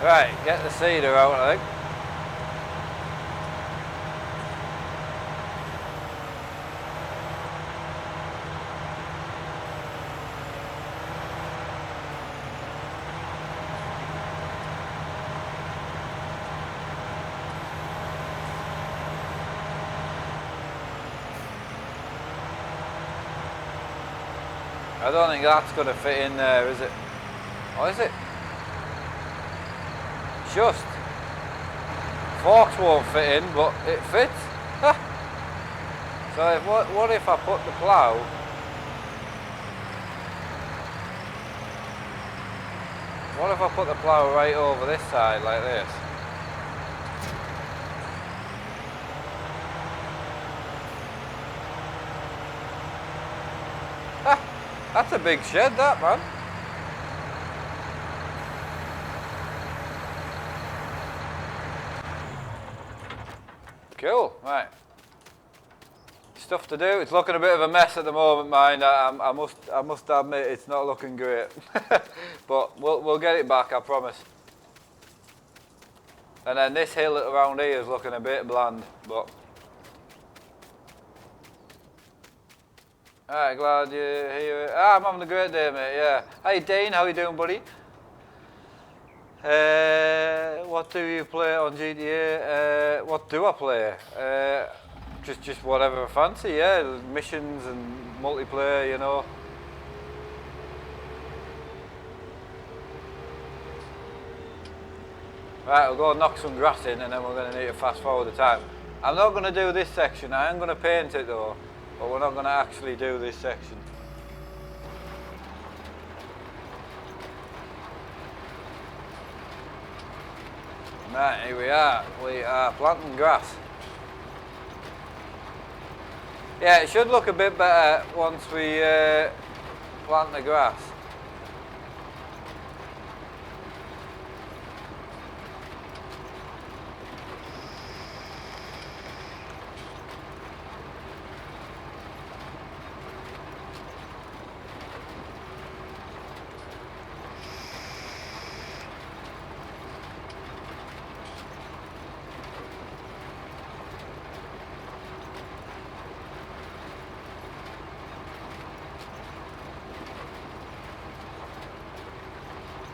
Right, get the cedar out, I think. I don't think that's going to fit in there, is it? Or is it? Just. Forks won't fit in, but it fits. So what if I put the plough? What if I put the plough right over this side like this? That's a big shed, that, man. Cool, right. Stuff to do. It's looking a bit of a mess at the moment, mind. I must admit it's not looking great, but we'll get it back, I promise. And then this hill around here is looking a bit bland, but. Alright, glad you're here. I'm having a great day, mate, yeah. Hey Dane, how you doing, buddy? What do you play on GTA? What do I play? Just whatever I fancy, yeah. Missions and multiplayer, you know. Right, we'll go knock some grass in and then we're going to need to fast forward the time. I'm not going to do this section, I am going to paint it though. But we're not going to actually do this section. Right, here we are. We are planting grass. Yeah, it should look a bit better once we plant the grass.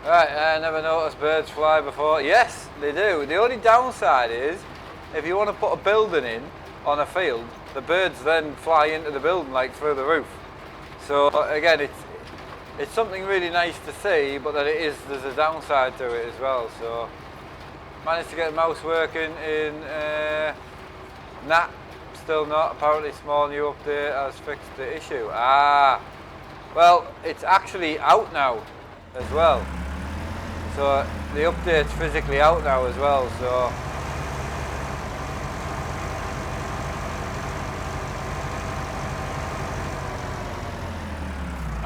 Right, I never noticed birds fly before. Yes, they do. The only downside is, if you want to put a building in on a field, the birds then fly into the building, like through the roof. So again, it's something really nice to see, but then there's a downside to it as well. So managed to get the mouse working in still not. Apparently small new update has fixed the issue. Well, it's actually out now as well. So the update's physically out now as well, so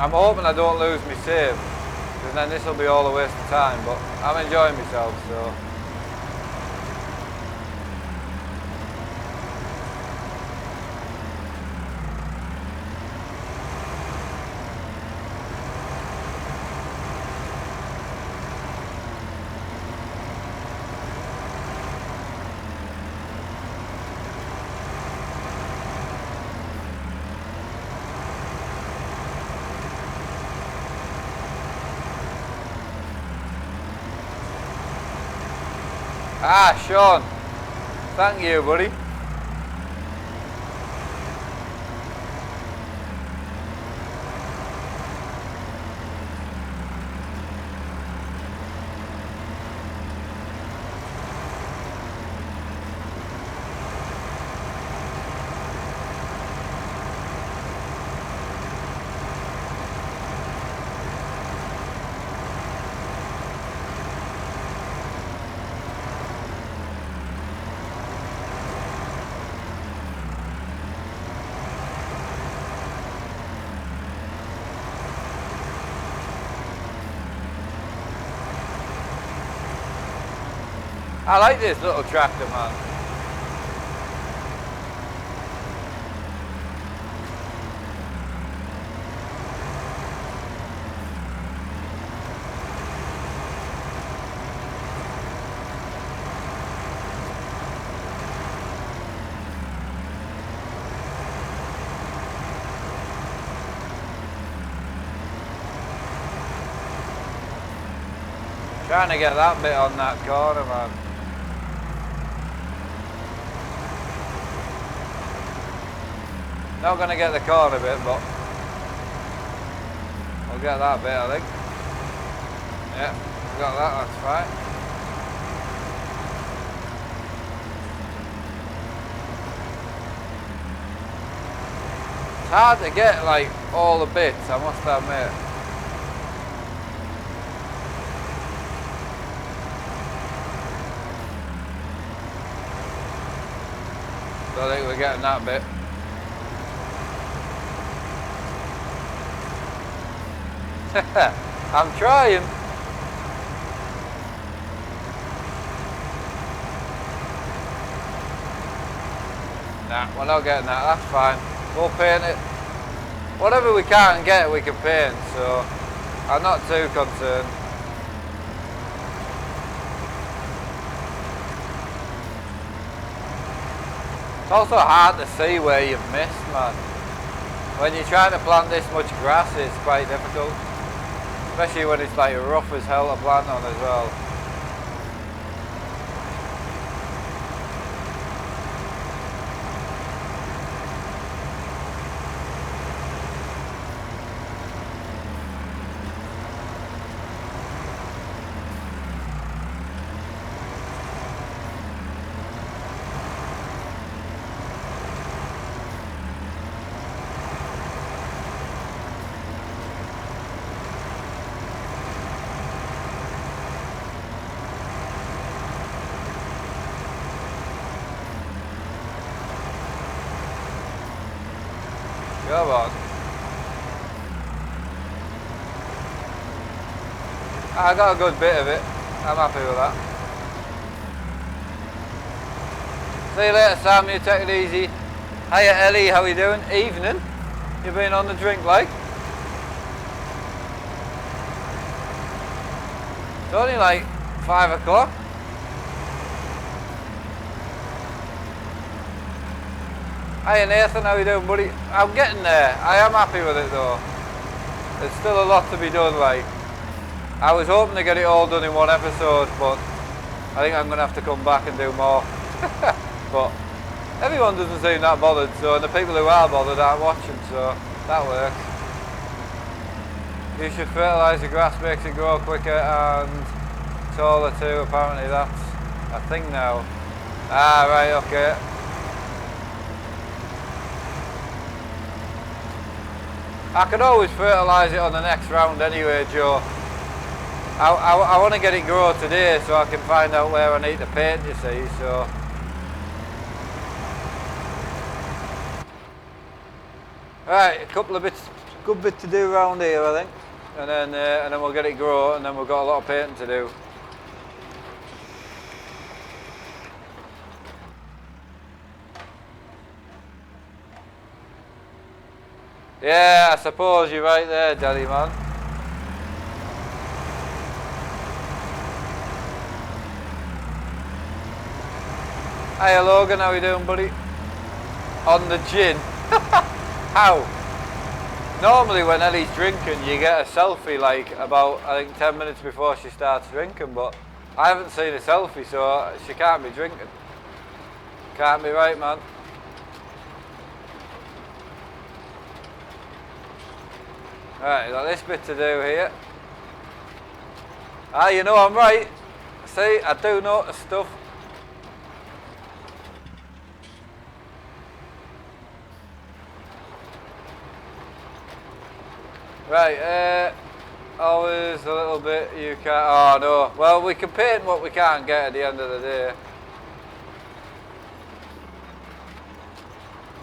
I'm hoping I don't lose my save, because then this will be all a waste of time, but I'm enjoying myself, so. Ah, Sean, thank you, buddy. I like this little tractor, man. Trying to get that bit on that corner, man. Not going to get the corner bit, but I'll get that bit, I think. Yeah, got that, that's fine. It's hard to get like all the bits, I must admit. So I think we're getting that bit. I'm trying. Nah, we're not getting that, that's fine. We'll paint it. Whatever we can't get, we can paint, so I'm not too concerned. It's also hard to see where you've missed, man. When you're trying to plant this much grass, it's quite difficult. Especially when it's like rough as hell to plant on as well. Come on. I got a good bit of it. I'm happy with that. See you later, Sam. You take it easy. Hiya, Ellie. How you doing? Evening. You been on the drink, like? It's only like 5 o'clock. Hiya Nathan, how you doing, buddy? I'm getting there. I am happy with it though. There's still a lot to be done, like. I was hoping to get it all done in one episode, but I think I'm going to have to come back and do more. But everyone doesn't seem that bothered, so the people who are bothered aren't watching, so that works. You should fertilise the grass, makes it grow quicker and taller too. Apparently that's a thing now. Ah, right, okay. I could always fertilise it on the next round anyway, Joe. I want to get it grow today so I can find out where I need to paint, you see, so. Right, a couple of bits good bit to do around here, I think, and then we'll get it grow, and then we've got a lot of painting to do. Yeah, I suppose you're right there, Daddy man. Hey Logan, how you doing, buddy? On the gin. How? Normally when Ellie's drinking you get a selfie like about I think 10 minutes before she starts drinking, but I haven't seen a selfie, so she can't be drinking. Can't be right, man. Right, got this bit to do here. Ah, you know I'm right. See, I do notice stuff. Right, always a little bit you can't. Oh no. Well, we can paint what we can't get at the end of the day.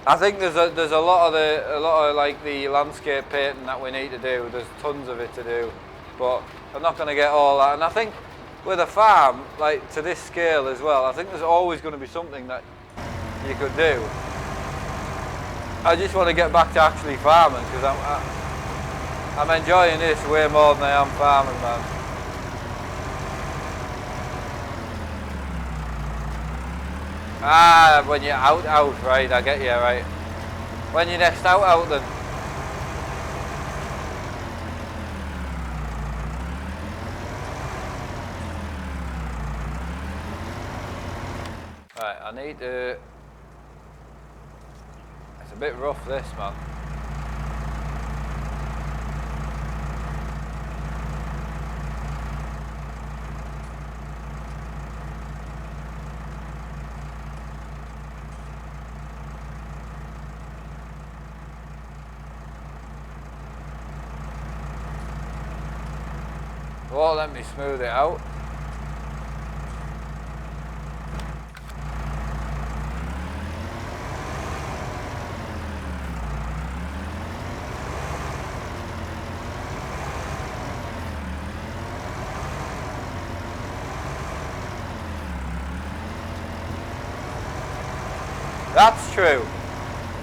I think there's a lot of like the landscape painting that we need to do. There's tons of it to do, but I'm not going to get all that. And I think with a farm like to this scale as well, I think there's always going to be something that you could do. I just want to get back to actually farming because I'm enjoying this way more than I am farming, man. Ah, when you're out, right, I get you, right. When you're next out then. Right, I need to... It's a bit rough this, man. Won't let me smooth it out. That's true.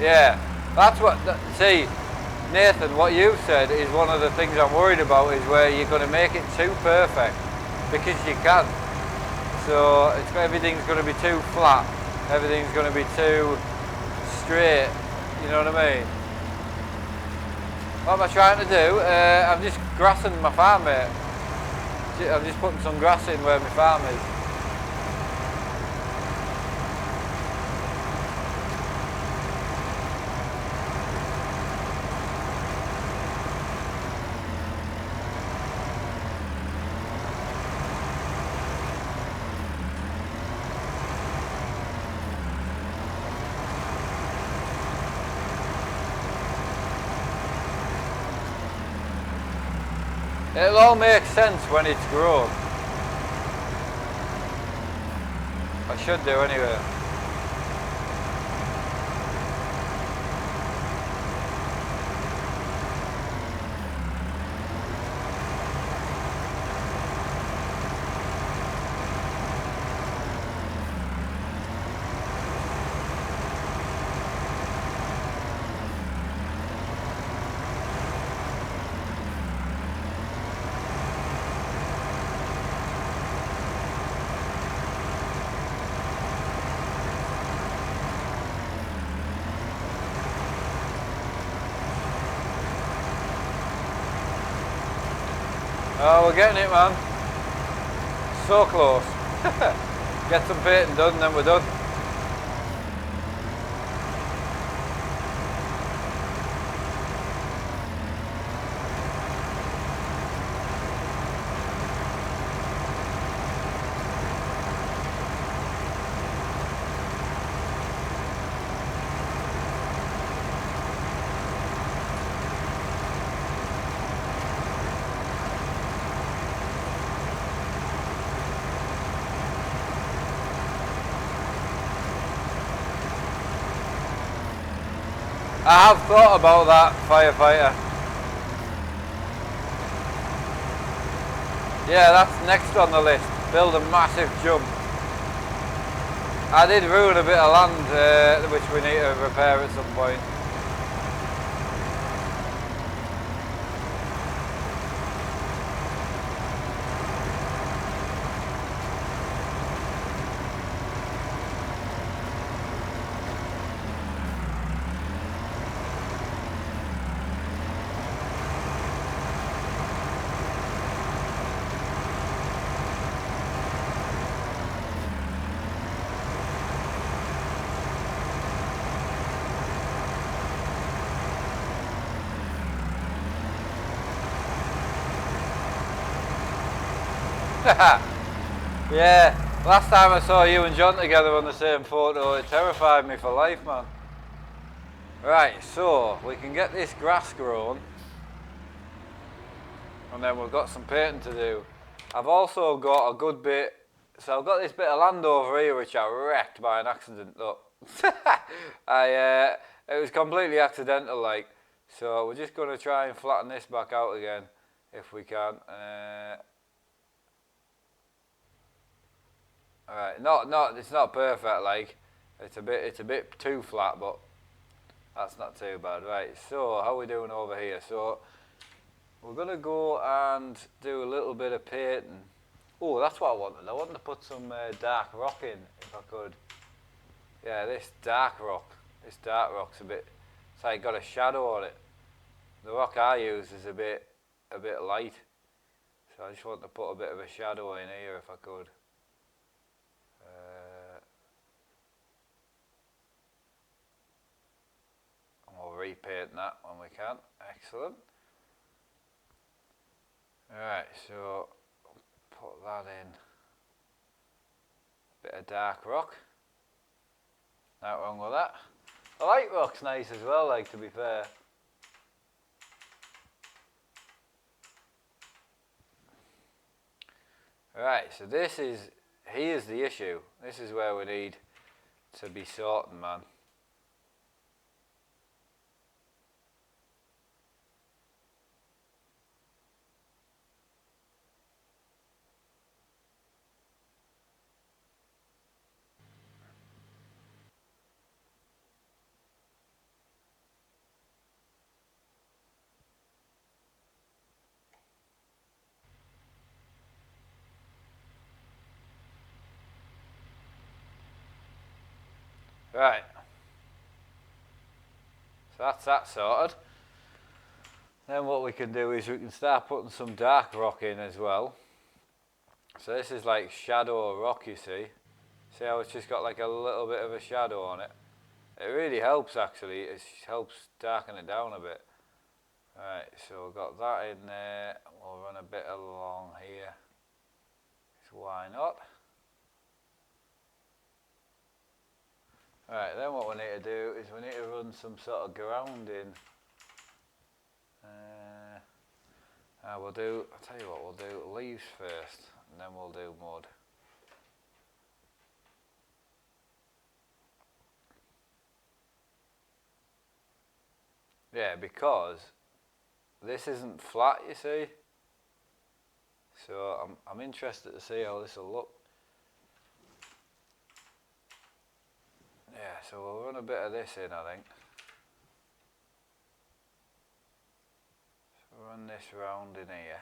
Yeah, that's what. See, Nathan, what you said is one of the things I'm worried about is where you're going to make it too perfect because you can. So everything's going to be too flat. Everything's going to be too straight. You know what I mean? What am I trying to do? I'm just grassing my farm, mate. I'm just putting some grass in where my farm is. It'll all make sense when it's grown. I should do anyway. Oh, we're getting it, man. So close. Get some painting done, then we're done. I have thought about that, firefighter. Yeah, that's next on the list. Build a massive jump. I did ruin a bit of land, which we need to repair at some point. Yeah, last time I saw you and John together on the same photo, it terrified me for life, man. Right, so we can get this grass grown, and then we've got some painting to do. I've also got a good bit, so I've got this bit of land over here which I wrecked by an accident. Look, it was completely accidental, like. So we're just going to try and flatten this back out again, if we can. Alright, it's not perfect, like. It's a bit too flat, but that's not too bad. Right, so how are we doing over here? So we're gonna go and do a little bit of painting. Oh, that's what I wanted. I wanted to put some dark rock in, if I could. Yeah, this dark rock. This dark rock's it's like got a shadow on it. The rock I use is a bit light. So I just want to put a bit of a shadow in here if I could. And we'll repaint that when we can. Excellent. Alright, so put that in. Bit of dark rock. Not wrong with that. The light rock's nice as well, like, to be fair. Right, so here's the issue. This is where we need to be sorting, man. Right. So that's that sorted. Then what we can do is we can start putting some dark rock in as well. So this is like shadow rock, you see. See how it's just got like a little bit of a shadow on it? It really helps, actually. It helps darken it down a bit. Right, so we've got that in there. We'll run a bit along here. So why not? Right, then what we need to do is we need to run some sort of grounding. I'll tell you what, we'll do leaves first, and then we'll do mud. Yeah, because this isn't flat, you see. So I'm interested to see how this will look. Yeah, so we'll run a bit of this in, I think. So run this round in here.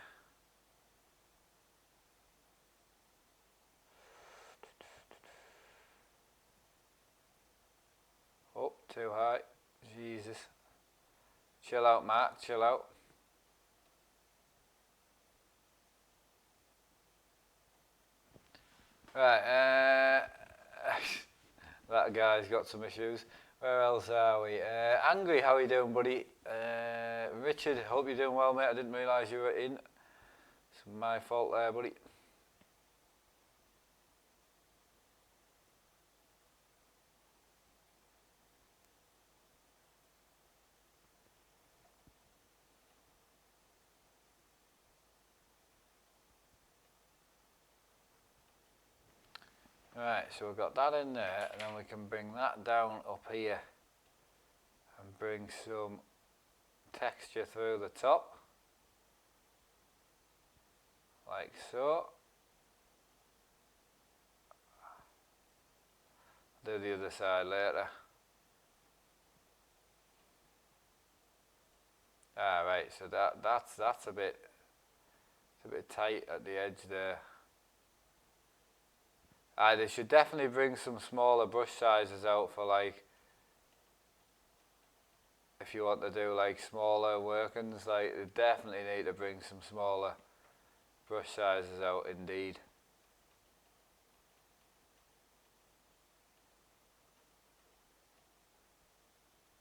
Oh, too high. Jesus. Chill out, Mark, chill out. Right, that guy's got some issues. Where else are we? Angry, how are you doing, buddy? Richard, hope you're doing well, mate. I didn't realise you were in. It's my fault there, buddy. Right, so we've got that in there, and then we can bring that down up here and bring some texture through the top. like so. Do the other side later. Right, so that's a bit, it's a bit tight at the edge there. They should definitely bring some smaller brush sizes out for, like, if you want to do like smaller workings, like they definitely need to bring some smaller brush sizes out indeed.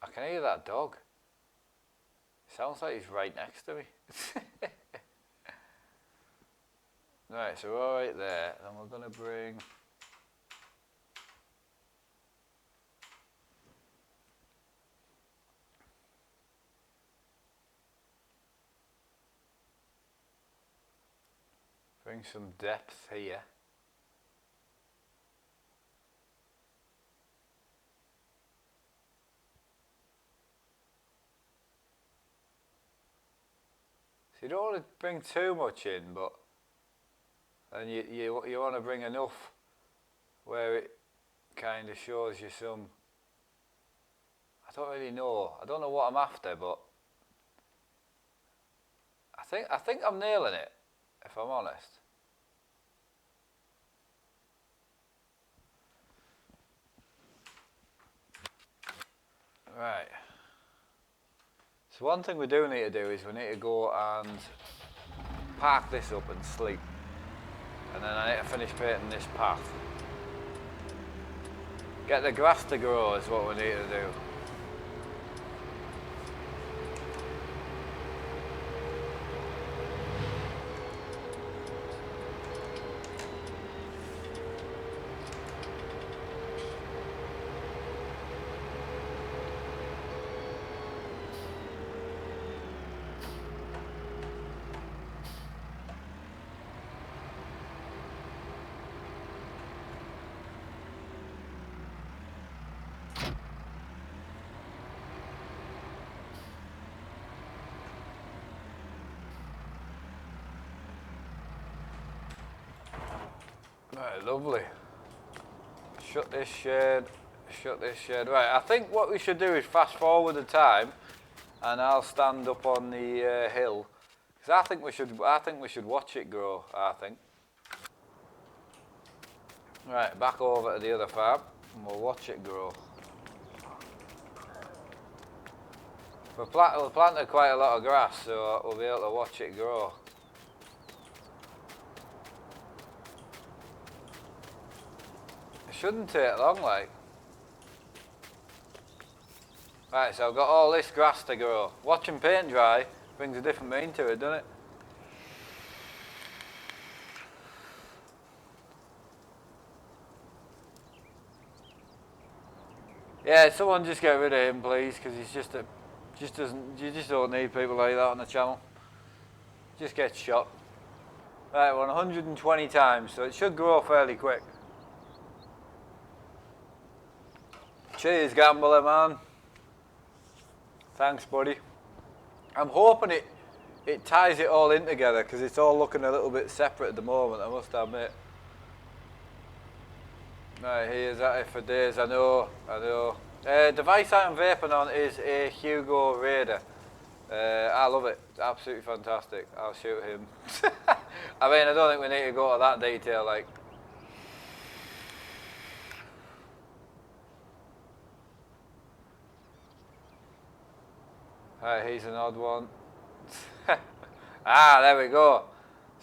I can hear that dog. Sounds like he's right next to me. Right, so we're all right there. Then we're going to bring some depth here. So you don't want to bring too much in, but then you want to bring enough where it kind of shows you some. I don't really know. I don't know what I'm after, but I think I'm nailing it, if I'm honest. Right. So one thing we do need to do is we need to go and park this up and sleep. And then I need to finish painting this path. Get the grass to grow is what we need to do. Right, lovely. Shut this shade. Right, I think what we should do is fast forward the time, and I'll stand up on the hill, because I think we should watch it grow. I think. Right, back over to the other farm, and we'll watch it grow. We've planted quite a lot of grass, so we'll be able to watch it grow. It shouldn't take long, like. Right, so I've got all this grass to grow. Watching paint dry brings a different meaning to it, doesn't it? Yeah, someone just get rid of him, please, because he's you just don't need people like that on the channel. Just gets shot. Right, we're on 120 times, so it should grow fairly quick. Cheers, Gambler, man. Thanks, buddy. I'm hoping it ties it all in together, because it's all looking a little bit separate at the moment, I must admit. Right, here's at it for days, I know. Device I'm vaping on is a Hugo Raider. I love it, it's absolutely fantastic. I'll shoot him. I mean, I don't think we need to go to that detail, like. He's an odd one. There we go.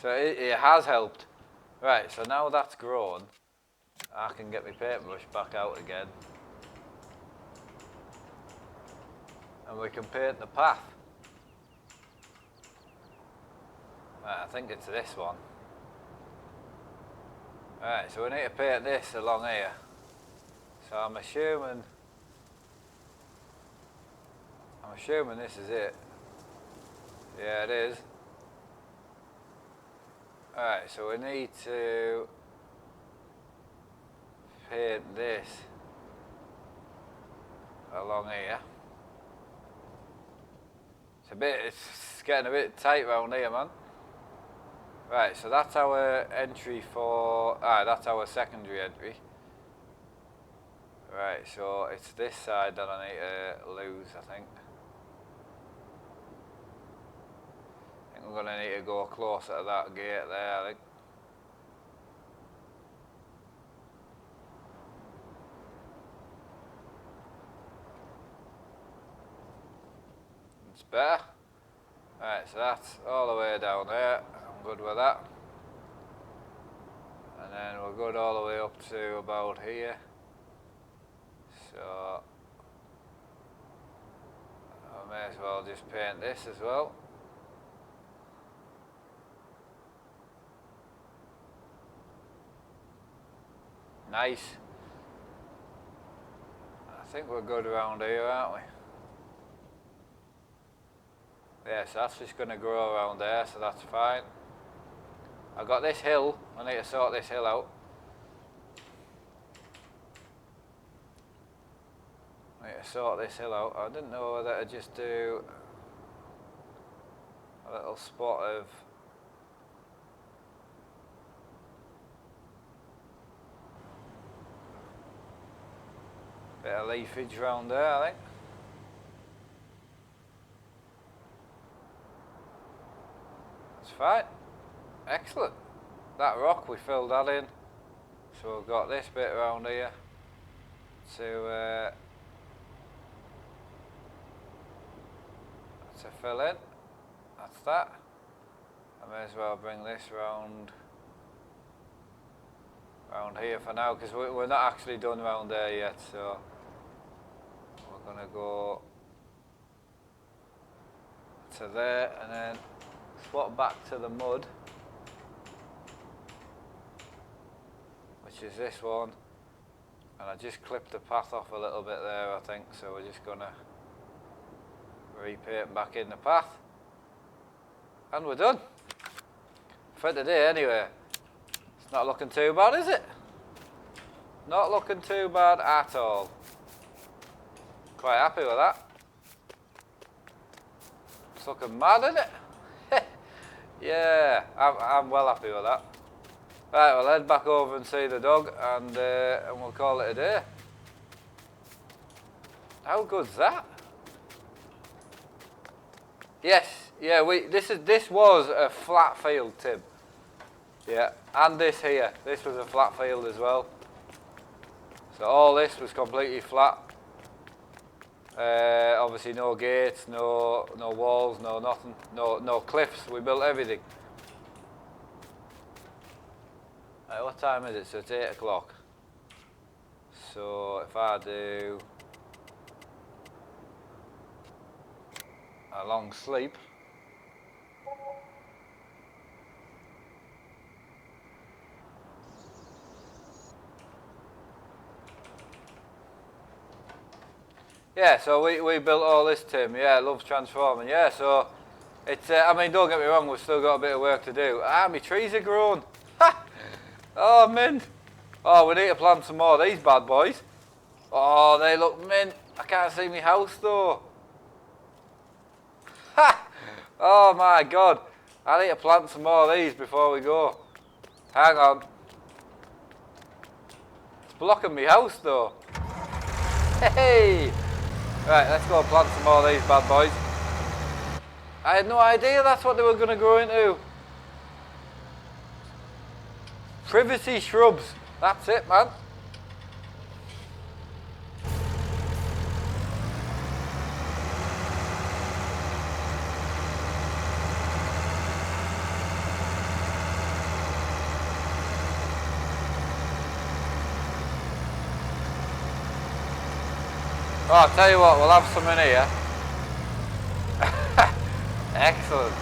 So it has helped. Right, so now that's grown, I can get my paintbrush back out again. And we can paint the path. Right, I think it's this one. Right, so we need to paint this along here. So I'm assuming this is it. Yeah, it is. Alright, so we need to paint this along here. It's getting a bit tight round here, man. Right, so that's our entry for, that's our secondary entry. Right, so it's this side that I need to lose, I think. I think we're going to need to go closer to that gate there, I think. It's better. Right, so that's all the way down there. I'm good with that. And then we're good all the way up to about here. So I may as well just paint this as well. Nice. I think we're good around here, aren't we? Yeah, so that's just going to grow around there, so that's fine. I've got this hill. I need to sort this hill out. I need to sort this hill out. I didn't know whether to just do a little spot of bit of leafage around there, I think. That's fine. Excellent. That rock, we filled that in. So we've got this bit around here to fill in. That's that. I may as well bring this round here for now, because we're not actually done around there yet, so we're going to go to there and then swap back to the mud, which is this one, and I just clipped the path off a little bit there, I think, so we're just going to repaint back in the path, and we're done for today anyway. It's not looking too bad, is it? Not looking too bad at all. Quite happy with that. It's looking mad, isn't it? Yeah, I'm well happy with that. Right, we'll head back over and see the dog, and we'll call it a day. How good's that? Yes, yeah. This was a flat field, Tim. Yeah, and this here. This was a flat field as well. So all this was completely flat. Obviously, no gates, no walls, no nothing, no cliffs. We built everything. Right, what time is it? So it's 8 o'clock. So if I do a long sleep, yeah, so we built all this, Tim. Yeah, I love transforming. Yeah, so it's, I mean, don't get me wrong, we've still got a bit of work to do. My trees are grown. Ha! Oh, mint. Oh, we need to plant some more of these bad boys. Oh, they look mint. I can't see my house, though. Ha! Oh, my God. I need to plant some more of these before we go. Hang on. It's blocking my house, though. Hey! Right, let's go plant some more of these bad boys. I had no idea that's what they were going to grow into. Privacy shrubs. That's it, man. Oh, I'll tell you what, we'll have some in here. Excellent.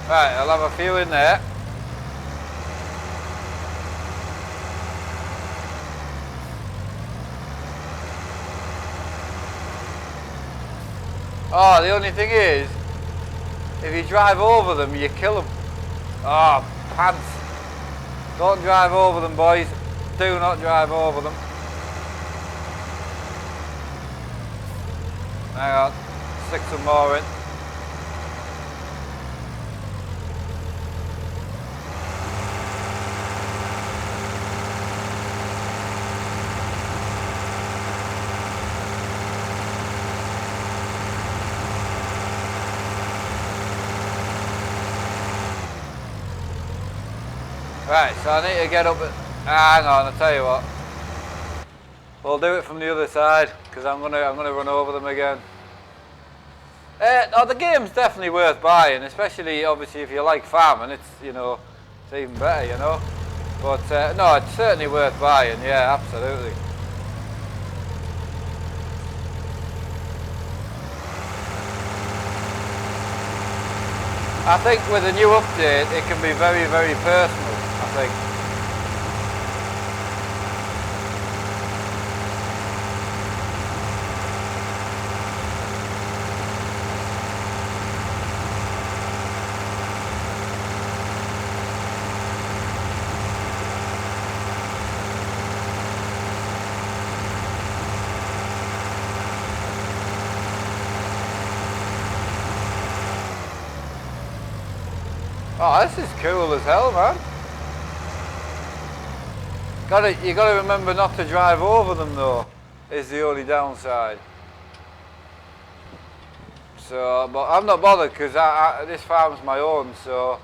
Right, I'll have a few in there. Oh, the only thing is, if you drive over them, you kill them. Oh, pants. Don't drive over them, boys. Do not drive over them. Hang on, stick some more in. Right, so I need to get up at... hang on, I'll tell you what. We'll do it from the other side, because I'm gonna run over them again. No, the game's definitely worth buying, especially obviously if you like farming. It's, you know, it's even better, you know. But no, it's certainly worth buying. Yeah, absolutely. I think with a new update, it can be very, very personal, I think. Oh, this is cool as hell, man. You gotta remember not to drive over them though, is the only downside. So, but I'm not bothered because this farm's my own, so.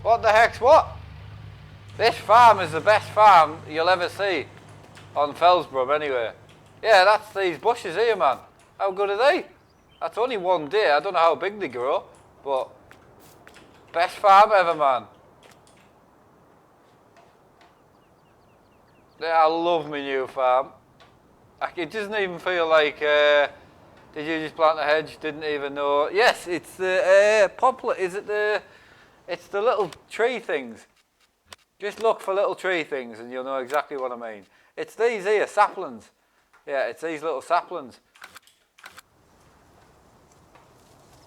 What the heck's what? This farm is the best farm you'll ever see on Fellsborough anyway. Yeah, that's these bushes here, man. How good are they? That's only one day. I don't know how big they grow, but best farm ever, man. Yeah, I love my new farm. It doesn't even feel like, did you just plant a hedge? Didn't even know. Yes, it's the poplar. Is it the, it's the little tree things. Just look for little tree things and you'll know exactly what I mean. It's these here, saplings. Yeah, it's these little saplings.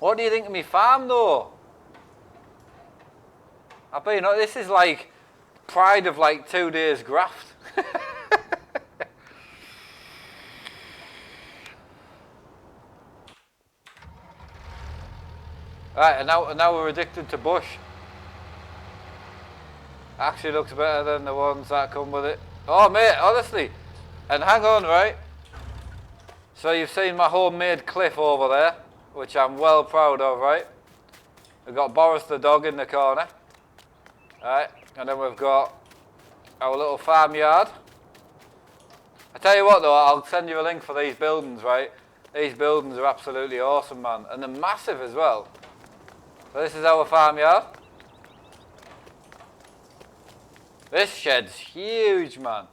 What do you think of me farm though? I bet you know, this is like pride of like 2 days graft. Right, and now we're addicted to bush. Actually looks better than the ones that come with it. Oh mate, honestly. And hang on, right? So you've seen my homemade cliff over there, which I'm well proud of, right? We've got Boris the dog in the corner. Right, and then we've got our little farmyard. I tell you what though, I'll send you a link for these buildings, right? These buildings are absolutely awesome, man. And they're massive as well. So this is our farmyard. This shed's huge, man.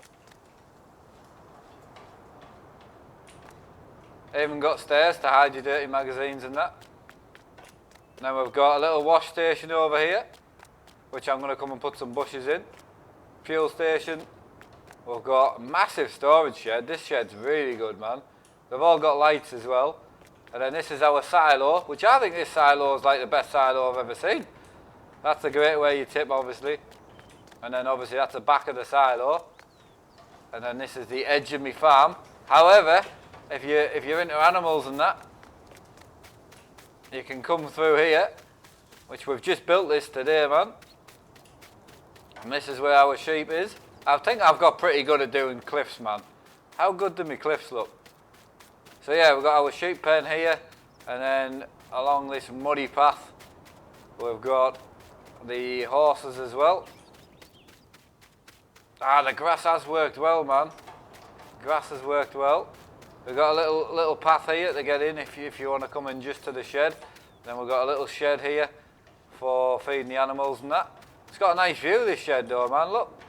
Even got stairs to hide your dirty magazines and that. Then we've got a little wash station over here, which I'm going to come and put some bushes in. Fuel station. We've got a massive storage shed. This shed's really good, man. They've all got lights as well. And then this is our silo, which I think this silo is like the best silo I've ever seen. That's a great way you tip, obviously. And then obviously that's the back of the silo. And then this is the edge of my farm. However, if you're into animals and that, you can come through here, which we've just built this today, man. And this is where our sheep is. I think I've got pretty good at doing cliffs, man. How good do my cliffs look? So yeah, we've got our sheep pen here, and then along this muddy path, we've got the horses as well. Ah, the grass has worked well, man. Grass has worked well. We've got a little path here to get in if you want to come in just to the shed. Then we've got a little shed here for feeding the animals and that. It's got a nice view, this shed though, man, look.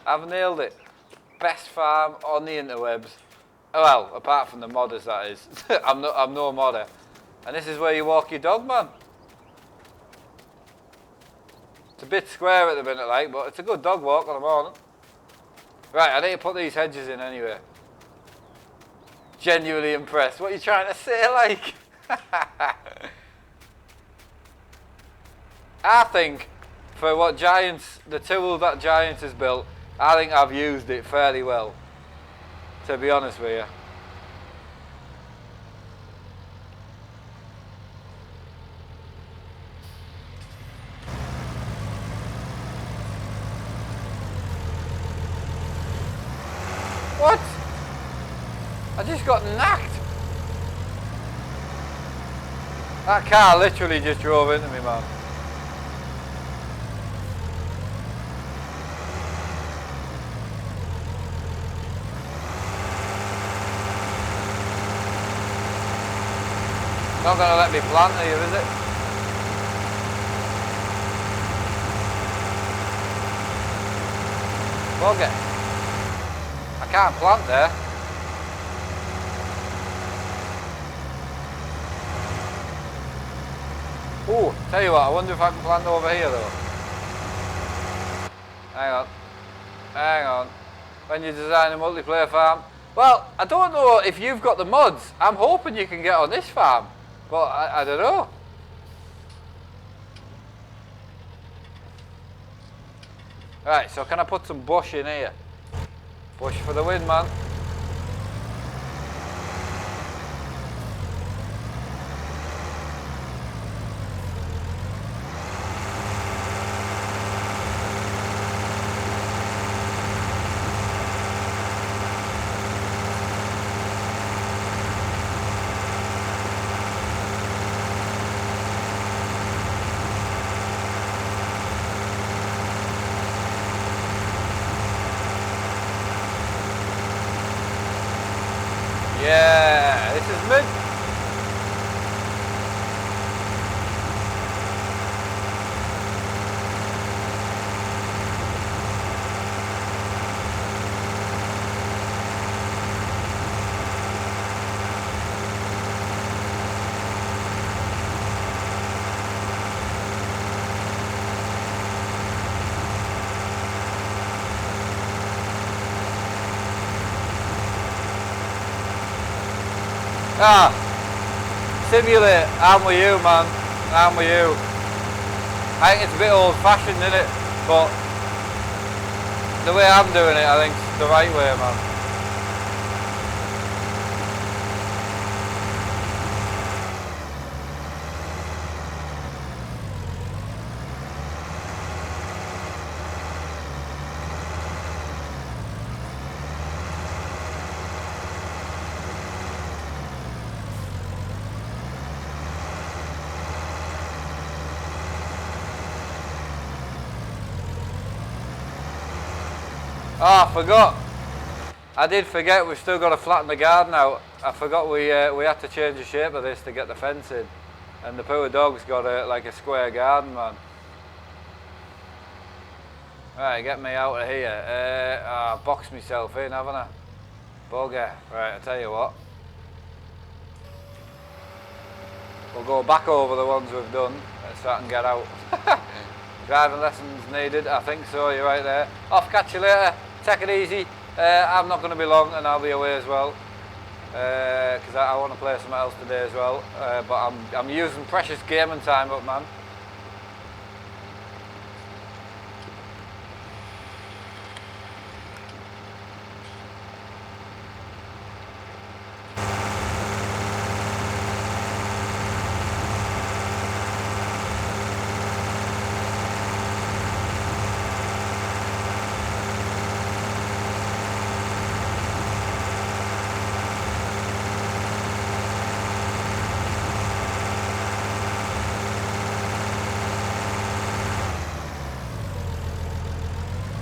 I've nailed it. Best farm on the interwebs. Well, apart from the modders, that is. I'm no modder. And this is where you walk your dog, man. It's a bit square at the minute, like, but it's a good dog walk on the morning. Right, I need to put these hedges in anyway. Genuinely impressed. What are you trying to say, like? I think for what Giants, the tool that Giants has built, I think I've used it fairly well, to be honest with you. What? I just got knocked. That car literally just drove into me, man. Not going to let me plant here, is it? Bugger. I can't plant there. Ooh, tell you what, I wonder if I can plant over here though. Hang on. Hang on. When you design a multiplayer farm. Well, I don't know if you've got the mods. I'm hoping you can get on this farm. But I don't know. Right, so can I put some bush in here? Bush for the win, man. Yeah, this is mid. Ah, simulate, I'm with you, man. I'm with you. I think it's a bit old fashioned, isn't it? But the way I'm doing it, I think it's the right way, man. Oh, I forgot. I did forget we've still got to flatten the garden out. I forgot we had to change the shape of this to get the fence in. And the poor dog's got like a square garden, man. Right, get me out of here. I boxed myself in, haven't I? Bugger. Right, I tell you what. We'll go back over the ones we've done so I can get out. Driving lessons needed, I think so, you're right there. Off, catch you later, take it easy. I'm not going to be long and I'll be away as well. Because I want to play something else today as well. But I'm using precious gaming time up, man.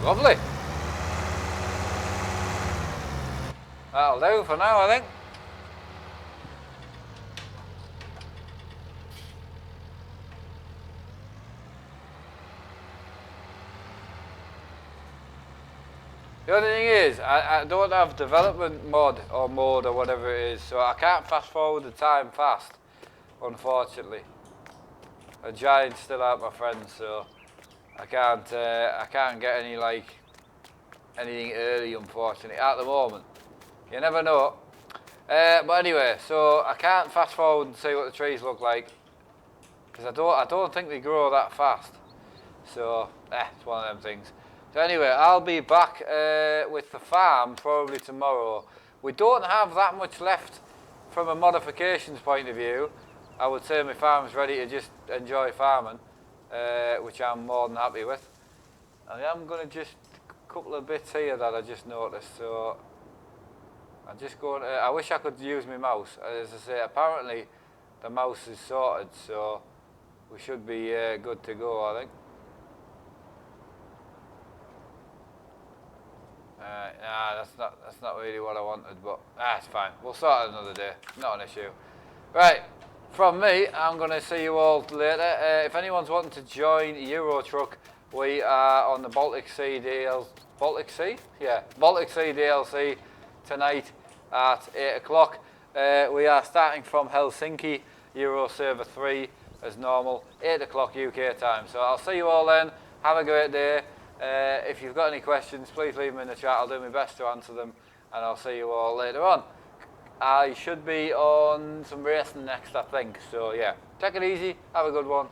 Lovely. That'll do for now, I think. The only thing is, I don't have development mod or mode or whatever it is, so I can't fast forward the time fast, unfortunately. The Giants still aren't my friends, so I can't get any like anything early, unfortunately, at the moment. You never know. But anyway, so I can't fast forward and see what the trees look like because I don't think they grow that fast. So it's one of them things. So anyway, I'll be back with the farm probably tomorrow. We don't have that much left from a modifications point of view. I would say my farm's ready to just enjoy farming, which I'm more than happy with. I am going to just a couple of bits here that I just noticed. So I'm just going to, I wish I could use my mouse. As I say, apparently the mouse is sorted, so we should be good to go, I think. Nah, that's not really what I wanted, but it's fine. We'll sort it another day. Not an issue. Right, from me, I'm going to see you all later. If anyone's wanting to join Euro Truck, we are on the Baltic Sea DLC tonight at 8 o'clock. We are starting from Helsinki, Euro Server 3 as normal, 8 o'clock UK time. So I'll see you all then. Have a great day. If you've got any questions, please leave them in the chat. I'll do my best to answer them, and I'll see you all later on. I should be on some racing next, I think. So yeah, take it easy. Have a good one.